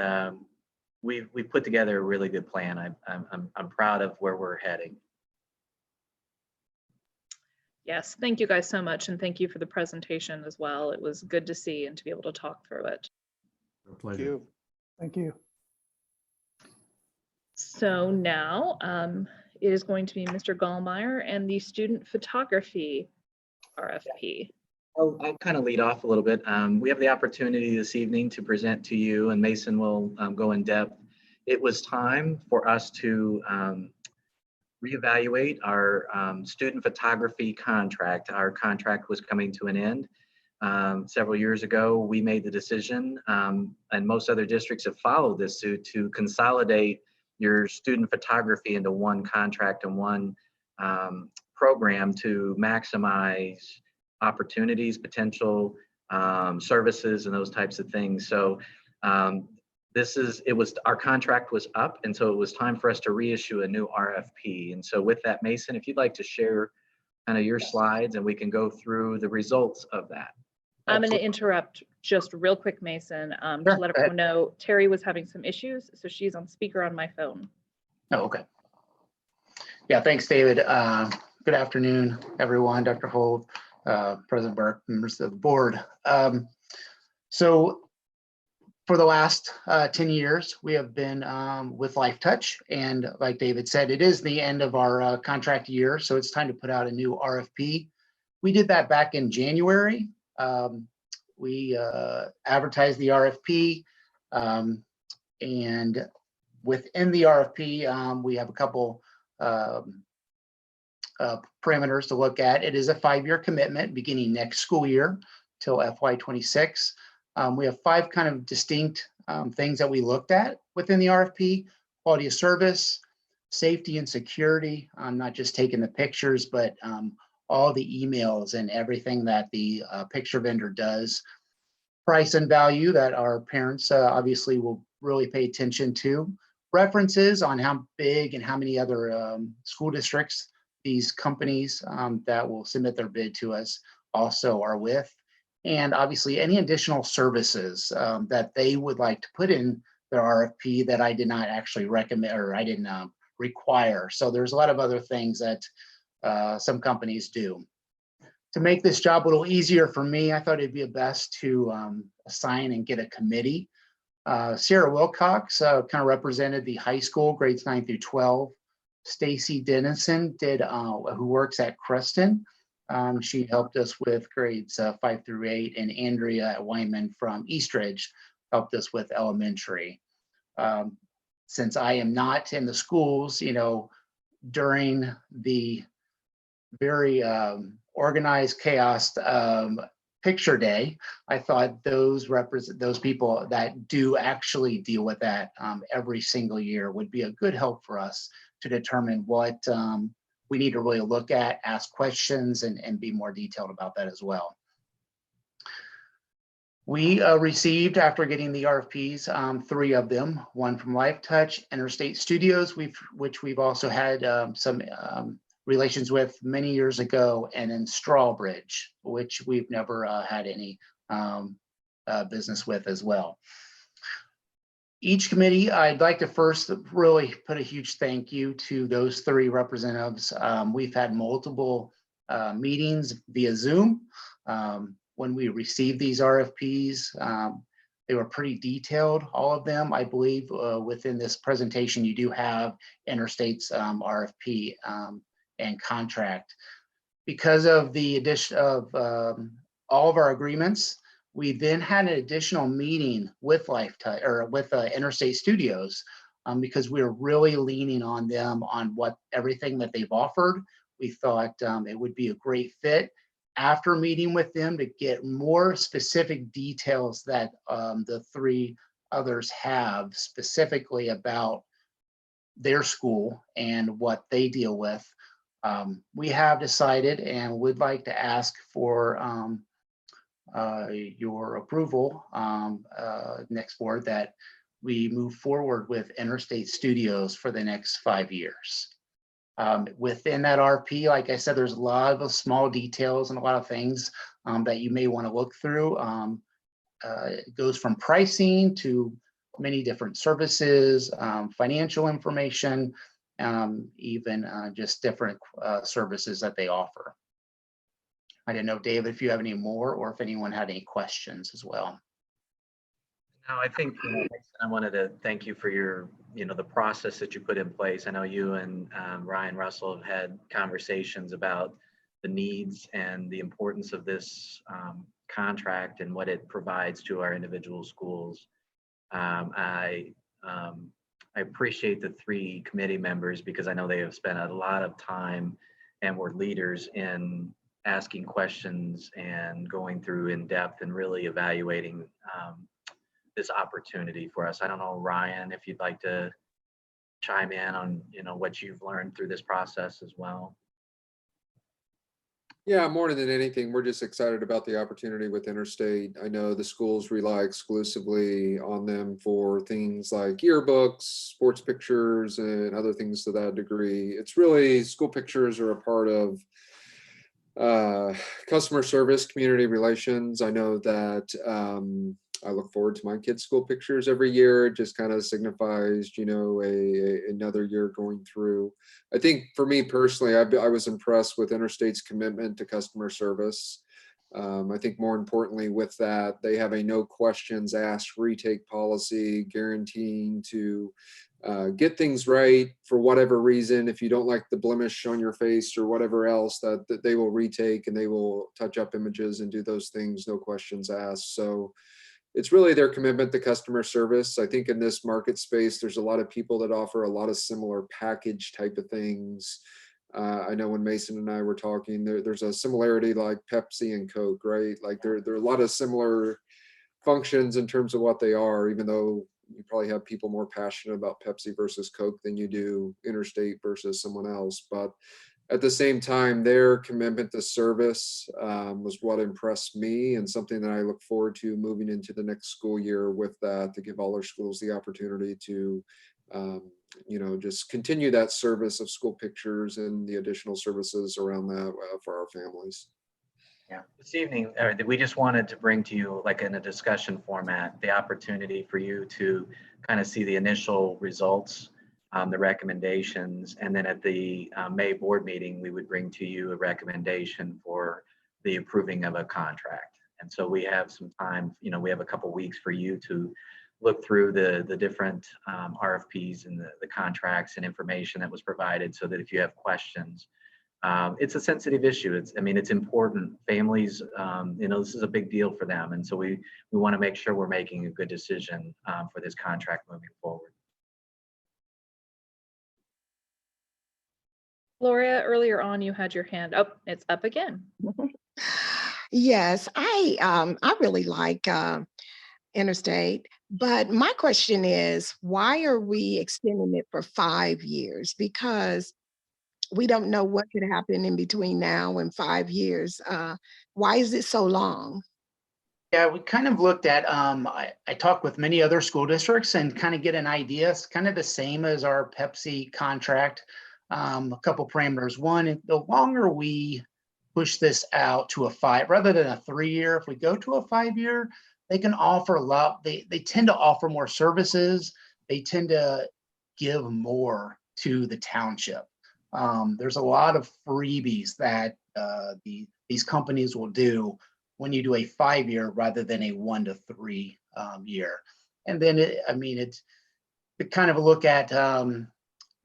we've put together a really good plan. I'm proud of where we're heading. Yes, thank you guys so much, and thank you for the presentation as well. It was good to see and to be able to talk through it. Thank you. Thank you. So now it is going to be Mr. Gallmeyer and the student photography RFP. I'll kind of lead off a little bit. We have the opportunity this evening to present to you, and Mason will go in depth. It was time for us to reevaluate our student photography contract. Our contract was coming to an end. Several years ago, we made the decision, and most other districts have followed this suit, to consolidate your student photography into one contract and one program to maximize opportunities, potential services, and those types of things. So our contract was up, and so it was time for us to reissue a new RFP. And so with that, Mason, if you'd like to share kind of your slides, and we can go through the results of that. I'm going to interrupt just real quick, Mason, to Sure, let go everyone know Terry was having some issues, so she's on speaker on my phone. Oh, okay. Yeah, thanks, David. Good afternoon, everyone. Dr. Holt, President Burke, members of the board. So for the last 10 years, we have been with LifeTouch, and like David said, it is the end of our contract year, so it's time to put out a new RFP. We did that back in January. We advertised the RFP, and within the RFP, we have a couple parameters to look at. It is a 5-year commitment beginning next school year till FY26. We have 5 kind of distinct things that we looked at within the RFP: quality of service, safety and security. I'm not just taking the pictures, but all the emails and everything that the picture vendor does. Price and value that our parents obviously will really pay attention to. References on how big and how many other school districts these companies that will submit their bid to us also are with. And obviously any additional services that they would like to put in their RFP that I did not actually recommend, or I didn't require. So there's a lot of other things that some companies do. To make this job a little easier for me, I thought it'd be best to assign and get a committee. Sarah Wilcox kind of represented the high school, grades 9 through 12. Stacy Dennison did, who works at Creston. She helped us with grades 5 through 8, and Andrea Wyman from Eastridge helped us with elementary. Since I am not in the schools, during the very organized chaos picture day, I thought those people that do actually deal with that every single year would be a good help for us to determine what we need to really look at, ask questions, and be more detailed about that as well. We received, after getting the RFPs, 3 of them, one from LifeTouch, Interstate Studios, which we've also had some relations with many years ago, and in Strawbridge, which we've never had any business with as well. Each committee, I'd like to first really put a huge thank you to those 3 representatives. We've had multiple meetings via Zoom. When we received these RFPs, they were pretty detailed, all of them. I believe within this presentation, you do have Interstate's RFP and contract. Because of the addition of all of our agreements, we then had an additional meeting with LifeTouch, or with Interstate Studios, because we were really leaning on them on everything that they've offered. We thought it would be a great fit. After meeting with them to get more specific details that the 3 others have specifically about their school and what they deal with, we have decided and would like to ask for your approval, next board, that we move forward with Interstate Studios for the next 5 years. Within that RP, like I said, there's a lot of small details and a lot of things that you may want to look through. It goes from pricing to many different services, financial information, even just different services that they offer. I didn't know, David, if you have any more or if anyone had any questions as well. No, I think I wanted to thank you for your, the process that you put in place. I know you and Ryan Russell have had conversations about the needs and the importance of this contract and what it provides to our individual schools. I appreciate the 3 committee members because I know they have spent a lot of time and were leaders in asking questions and going through in depth and really evaluating this opportunity for us. I don't know, Ryan, if you'd like to chime in on, what you've learned through this process as well. Yeah, more than anything, we're just excited about the opportunity with Interstate. I know the schools rely exclusively on them for things like yearbooks, sports pictures, and other things to that degree. It's really, school pictures are a part of customer service, community relations. I know that I look forward to my kids' school pictures every year. It just kind of signifies, another year going through. I think for me personally, I was impressed with Interstate's commitment to customer service. I think more importantly with that, they have a no questions asked retake policy guaranteeing to get things right for whatever reason. If you don't like the blemish on your face or whatever else, that they will retake and they will touch up images and do those things, no questions asked. So it's really their commitment to customer service. I think in this market space, there's a lot of people that offer a lot of similar package type of things. I know when Mason and I were talking, there's a similarity like Pepsi and Coke, right? Like there are a lot of similar functions in terms of what they are, even though you probably have people more passionate about Pepsi versus Coke than you do Interstate versus someone else. But at the same time, their commitment to service was what impressed me and something that I look forward to moving into the next school year with that, to give all our schools the opportunity to, just continue that service of school pictures and the additional services around that for our families. Yeah, this evening, we just wanted to bring to you, like in a discussion format, the opportunity for you to kind of see the initial results, the recommendations, and then at the May board meeting, we would bring to you a recommendation for the approving of a contract. And so we have some time, we have a couple weeks for you to look through the different RFPs and the contracts and information that was provided, so that if you have questions, it's a sensitive issue. It's important. Families, this is a big deal for them. And so we want to make sure we're making a good decision for this contract moving forward. Gloria, earlier on, you had your hand up. It's up again. Yes, I really like Interstate, but my question is, why are we extending it for 5 years? Because we don't know what could happen in between now and 5 years. Why is it so long? Yeah, we kind of looked at, I talked with many other school districts and kind of get an idea. It's kind of the same as our Pepsi contract. A couple parameters. One, the longer we push this out to a 5 rather than a 3 year, if we go to a 5 year, they can offer a lot. They tend to offer more services. They tend to give more to the township. There's a lot of freebies that these companies will do when you do a 5 year rather than a 1 to 3 year. And then it's kind of a look at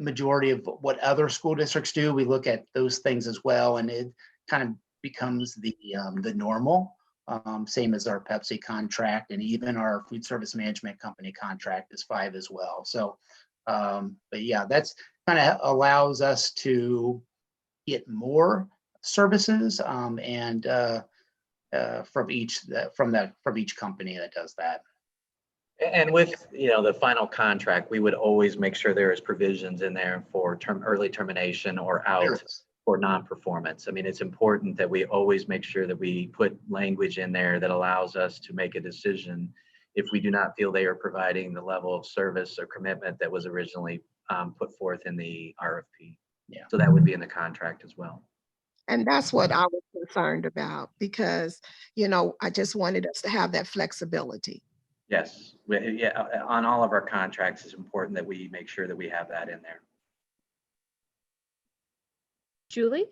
majority of what other school districts do. We look at those things as well, and it kind of becomes the normal, same as our Pepsi contract, and even our food service management company contract is 5 as well. So, but yeah, that's kind of allows us to get more services and from each company that does that. And with the final contract, we would always make sure there is provisions in there for early termination or out for non-performance. I mean, it's important that we always make sure that we put language in there that allows us to make a decision if we do not feel they are providing the level of service or commitment that was originally put forth in the RFP. Yeah. So that would be in the contract as well. And that's what I was concerned about because, you know, I just wanted us to have that flexibility. Yes, yeah, on all of our contracts, it's important that we make sure that we have that in there. Julie?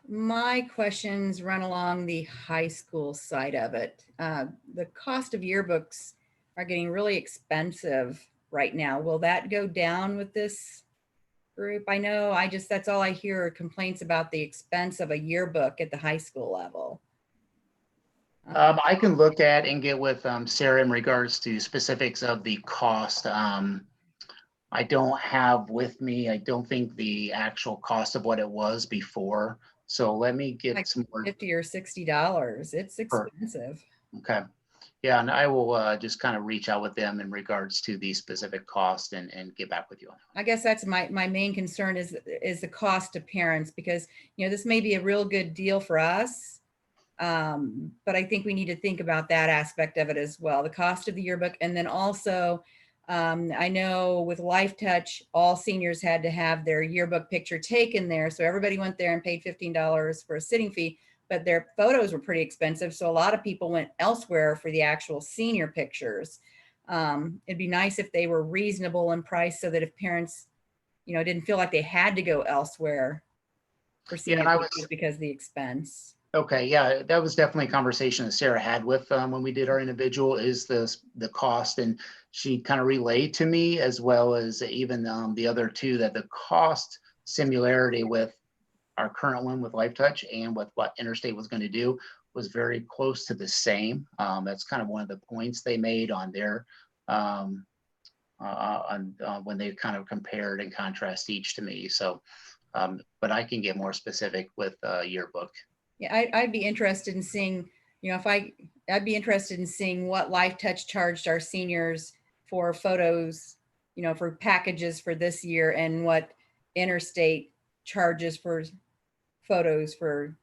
My questions run along the high school side of it. The cost of yearbooks are getting really expensive right now. Will that go down with this group? I know that's all I hear are complaints about the expense of a yearbook at the high school level. I can look at and get with Sarah in regards to specifics of the cost. I don't have with me, I don't think the actual cost of what it was before. So let me get Like some more. $50 or $60. It's expensive. Okay. Yeah, and I will just kind of reach out with them in regards to the specific cost and get back with you on that. I guess that's my main concern is the cost to parents, because, you know, this may be a real good deal for us. But I think we need to think about that aspect of it as well, the cost of the yearbook. And then also, I know with Life Touch, all seniors had to have their yearbook picture taken there. So everybody went there and paid $15 for a sitting fee, but their photos were pretty expensive. So a lot of people went elsewhere for the actual senior pictures. It'd be nice if they were reasonable in price so that if parents, you know, didn't feel like they had to go elsewhere for senior pictures because of the expense. Okay, yeah, that was definitely a conversation that Sarah had with when we did our individual is the cost, and she kind of relayed to me as well as even the other two that the cost similarity with our current one with Life Touch and with what Interstate was going to do was very close to the same. That's kind of one of the points they made on their when they kind of compared and contrast each to me. So, but I can get more specific with yearbook. Yeah, I'd be interested in seeing, you know, I'd be interested in seeing what Life Touch charged our seniors for photos, you know, for packages for this year, and what Interstate charges for photos for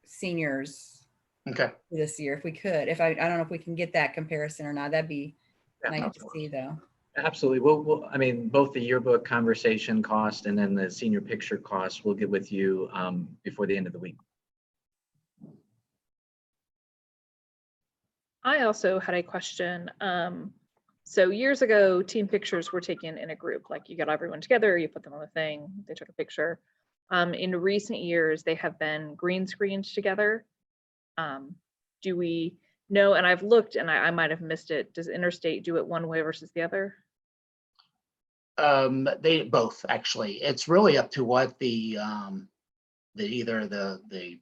seniors this year. If we could, I don't know if we can get that comparison or not. That'd be nice to see, though. Absolutely. Well, I mean, both the yearbook conversation cost and then the senior picture cost, we'll get with you before the end of the week. I also had a question. So years ago, team pictures were taken in a group, like you got everyone together, you put them on the thing, they took a picture. In recent years, they have been green screened together. Do we know, and I've looked and I might have missed it, does Interstate do it one way versus the other? They both actually. It's really up to what the either the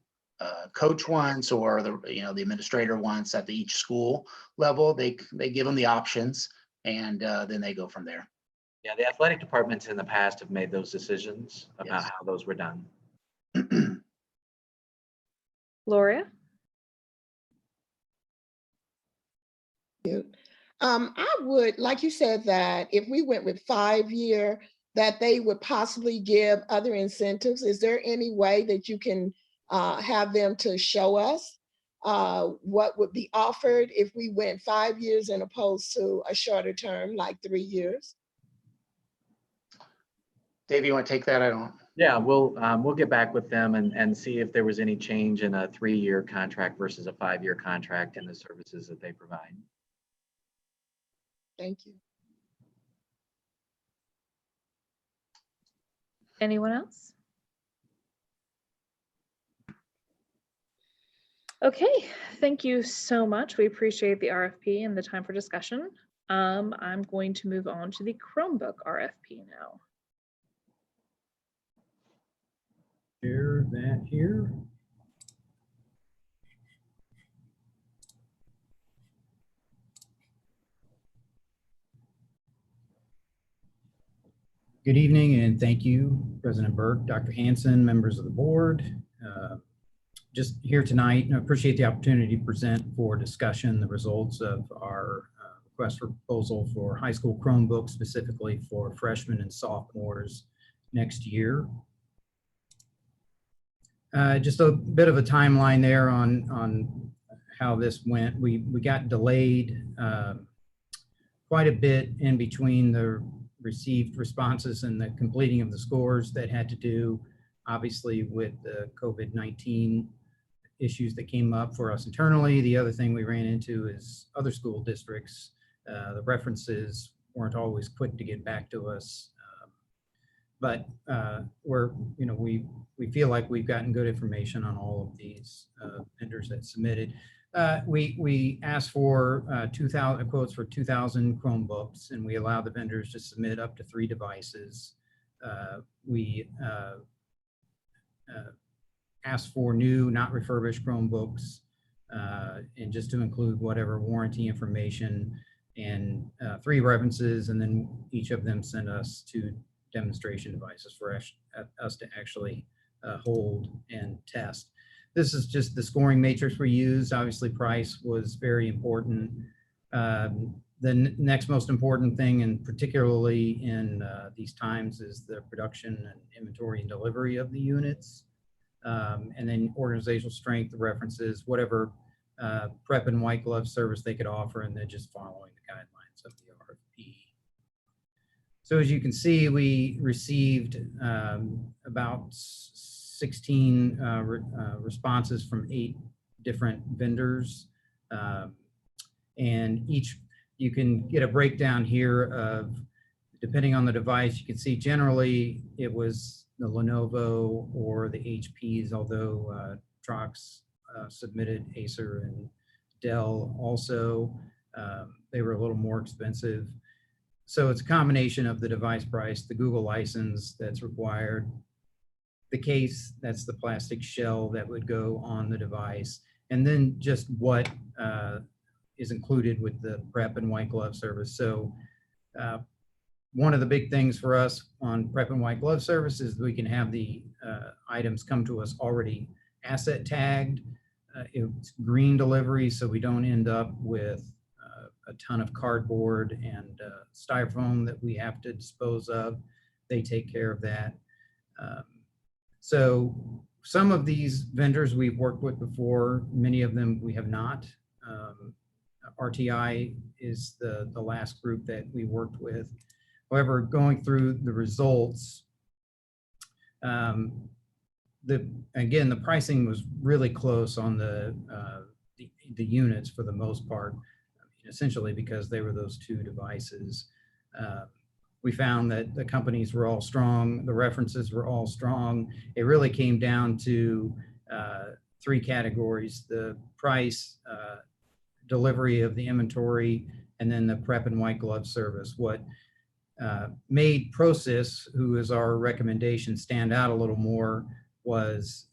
coach wants or the administrator wants at each school level. They give them the options, and then they go from there. Yeah, the athletic departments in the past have made those decisions about how those were done. Gloria? I would, like you said, that if we went with 5-year, that they would possibly give other incentives. Is there any way that you can have them to show us what would be offered if we went 5 years and opposed to a shorter term, like 3 years? Dave, you want to take that? I don't. Yeah, we'll get back with them and see if there was any change in a 3-year contract versus a 5-year contract in the services that they provide. Thank you. Anyone else? Okay, thank you so much. We appreciate the RFP and the time for discussion. I'm going to move on to the Chromebook RFP now. Share that here. Good evening, and thank you, President Burke, Dr. Hanson, members of the board. Just here tonight, I appreciate the opportunity to present for discussion the results of our request for proposal for high school Chromebooks, specifically for freshmen and sophomores next year. Just a bit of a timeline there on how this went. We got delayed quite a bit in between the received responses and the completing of the scores. That had to do obviously with the COVID-19 issues that came up for us internally. The other thing we ran into is other school districts. The references weren't always quick to get back to us. But we feel like we've gotten good information on all of these vendors that submitted. We asked for 2,000 quotes for 2,000 Chromebooks, and we allowed the vendors to submit up to 3 devices. We asked for new, not refurbished Chromebooks, and just to include whatever warranty information, and 3 references, and then each of them sent us 2 demonstration devices for us to actually hold and test. This is just the scoring matrix we used. Obviously, price was very important. The next most important thing, and particularly in these times, is the production and inventory and delivery of the units. And then organizational strength, the references, whatever prep and white glove service they could offer, and then just following the guidelines of the RFP. So as you can see, we received about 16 responses from 8 different vendors. And each, you can get a breakdown here of, depending on the device, you can see generally it was the Lenovo or the HPs, although Trox submitted Acer and Dell also. They were a little more expensive. So it's a combination of the device price, the Google license that's required, the case, that's the plastic shell that would go on the device, and then just what is included with the prep and white glove service. So one of the big things for us on prep and white glove service is we can have the items come to us already asset tagged. It's green delivery, so we don't end up with a ton of cardboard and styrofoam that we have to dispose of. They take care of that. So some of these vendors we've worked with before, many of them we have not. RTI is the last group that we worked with. However, going through the results, again, the pricing was really close on the units for the most part, essentially because they were those 2 devices. We found that the companies were all strong, the references were all strong. It really came down to 3 categories: the price, delivery of the inventory, and then the prep and white glove service. What made ProSys, who is our recommendation, stand out a little more was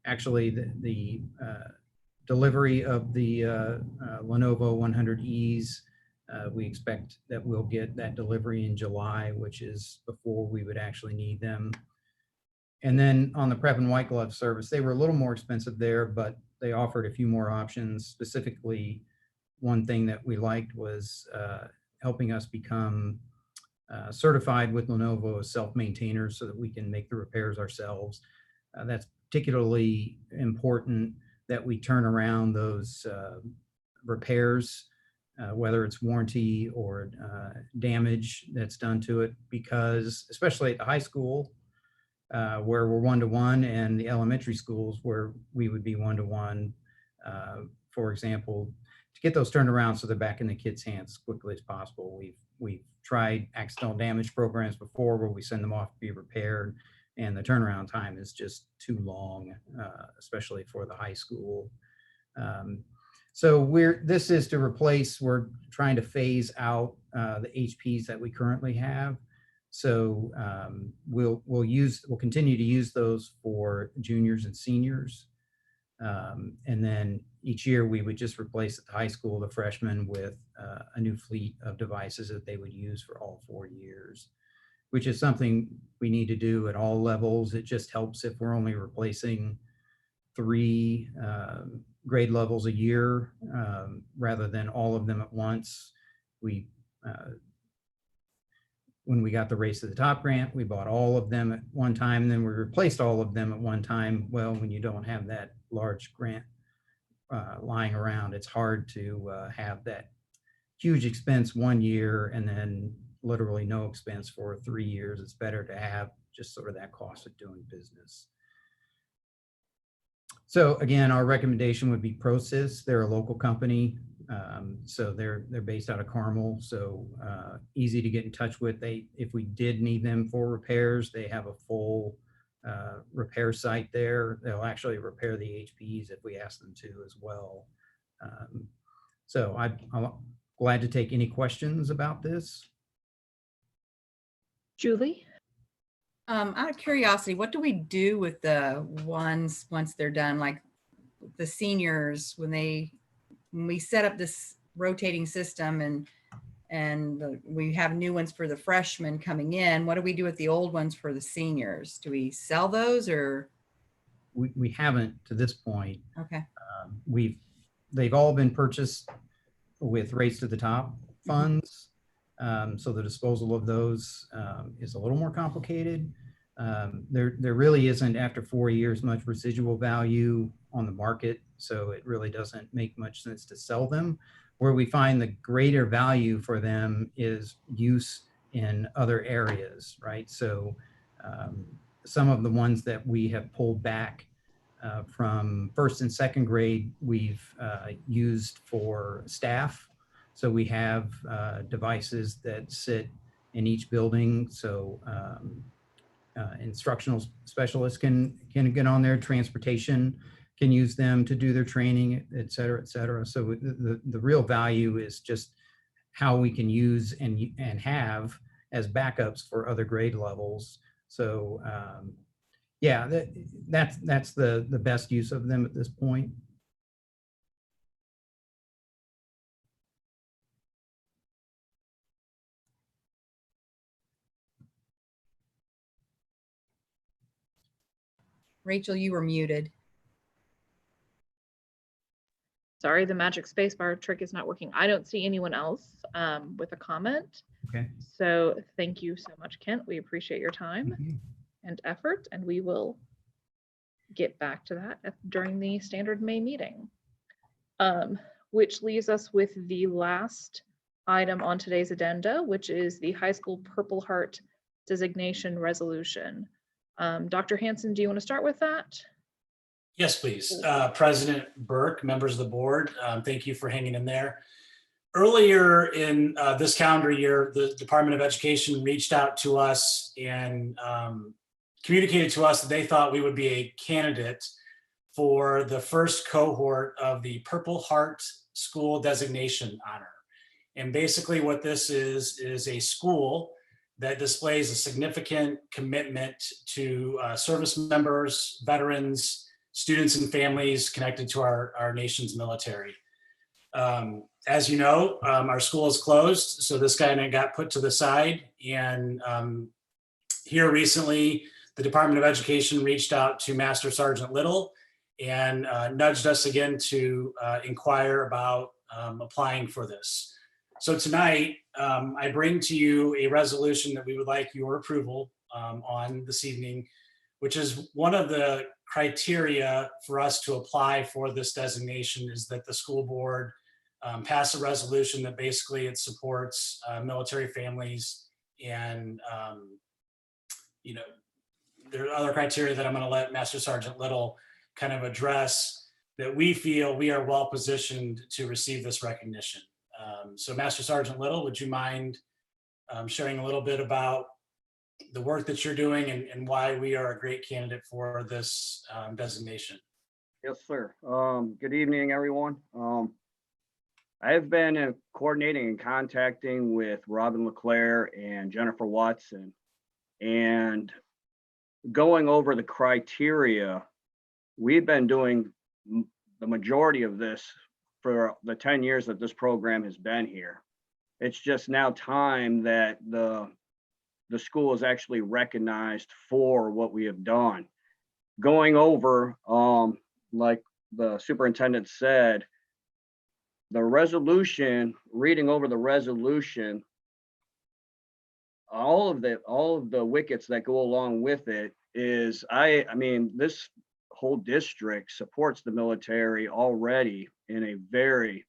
actually the delivery of the Lenovo 100Es. We expect that we'll get that delivery in July, which is before we would actually need them. And then on the prep and white glove service, they were a little more expensive there, but they offered a few more options. Specifically, one thing that we liked was helping us become certified with Lenovo as self-maintainers so that we can make the repairs ourselves. That's particularly important that we turn around those repairs, whether it's warranty or damage that's done to it, because especially at the high school where we're one-to-one, and the elementary schools where we would be one-to-one, for example, to get those turned around so they're back in the kids' hands as quickly as possible. We've tried accidental damage programs before where we send them off to be repaired, and the turnaround time is just too long, especially for the high school. So this is to replace, we're trying to phase out the HPs that we currently have. So we'll continue to use those for juniors and seniors. And then each year we would just replace at the high school the freshmen with a new fleet of devices that they would use for all 4 years, which is something we need to do at all levels. It just helps if we're only replacing 3 grade levels a year. rather than all of them at once. We, when we got the Race to the Top grant, we bought all of them at one time, and then we replaced all of them at one time. Well, when you don't have that large grant lying around, it's hard to have that huge expense one year and then literally no expense for 3 years. It's better to have just sort of that cost of doing business. So again, our recommendation would be ProSys. They're a local company. So they're based out of Carmel. So easy to get in touch with. If we did need them for repairs, they have a full repair site there. They'll actually repair the HPs if we ask them to as well. So I'm glad to take any questions about this. Julie? Out of curiosity, what do we do with the ones once they're done? Like the seniors, when we set up this rotating system and we have new ones for the freshmen coming in, what do we do with the old ones for the seniors? Do we sell those or? We haven't to this point. Okay. They've all been purchased with Race to the Top funds. So the disposal of those is a little more complicated. There really isn't, after 4 years, much residual value on the market. So it really doesn't make much sense to sell them. Where we find the greater value for them is use in other areas, right? So some of the ones that we have pulled back from first and second grade, we've used for staff. So we have devices that sit in each building. So instructional specialists can get on there, transportation can use them to do their training, et cetera, et cetera. So the real value is just how we can use and have as backups for other grade levels. So yeah, that's the best use of them at this point. Rachel, you were muted. Sorry, the magic spacebar trick is not working. I don't see anyone else with a comment. Okay. So thank you so much, Kent. We appreciate your time and effort, and we will get back to that during the standard May meeting. Which leaves us with the last item on today's agenda, which is the high school Purple Heart designation resolution. Dr. Hanson, do you want to start with that? Yes, please. President Burke, members of the board, thank you for hanging in there. Earlier in this calendar year, the Department of Education reached out to us and communicated to us that they thought we would be a candidate for the first cohort of the Purple Heart School Designation Honor. And basically what this is a school that displays a significant commitment to service members, veterans, students and families connected to our nation's military. As you know, our school is closed, so this kind of got put to the side. And here recently, the Department of Education reached out to Master Sergeant Little and nudged us again to inquire about applying for this. So tonight, I bring to you a resolution that we would like your approval on this evening, which is one of the criteria for us to apply for this designation is that the school board pass a resolution that basically it supports military families. And you know, there are other criteria that I'm going to let Master Sergeant Little kind of address, that we feel we are well positioned to receive this recognition. So Master Sergeant Little, would you mind sharing a little bit about the work that you're doing and why we are a great candidate for this designation? Yes, sir. Good evening, everyone. I have been coordinating and contacting with Robin LeClaire and Jennifer Watson and going over the criteria. We've been doing the majority of this for the 10 years that this program has been here. It's just now time that the school is actually recognized for what we have done. Going over, like the superintendent said, the resolution, reading over the resolution, all of the wickets that go along with it is, I mean, this whole district supports the military already in a very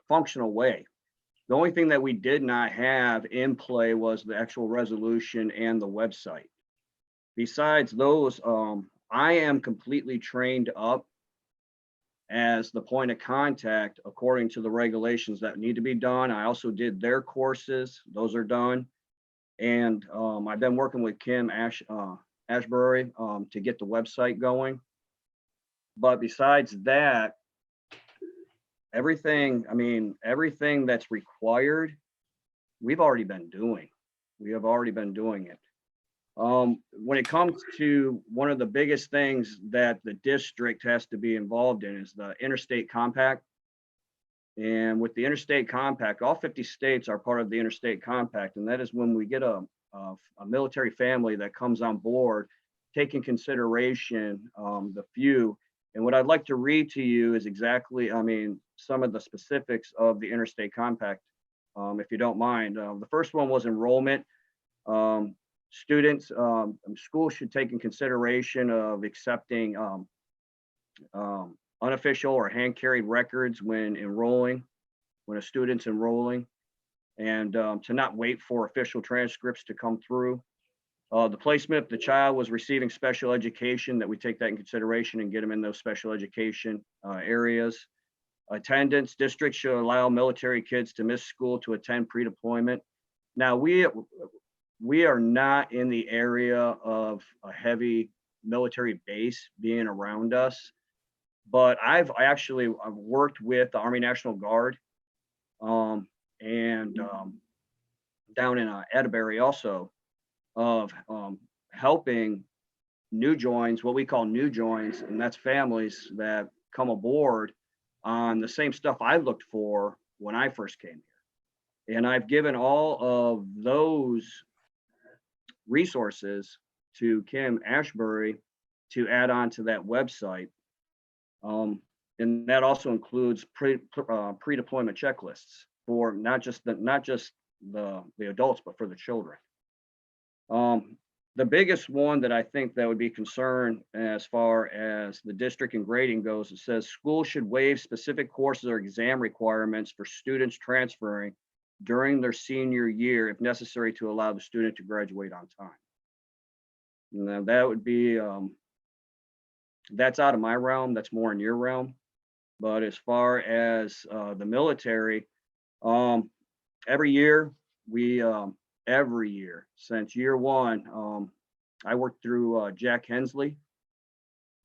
functional way. The only thing that we did not have in play was the actual resolution and the website. Besides those, I am completely trained up as the point of contact according to the regulations that need to be done. I also did their courses; those are done, and I've been working with Kim Ashbury to get the website going. But besides that, everything that's required, we've already been doing. We have already been doing it. When it comes to one of the biggest things that the district has to be involved in is the interstate compact. And with the interstate compact, all 50 states are part of the interstate compact. And that is when we get a military family that comes on board, taking consideration the few. And what I'd like to read to you is exactly, some of the specifics of the interstate compact, if you don't mind. The first one was enrollment. Students, schools should take in consideration of accepting unofficial or hand-carried records when a student's enrolling, and to not wait for official transcripts to come through. The placement, if the child was receiving special education, that we take that in consideration and get them in those special education areas. Attendance, districts should allow military kids to miss school to attend pre-deployment. Now, we are not in the area of a heavy military base being around us, but I've worked with the Army National Guard and down in Atterbury also, of helping new joins, what we call new joins, and that's families that come aboard on the same stuff I looked for when I first came here. And I've given all of those resources to Kim Ashbury to add on to that website. And that also includes pre-deployment checklists for not just the adults, but for the children. The biggest one that I think that would be concerned as far as the district and grading goes, it says schools should waive specific courses or exam requirements for students transferring during their senior year if necessary to allow the student to graduate on time. Now that would be, that's out of my realm, that's more in your realm. But as far as the military, every year since year one, I worked through Jack Hensley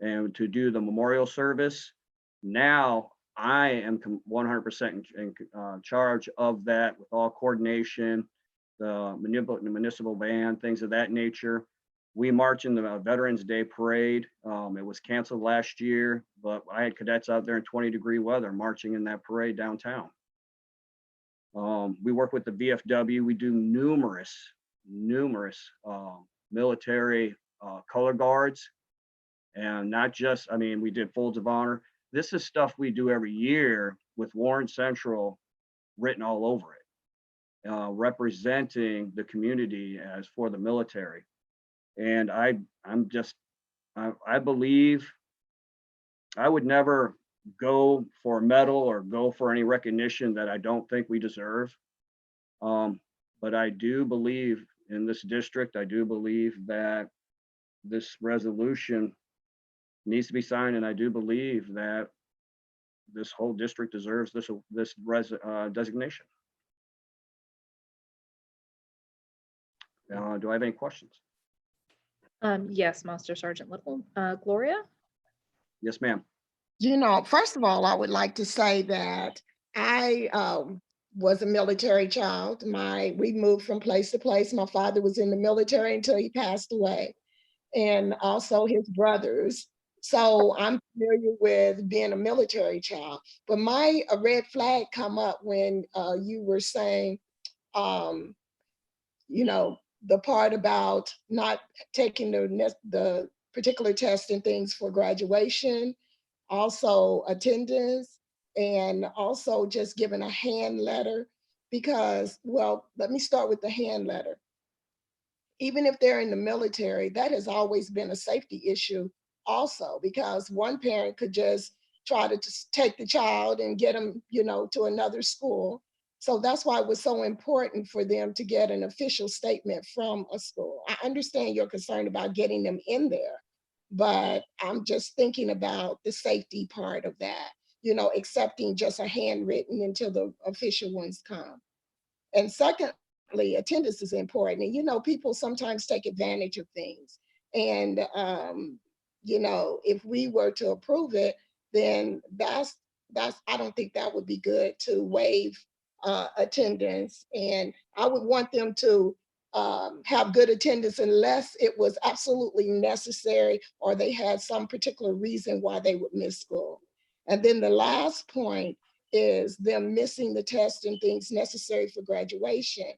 and to do the memorial service. Now I am 100% in charge of that with all coordination, the municipal band, things of that nature. We march in the Veterans Day Parade. It was canceled last year, but I had cadets out there in 20-degree weather marching in that parade downtown. We work with the VFW. We do numerous military color guards, and not just, we did folds of honor. This is stuff we do every year with Warren Central written all over it, representing the community as for the military. And I believe I would never go for a medal or go for any recognition that I don't think we deserve. But I do believe in this district, I do believe that this resolution needs to be signed, and I do believe that this whole district deserves this designation. Do I have any questions? Yes, Master Sergeant Little. Gloria? Yes, ma'am. First of all, I would like to say that I was a military child. We moved from place to place. My father was in the military until he passed away, and also his brothers. So I'm familiar with being a military child. But a red flag come up when you were saying, the part about not taking the particular test and things for graduation. also attendance, and also just giving a hand letter because, well, let me start with the hand letter. Even if they're in the military, that has always been a safety issue also, because one parent could just try to just take the child and get them, to another school. So that's why it was so important for them to get an official statement from a school. I understand your concern about getting them in there, but I'm just thinking about the safety part of that, accepting just a handwritten until the official ones come. And secondly, attendance is important. And, people sometimes take advantage of things. And, if we were to approve it, then I don't think that would be good to waive attendance. And I would want them to have good attendance unless it was absolutely necessary or they had some particular reason why they would miss school. And then the last point is them missing the test and things necessary for graduation.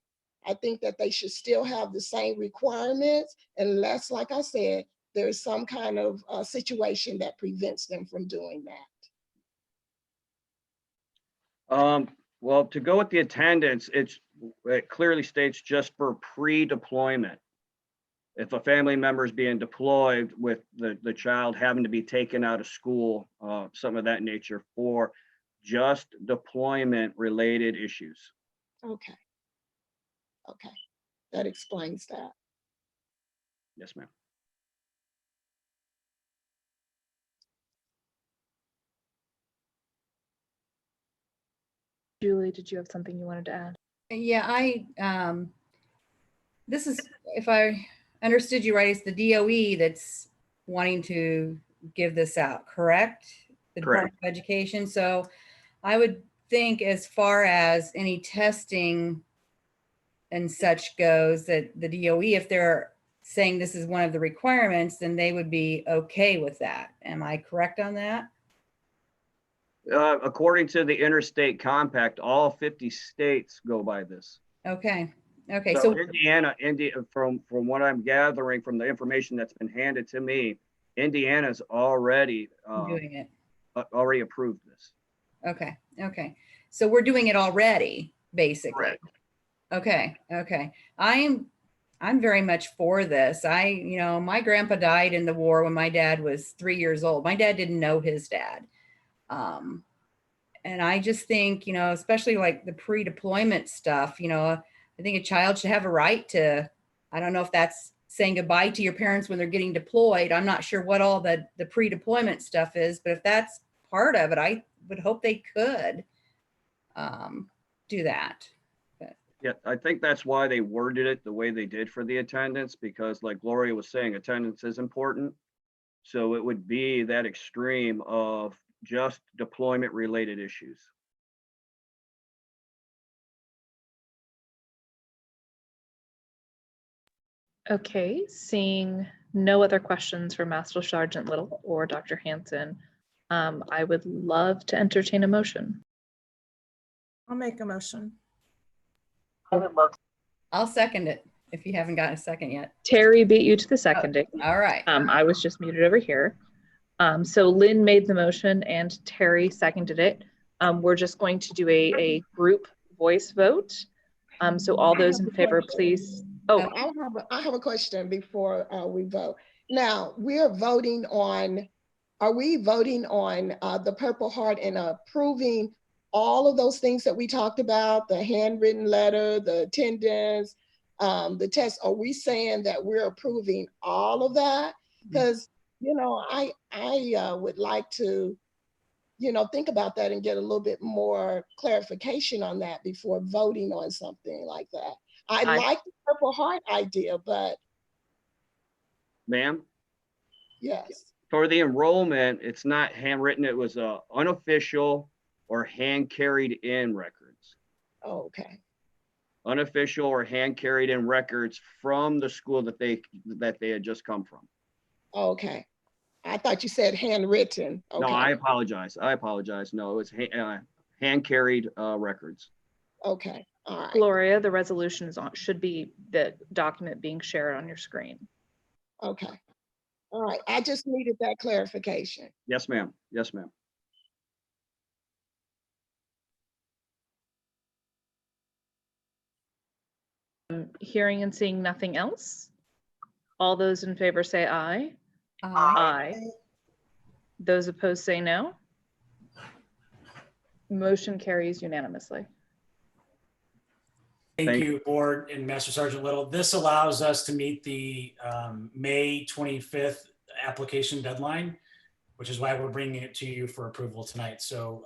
I think that they should still have the same requirements unless, like I said, there's some kind of situation that prevents them from doing that. Well, to go with the attendance, it clearly states just for pre-deployment. If a family member is being deployed with the child having to be taken out of school, some of that nature for just deployment related issues. Okay. That explains that. Yes, ma'am. Julie, did you have something you wanted to add? Yeah, this is, if I understood you right, it's the DOE that's wanting to give this out, correct? The Department of Education. So I would think as far as any testing and such goes, that the DOE, if they're saying this is one of the requirements, then they would be okay with that. Am I correct on that? According to the Interstate Compact, all 50 states go by this. Okay. Okay. So Indiana, from what I'm gathering from the information that's been handed to me, Indiana's already doing it. Already approved this. Okay. Okay. So we're doing it already, basically. Correct. Okay. Okay. I'm very much for this. My grandpa died in the war when my dad was 3 years old. My dad didn't know his dad. And I just think, especially like the pre-deployment stuff, I think a child should have a right to, I don't know if that's saying goodbye to your parents when they're getting deployed. I'm not sure what all the pre-deployment stuff is, but if that's part of it, I would hope they could do that. Yeah, I think that's why they worded it the way they did for the attendance, because like Gloria was saying, attendance is important. So it would be that extreme of just deployment related issues. Okay, seeing no other questions for Master Sergeant Little or Dr. Hanson, I would love to entertain a motion. I'll make a motion. I'll second it if you haven't gotten a second yet. Terry beat you to the seconding. All right. I was just muted over here. So Lynn made the motion and Terry seconded it. We're just going to do a group voice vote. So all those in favor, please. Oh, I have a question before we vote. Now, are we voting on the Purple Heart and approving all of those things that we talked about, the handwritten letter, the attendance, the test? Are we saying that we're approving all of that? Because, I would like to, think about that and get a little bit more clarification on that before voting on something like that. I like the Purple Heart idea, but. Ma'am? Yes. For the enrollment, it's not handwritten. It was unofficial or hand carried in records. Oh, okay. Unofficial or hand carried in records from the school that they had just come from. Okay. I thought you said handwritten. Okay. No, I apologize. No, it's hand carried records. Okay. All right. Gloria, the resolution should be the document being shared on your screen. Okay. All right, I just needed that clarification. Yes, ma'am. Yes, ma'am. Hearing and seeing nothing else. All those in favor say aye. Aye. Those opposed say no. Motion carries unanimously. Thank you, Board and Master Sergeant Little. This allows us to meet the May 25th application deadline, which is why we're bringing it to you for approval tonight. So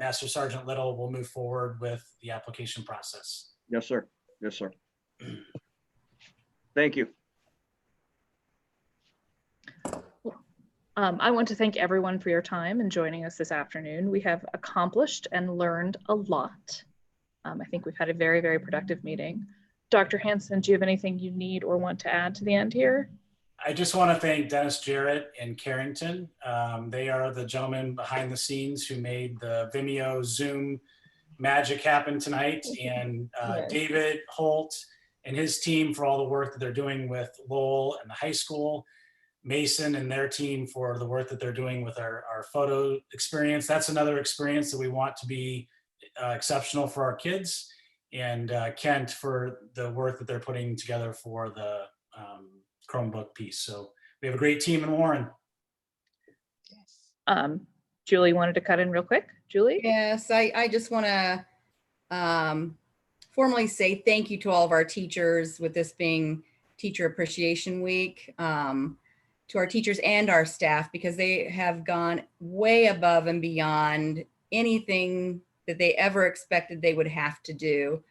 Master Sergeant Little will move forward with the application process. Yes, sir. Yes, sir. Thank you. I want to thank everyone for your time and joining us this afternoon. We have accomplished and learned a lot. I think we've had a very, very productive meeting. Dr. Hanson, do you have anything you need or want to add to the end here? I just want to thank Dennis Jarrett and Carrington. They are the gentlemen behind the scenes who made the Vimeo Zoom magic happen tonight. And David Holt and his team for all the work that they're doing with Lowell and the high school. Mason and their team for the work that they're doing with our photo experience. That's another experience that we want to be exceptional for our kids. And Kent for the work that they're putting together for the Chromebook piece. So we have a great team in Warren. Julie wanted to cut in real quick. Julie? Yes, I just want to formally say thank you to all of our teachers with this being Teacher Appreciation Week, to our teachers and our staff, because they have gone way above and beyond anything that they ever expected they would have to do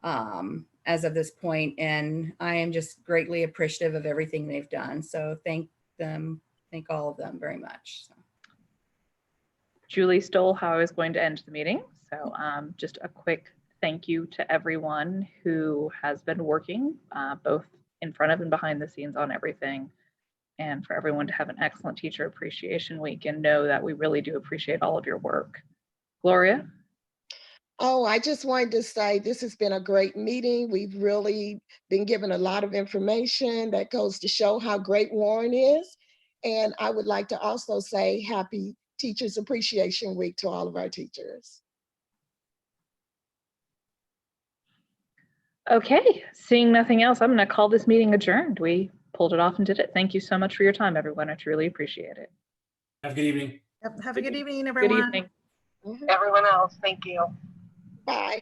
as of this point. And I am just greatly appreciative of everything they've done. So thank all of them very much. So. Julie stole how I was going to end the meeting. So just a quick thank you to everyone who has been working both in front of and behind the scenes on everything, and for everyone to have an excellent Teacher Appreciation Week and know that we really do appreciate all of your work. Gloria? Oh, I just wanted to say this has been a great meeting. We've really been given a lot of information that goes to show how great Warren is. And I would like to also say happy Teachers Appreciation Week to all of our teachers. Okay, seeing nothing else, I'm going to call this meeting adjourned. We pulled it off and did it. Thank you so much for your time, everyone. I truly appreciate it. Have a good evening. Have a good evening, everyone. Good evening. Everyone else, thank you. Bye.